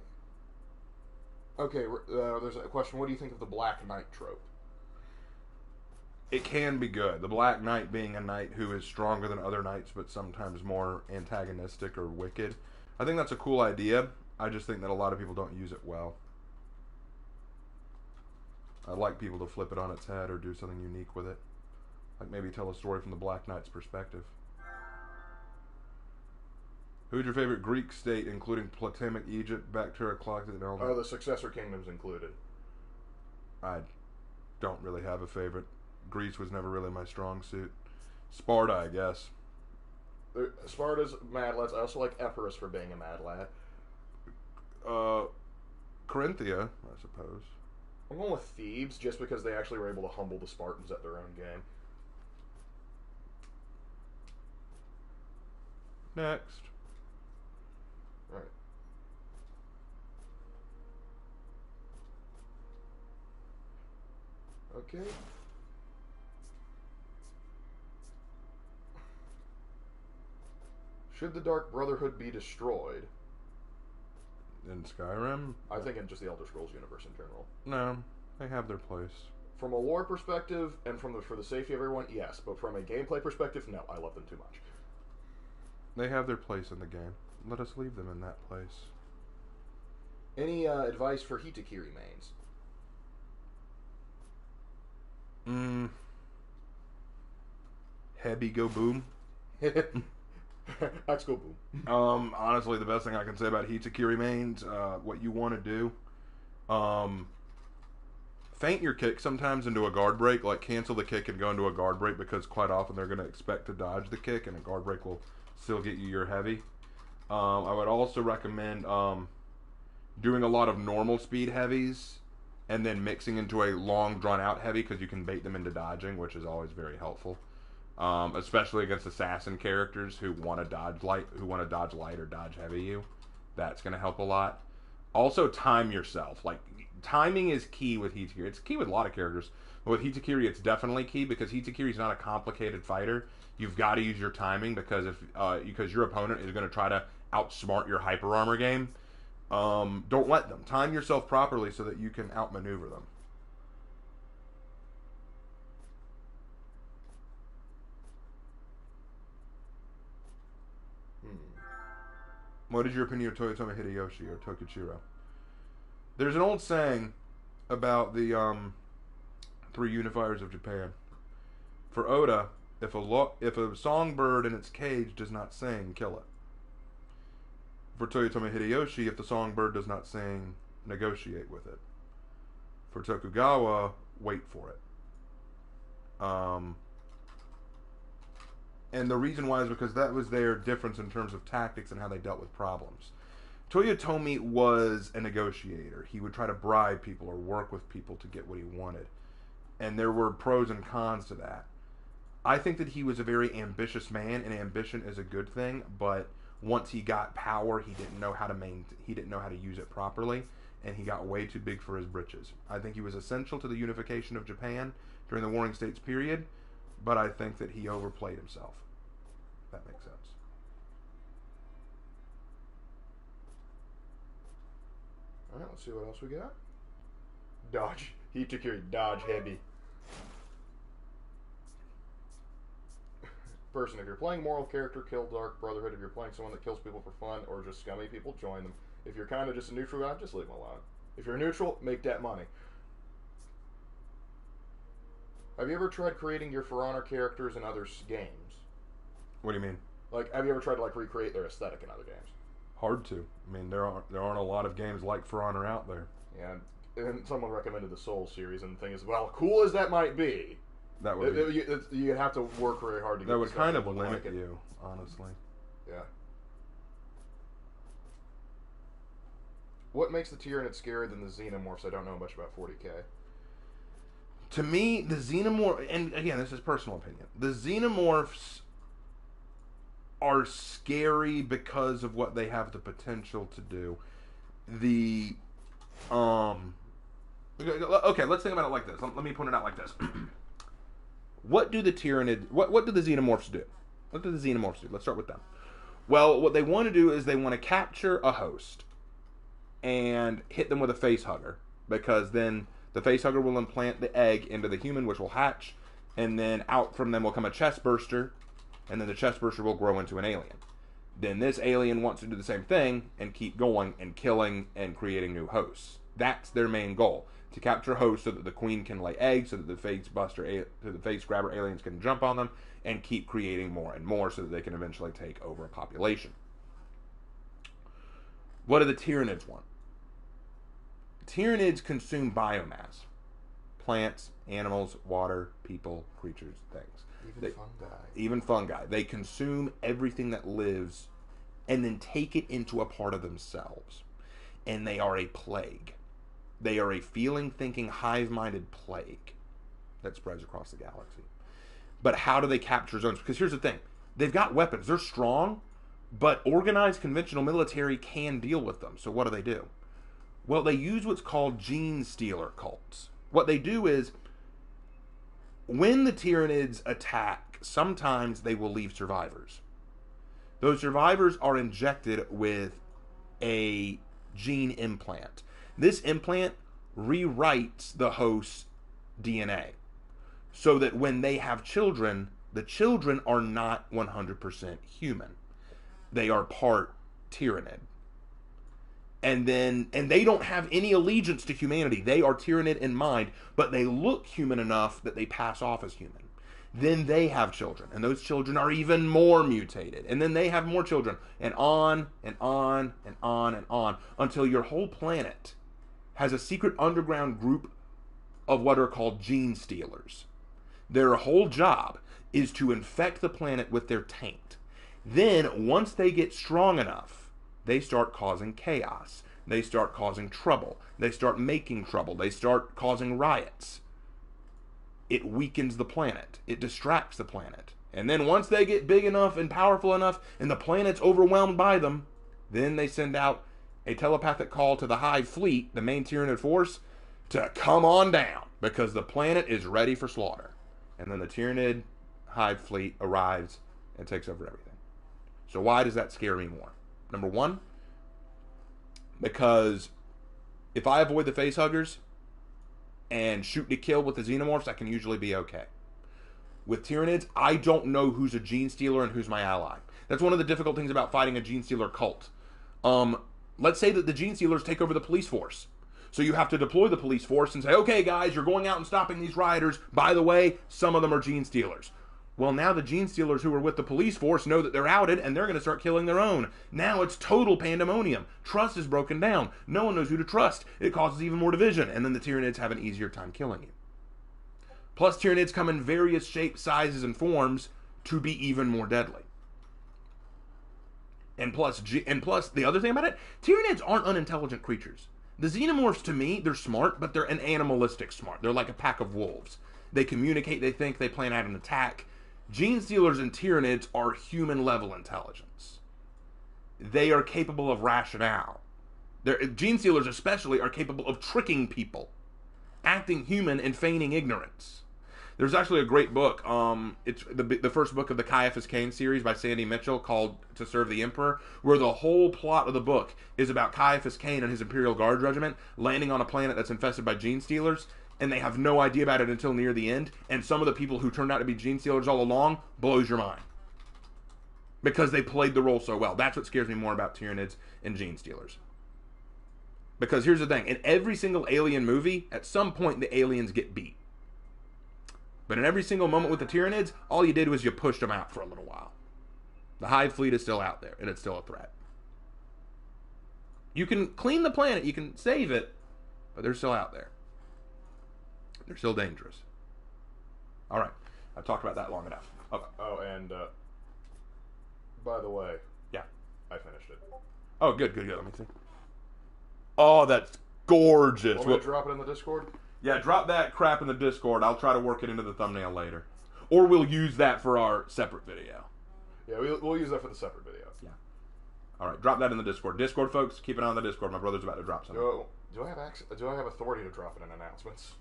Okay, there's a question. What do you think of the Black Knight trope? It can be good. The Black Knight being a knight who is stronger than other knights, but sometimes more antagonistic or wicked. I think that's a cool idea. I just think that a lot of people don't use it well. I'd like people to flip it on its head or do something unique with it. Like maybe tell a story from the Black Knight's perspective. Who's your favorite Greek state, including Platonic Egypt, Bactria, Colchis, and all that? Oh, the Successor Kingdoms included. I don't really have a favorite. Greece was never really my strong suit. Sparta, I guess. Sparta's mad lads. I also like Epirus for being a mad lad. Corinthia, I suppose. I'm going with Thebes, just because they actually were able to humble the Spartans at their own game. Next. Right. Okay. Should the Dark Brotherhood be destroyed? In Skyrim? I think in just the Elder Scrolls universe in general. No, they have their place. From a lore perspective, and for the safety of everyone, yes. But from a gameplay perspective, no. I love them too much. They have their place in the game. let us leave them in that place. Any advice for Hitakiri mains? Heavy go boom. Let's go boom. Honestly, the best thing I can say about Hitakiri mains, what you want to do, feint your kick sometimes into a guard break, like cancel the kick and go into a guard break, because quite often they're going to expect to dodge the kick, and a guard break will still get you your heavy. I would also recommend doing a lot of normal speed heavies and then mixing into a long drawn out heavy, because you can bait them into dodging, which is always very helpful. Especially against assassin characters who want to dodge light or dodge heavy you. That's going to help a lot. Also, time yourself. Like, timing is key with Hitakiri. It's key with a lot of characters, but with Hitakiri, it's definitely key, because Hitakiri is not a complicated fighter. You've got to use your timing, because because your opponent is going to try to outsmart your hyper armor game. Don't let them. Time yourself properly so that you can outmaneuver them. What is your opinion of Toyotomi Hideyoshi or Tokichiro? There's an old saying about the three unifiers of Japan. For Oda, if a songbird in its cage does not sing, kill it. For Toyotomi Hideyoshi, if the songbird does not sing, negotiate with it. For Tokugawa, wait for it. And the reason why is because that was their difference in terms of tactics and how they dealt with problems. Toyotomi was a negotiator. He would try to bribe people or work with people to get what he wanted. And there were pros and cons to that. I think that he was a very ambitious man, and ambition is a good thing, but once he got power, he didn't know how to use it properly, and he got way too big for his britches. I think he was essential to the unification of Japan during the Warring States period, but I think that he overplayed himself. If that makes sense. Alright, let's see what else we got. Dodge. Hitakiri, dodge heavy. Person, if you're playing moral character, kill Dark Brotherhood. If you're playing someone that kills people for fun or just scummy people, join them. If you're kind of just a neutral guy, just leave them alone. If you're neutral, make that money. Have you ever tried creating your For Honor characters in other games? What do you mean? Like, have you ever tried to recreate their aesthetic in other games? Hard to. I mean, there aren't a lot of games like For Honor out there. Yeah, and someone recommended the Soul series, and the thing is, well, cool as that might be, that would you have to work very hard to get. That would kind of limit you, honestly. Yeah. What makes the Tyranids scarier than the Xenomorphs? I don't know much about 40k. To me, the Xenomorph, and again, this is personal opinion, the Xenomorphs are scary because of what they have the potential to do. Okay, let's think about it like this. Let me put it out like this. What do the Tyranids, what do the Xenomorphs do? What do the Xenomorphs do? Let's start with them. Well, what they want to do is they want to capture a host and hit them with a face hugger, because then the face hugger will implant the egg into the human, which will hatch, and then out from them will come a chest burster, and then the chest burster will grow into an alien. Then this alien wants to do the same thing and keep going and killing and creating new hosts. That's their main goal, to capture hosts so that the queen can lay eggs, so that the face grabber aliens can jump on them and keep creating more and more, so that they can eventually take over a population. What do the Tyranids want? Tyranids consume biomass. Plants, animals, water, people, creatures, things. Even fungi. They consume everything that lives and then take it into a part of themselves. And they are a plague. They are a feeling, thinking, hive-minded plague that spreads across the galaxy. But how do they capture zones? Because here's the thing. They've got weapons. They're strong, but organized conventional military can deal with them. So what do? Well, they use what's called gene stealer cults. What they do is, when the Tyranids attack, sometimes they will leave survivors. Those survivors are injected with a gene implant. This implant rewrites the host's DNA so that when they have children, the children are not 100% human. They are part Tyranid. And they don't have any allegiance to humanity. They are Tyranid in mind, but they look human enough that they pass off as human. Then they have children, and those children are even more mutated. And then they have more children, and on and on and on and on, until your whole planet has a secret underground group of what are called gene stealers. Their whole job is to infect the planet with their taint. Then, once they get strong enough, they start causing chaos. They start causing trouble. They start making trouble. They start causing riots. It weakens the planet. It distracts the planet. And then once they get big enough and powerful enough, and the planet's overwhelmed by them, then they send out a telepathic call to the Hive Fleet, the main Tyranid force, to come on down, because the planet is ready for slaughter. And then the Tyranid Hive Fleet arrives and takes over everything. So why does that scare me more? Number one, because if I avoid the facehuggers and shoot to kill with the Xenomorphs, I can usually be okay. With Tyranids, I don't know who's a gene stealer and who's my ally. That's one of the difficult things about fighting a gene stealer cult. Let's say that the gene stealers take over the police force. So you have to deploy the police force and say, okay guys, you're going out and stopping these rioters. By the way, some of them are gene stealers. Well, now the gene stealers who are with the police force know that they're outed, and they're going to start killing their own. Now it's total pandemonium. Trust is broken down. No one knows who to trust. It causes even more division, and then the Tyranids have an easier time killing you. Plus, Tyranids come in various shapes, sizes, and forms to be even more deadly. And plus, the other thing about it, Tyranids aren't unintelligent creatures. The Xenomorphs, to me, they're smart, but they're an animalistic smart. They're like a pack of wolves. They communicate, they think, they plan out an attack. Gene stealers and Tyranids are human-level intelligence. They are capable of rationale. Gene stealers especially are capable of tricking people, acting human and feigning ignorance. There's actually a great book. It's the first book of the Caiaphas Cain series by Sandy Mitchell called To Serve the Emperor, where the whole plot of the book is about Caiaphas Cain and his Imperial Guard regiment landing on a planet that's infested by gene stealers, and they have no idea about it until near the end, and some of the people who turned out to be gene stealers all along blows your mind. Because they played the role so well. That's what scares me more about Tyranids and gene stealers. Because here's the thing, in every single Alien movie, at some point the aliens get beat. But in every single moment with the Tyranids, all you did was you pushed them out for a little while. The Hive Fleet is still out there, and it's still a threat. You can clean the planet, you can save it, but they're still out there. They're still dangerous. All right. I've talked about that long enough. Okay. Oh, and by the way, yeah, I finished it. Oh, good. Let me see. Oh, that's gorgeous. Want me to drop it in the Discord? Yeah, drop that crap in the Discord. I'll try to work it into the thumbnail later. Or we'll use that for our separate video. Yeah, we'll use that for the separate video. Yeah. All right, drop that in the Discord. Discord, folks, keep an eye on the Discord. My brother's about to drop something. Do I have access? Do I have authority to drop it in announcements?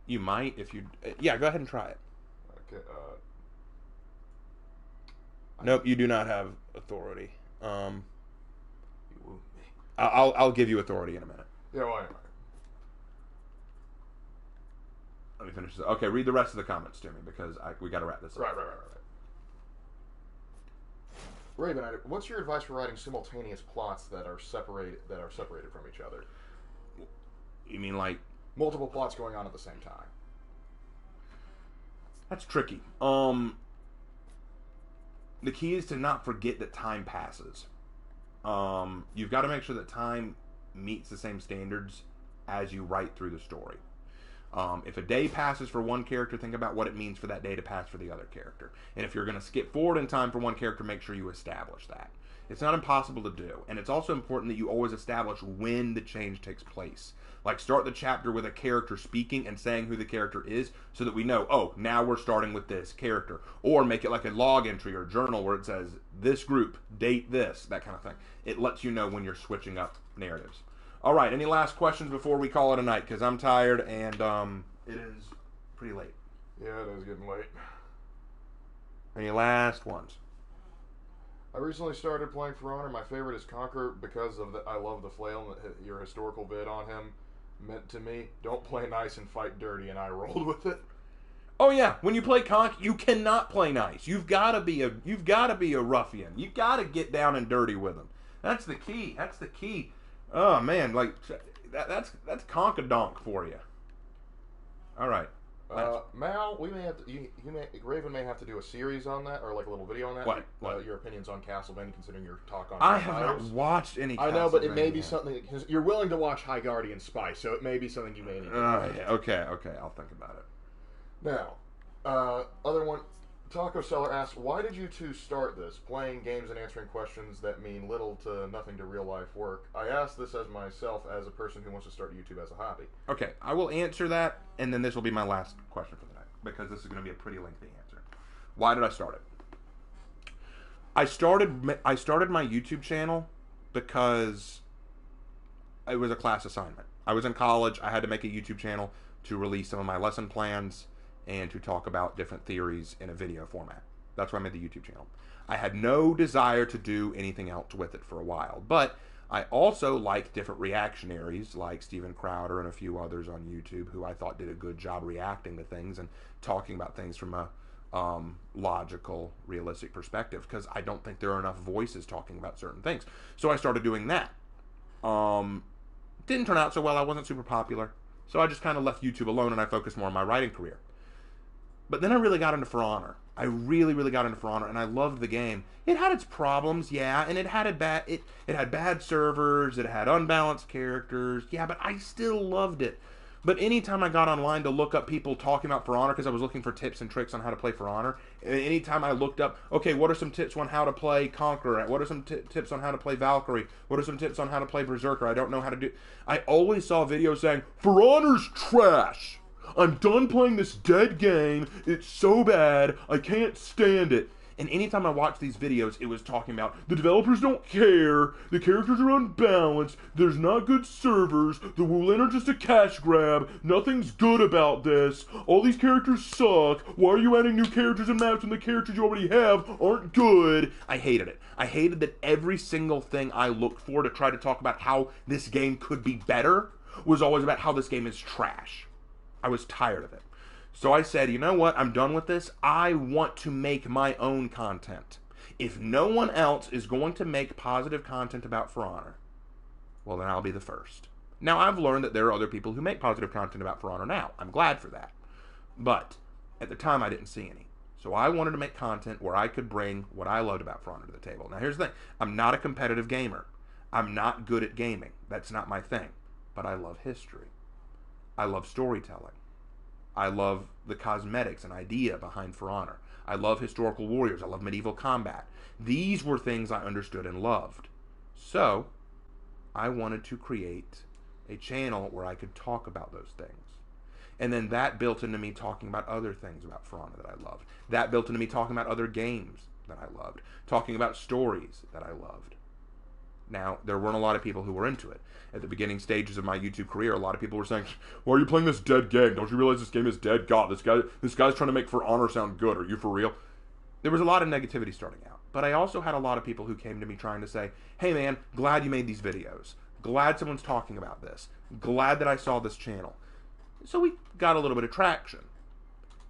You might if you. Yeah, go ahead and try it. Okay. Nope, you do not have authority. You wound me. I'll give you authority in a minute. Yeah, well, anyway. Let me finish this. Okay, read the rest of the comments to me because we got to wrap this up. Right. Raven, what's your advice for writing simultaneous plots that are separated from each other? You mean like multiple plots going on at the same time? That's tricky. The key is to not forget that time passes. You've got to make sure that time meets the same standards as you write through the story. If a day passes for one character, think about what it means for that day to pass for the other character. And if you're going to skip forward in time for one character, make sure you establish that. It's not impossible to do. And it's also important that you always establish when the change takes place. Like, start the chapter with a character speaking and saying who the character is so that we know, oh, now we're starting with this character. Or make it like a log entry or journal where it says, this group, date this, that kind of thing. It lets you know when you're switching up narratives. All right, any last questions before we call it a night? Because I'm tired and it is pretty late. Yeah, it is getting late. Any last ones? I recently started playing For Honor. My favorite is Conquer because I love the flail and your historical bid on him meant to me. Don't play nice and fight dirty, and I rolled with it. Oh yeah, when you play Conk, you cannot play nice. You've got to be a ruffian. You got to get down and dirty with them. That's the key. That's the key. Oh man, like that's Conk-a-donk for you. All right. Mal, we may have to. Raven may have to do a series on that, or like a little video on that. What? Your opinions on Castlevania, considering your talk on. I have not watched any. I know, but it may be something. Cause you're willing to watch High Guardian Spy, so it may be something you may need. Yeah, okay, I'll think about it. Now, other one, Taco Seller asks, why did you two start this? Playing games and answering questions that mean little to nothing to real life work. I ask this as myself, as a person who wants to start YouTube as a hobby. Okay, I will answer that, and then this will be my last question for the night, because this is going to be a pretty lengthy answer. Why did I start it? I started my YouTube channel because it was a class assignment. I was in college. I had to make a YouTube channel to release some of my lesson plans and to talk about different theories in a video format. That's why I made the YouTube channel. I had no desire to do anything else with it for a while, but I also like different reactionaries like Steven Crowder and a few others on YouTube who I thought did a good job reacting to things and talking about things from a logical, realistic perspective, because I don't think there are enough voices talking about certain things. So I started doing that. Didn't turn out so well. I wasn't super popular. So I just kind of left YouTube alone and I focused more on my writing career. But then I really got into For Honor. I really, really got into For Honor, and I loved the game. It had its problems, yeah, and it had bad servers, it had unbalanced characters, yeah, but I still loved it. But anytime I got online to look up people talking about For Honor, because I was looking for tips and tricks on how to play For Honor, anytime I looked up, okay, what are some tips on how to play Conqueror? What are some tips on how to play Valkyrie? What are some tips on how to play Berserker? I don't know how to do... I always saw videos saying, For Honor's trash! I'm done playing this dead game. It's so bad. I can't stand it. And anytime I watched these videos, it was talking about the developers don't care, the characters are unbalanced, there's not good servers, the Wulin are just a cash grab, nothing's good about this, all these characters suck, why are you adding new characters and maps when the characters you already have aren't good? I hated it. I hated that every single thing I looked for to try to talk about how this game could be better was always about how this game is trash. I was tired of it. So I said, you know what? I'm done with this. I want to make my own content. If no one else is going to make positive content about For Honor, well, then I'll be the first. Now, I've learned that there are other people who make positive content about For Honor now. I'm glad for that. But at the time, I didn't see any. So I wanted to make content where I could bring what I loved about For Honor to the table. Now, here's the thing. I'm not a competitive gamer. I'm not good at gaming. That's not my thing. But I love history. I love storytelling. I love the cosmetics and idea behind For Honor. I love historical warriors. I love medieval combat. These were things I understood and loved. So, I wanted to create a channel where I could talk about those things. And then that built into me talking about other things about For Honor that I loved. That built into me talking about other games that I loved. Talking about stories that I loved. Now, there weren't a lot of people who were into it. At the beginning stages of my YouTube career, a lot of people were saying, why are you playing this dead game? Don't you realize this game is dead? God, this guy's trying to make For Honor sound good. Are you for real? There was a lot of negativity starting out. But I also had a lot of people who came to me trying to say, hey man, glad you made these videos. Glad someone's talking about this. Glad that I saw this channel. So we got a little bit of traction.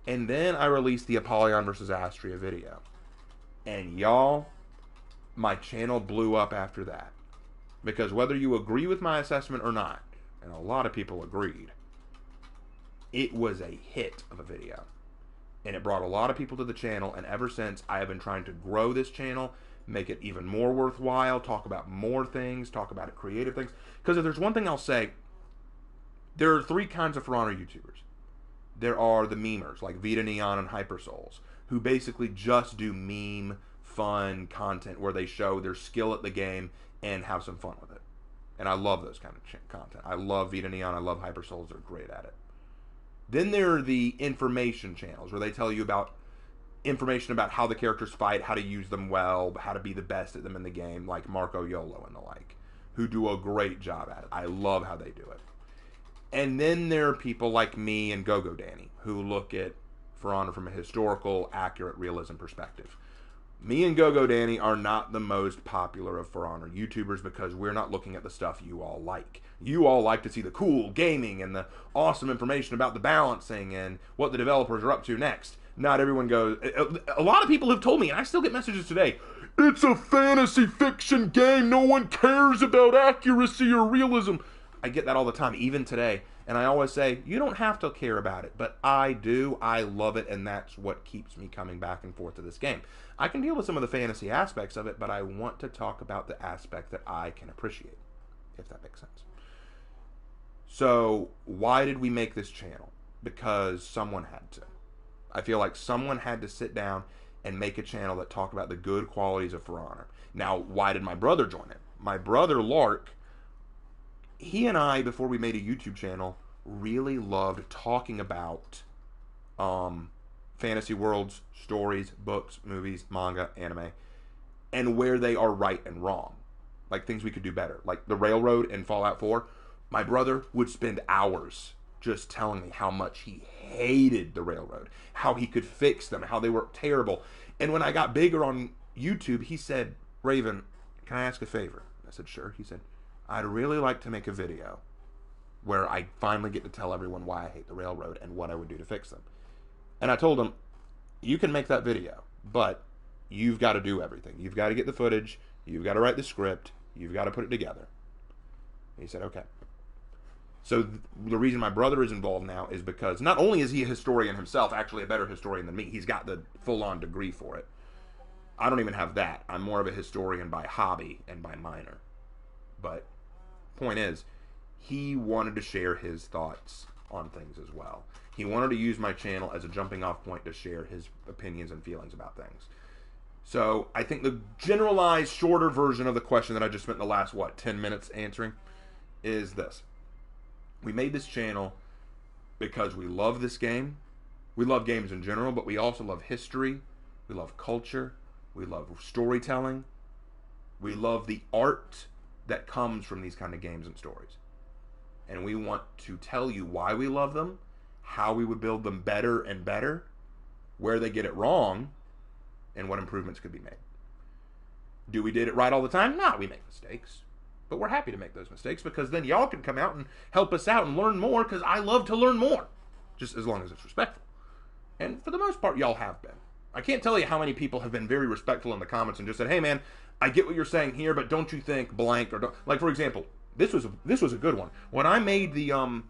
And then I released the Apollyon versus Astria video. And y'all, my channel blew up after that. Because whether you agree with my assessment or not, and a lot of people agreed, it was a hit of a video. And it brought a lot of people to the channel, and ever since, I have been trying to grow this channel, make it even more worthwhile, talk about more things, talk about creative things. Because if there's one thing I'll say, there are three kinds of For Honor YouTubers. There are the memers, like Vita Neon and Hypersouls, who basically just do meme, fun content where they show their skill at the game and have some fun with it. And I love those kind of content. I love Vita Neon. I love Hypersouls. They're great at it. Then there are the information channels where they tell you about information about how the characters fight, how to use them well, how to be the best at them in the game, like Marco Yolo and the like, who do a great job at it. I love how they do it. And then there are people like me and Gogo Danny who look at For Honor from a historical, accurate realism perspective. Me and Go Danny are not the most popular of For Honor YouTubers because we're not looking at the stuff you all like. You all like to see the cool gaming and the awesome information about the balancing and what the developers are up to next. Not everyone goes... A lot of people have told me, and I still get messages today, it's a fantasy fiction game. No one cares about accuracy or realism. I get that all the time, even today. And I always say, you don't have to care about it, but I do. I love it, and that's what keeps me coming back and forth to this game. I can deal with some of the fantasy aspects of it, but I want to talk about the aspect that I can appreciate, if that makes sense. So, why did we make this channel? Because someone had to. I feel like someone had to sit down and make a channel that talked about the good qualities of For Honor. Now, why did my brother join it? My brother, Lark, he and I, before we made a YouTube channel, really loved talking about fantasy worlds, stories, books, movies, manga, anime, and where they are right and wrong. Like things we could do better. Like the railroad in Fallout 4. My brother would spend hours just telling me how much he hated the railroad, how he could fix them, how they were terrible. And when I got bigger on YouTube, he said, Raven, can I ask a favor? I said, sure. He said, I'd really like to make a video where I finally get to tell everyone why I hate the railroad and what I would do to fix them. And I told him, you can make that video, but you've got to do everything. You've got to get the footage, you've got to write the script, you've got to put it together. He said, okay. So the reason my brother is involved now is because not only is he a historian himself, actually a better historian than me, he's got the full-on degree for it. I don't even have that. I'm more of a historian by hobby and by minor. But point is, he wanted to share his thoughts on things as well. He wanted to use my channel as a jumping off point to share his opinions and feelings about things. So I think the generalized, shorter version of the question that I just spent the last, 10 minutes answering is this. We made this channel because we love this game. We love games in general, but we also love history. We love culture. We love storytelling. We love the art that comes from these kind of games and stories. And we want to tell you why we love them, how we would build them better and better, where they get it wrong, and what improvements could be made. Do we did it right all the time? No, we make mistakes. But we're happy to make those mistakes because then y'all can come out and help us out and learn more because I love to learn more. Just as long as it's respectful. And for the most part, y'all have been. I can't tell you how many people have been very respectful in the comments and just said, hey man, I get what you're saying here, but don't you think blank or don't... Like, for example, this was a good one. When I made the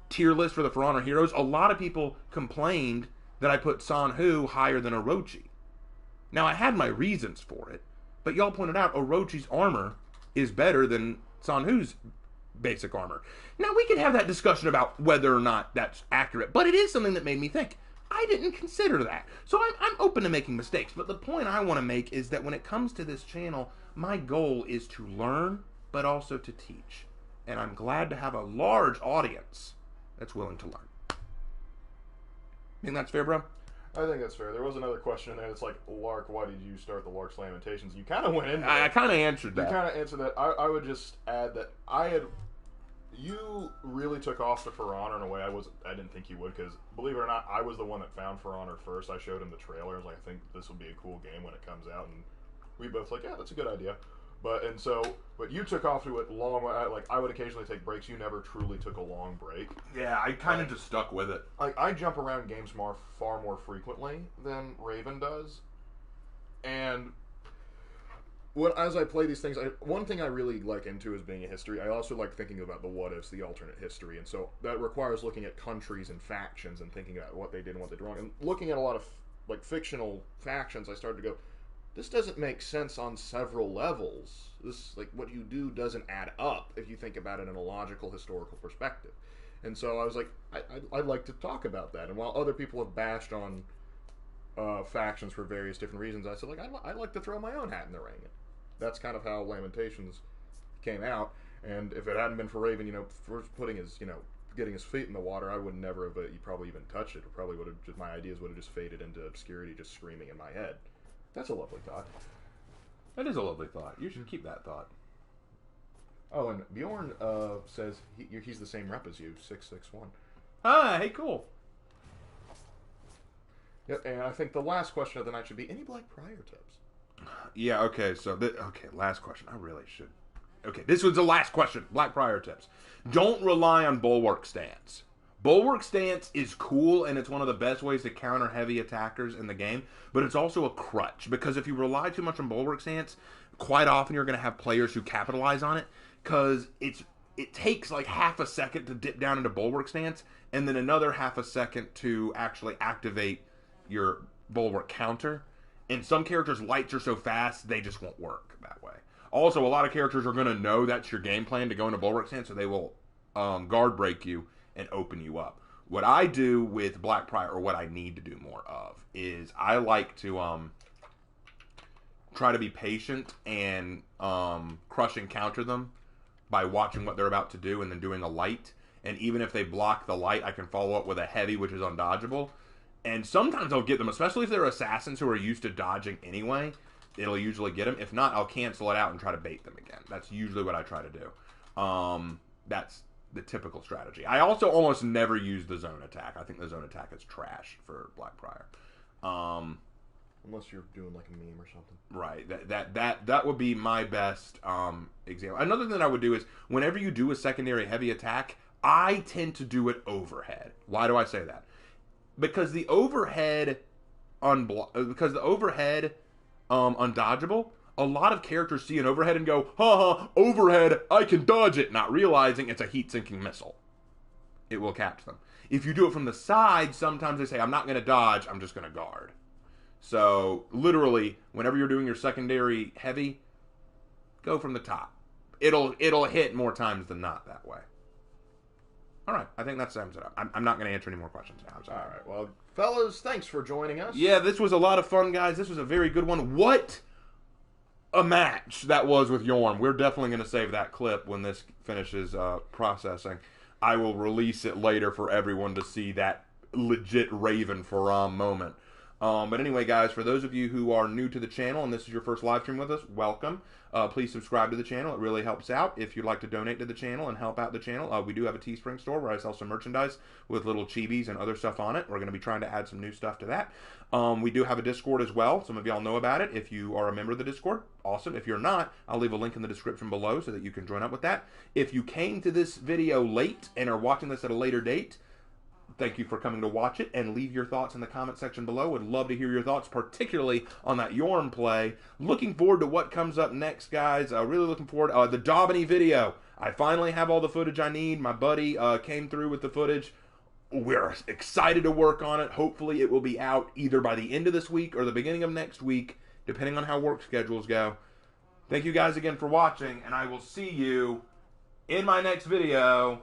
tier list for the For Honor heroes, a lot of people complained that I put Sanhu higher than Orochi. Now, I had my reasons for it, but y'all pointed out Orochi's armor is better than Sanhu's basic armor. Now, we could have that discussion about whether or not that's accurate, but it is something that made me think. I didn't consider that. So I'm open to making mistakes, but the point I want to make is that when it comes to this channel, my goal is to learn, but also to teach. And I'm glad to have a large audience that's willing to learn. Think that's fair, bro? I think that's fair. There was another question in there that's like, Lark, why did you start the Lark's Lamentations? You kind of went into I kind of answered that. You kind of answered that. I would just add that you really took off to For Honor in a way I didn't think you would, because believe it or not, I was the one that found For Honor first. I showed him the trailer. I was like, I think this will be a cool game when it comes out, and we both like, yeah, that's a good idea. But you took off to it long. Like, I would occasionally take breaks. You never truly took a long break. Yeah, I kind of just stuck with it. Like, I jump around games far more frequently than Raven does, and as I play these things, one thing I really like into is being a history. I also like thinking about the what-ifs, the alternate history, and so that requires looking at countries and factions and thinking about what they did and what they did wrong. And looking at a lot of like fictional factions, I started to go, this doesn't make sense on several levels. This, like, what you do doesn't add up if you think about it in a logical, historical perspective. And so I was like, I'd like to talk about that. And while other people have bashed on factions for various different reasons, I said, like, I'd like to throw my own hat in the ring. That's kind of how Lamentations came out. And if it hadn't been for Raven, first putting his, getting his feet in the water, I would never have probably even touched it. It probably would have just, my ideas would have just faded into obscurity, just screaming in my head. That's a lovely thought. That is a lovely thought. You should keep that thought. Oh, and Bjorn says he's the same rep as you, 661. Ah, hey, cool. Yep, and I think the last question of the night should be, any Black Prior tips? Yeah, okay, so, last question. I really should. Okay, this was the last question. Black Prior tips. Don't rely on Bulwark Stance. Bulwark Stance is cool, and it's one of the best ways to counter heavy attackers in the game, but it's also a crutch, because if you rely too much on Bulwark Stance, quite often you're going to have players who capitalize on it, because it takes like half a second to dip down into Bulwark Stance, and then another half a second to actually activate your Bulwark counter. And some characters' lights are so fast, they just won't work that way. Also, a lot of characters are going to know that's your game plan to go into Bulwark Stance, so they will guard break you and open you up. What I do with Black Prior, or what I need to do more of, is I like to try to be patient and crush and counter them by watching what they're about to do and then doing a light. And even if they block the light, I can follow up with a heavy, which is undodgeable. And sometimes I'll get them, especially if they're assassins who are used to dodging anyway. It'll usually get them. If not, I'll cancel it out and try to bait them again. That's usually what I try to do. That's the typical strategy. I also almost never use the zone attack. I think the zone attack is trash for Black Prior. Unless you're doing like a meme or something. Right. That would be my best example. Another thing that I would do is whenever you do a secondary heavy attack, I tend to do it overhead. Why do I say that? Because the overhead undodgeable, a lot of characters see an overhead and go, ha, overhead, I can dodge it, not realizing it's a heat-sinking missile. It will catch them. If you do it from the side, sometimes they say, I'm not going to dodge, I'm just going to guard. So, literally, whenever you're doing your secondary heavy, go from the top. It'll hit more times than not that way. All right, I think that sums it up. I'm not going to answer any more questions now. All right, well, fellas, thanks for joining us. Yeah, this was a lot of fun, guys. This was a very good one. What a match that was with Yorm. We're definitely going to save that clip when this finishes processing. I will release it later for everyone to see that legit Raven Faraam moment. But anyway, guys, for those of you who are new to the channel and this is your first live stream with us, welcome. Please subscribe to the channel. It really helps out. If you'd like to donate to the channel and help out the channel, we do have a Teespring store where I sell some merchandise with little chibis and other stuff on it. We're going to be trying to add some new stuff to that. We do have a Discord as well. Some of y'all know about it. If you are a member of the Discord, awesome. If you're not, I'll leave a link in the description below so that you can join up with that. If you came to this video late and are watching this at a later date, thank you for coming to watch it, and leave your thoughts in the comment section below. Would love to hear your thoughts, particularly on that Yorm play. Looking forward to what comes up next, guys. Really looking forward. The Daubeny video. I finally have all the footage I need. My buddy came through with the footage. We're excited to work on it. Hopefully it will be out either by the end of this week or the beginning of next week, depending on how work schedules go. Thank you guys again for watching, and I will see you in my next video.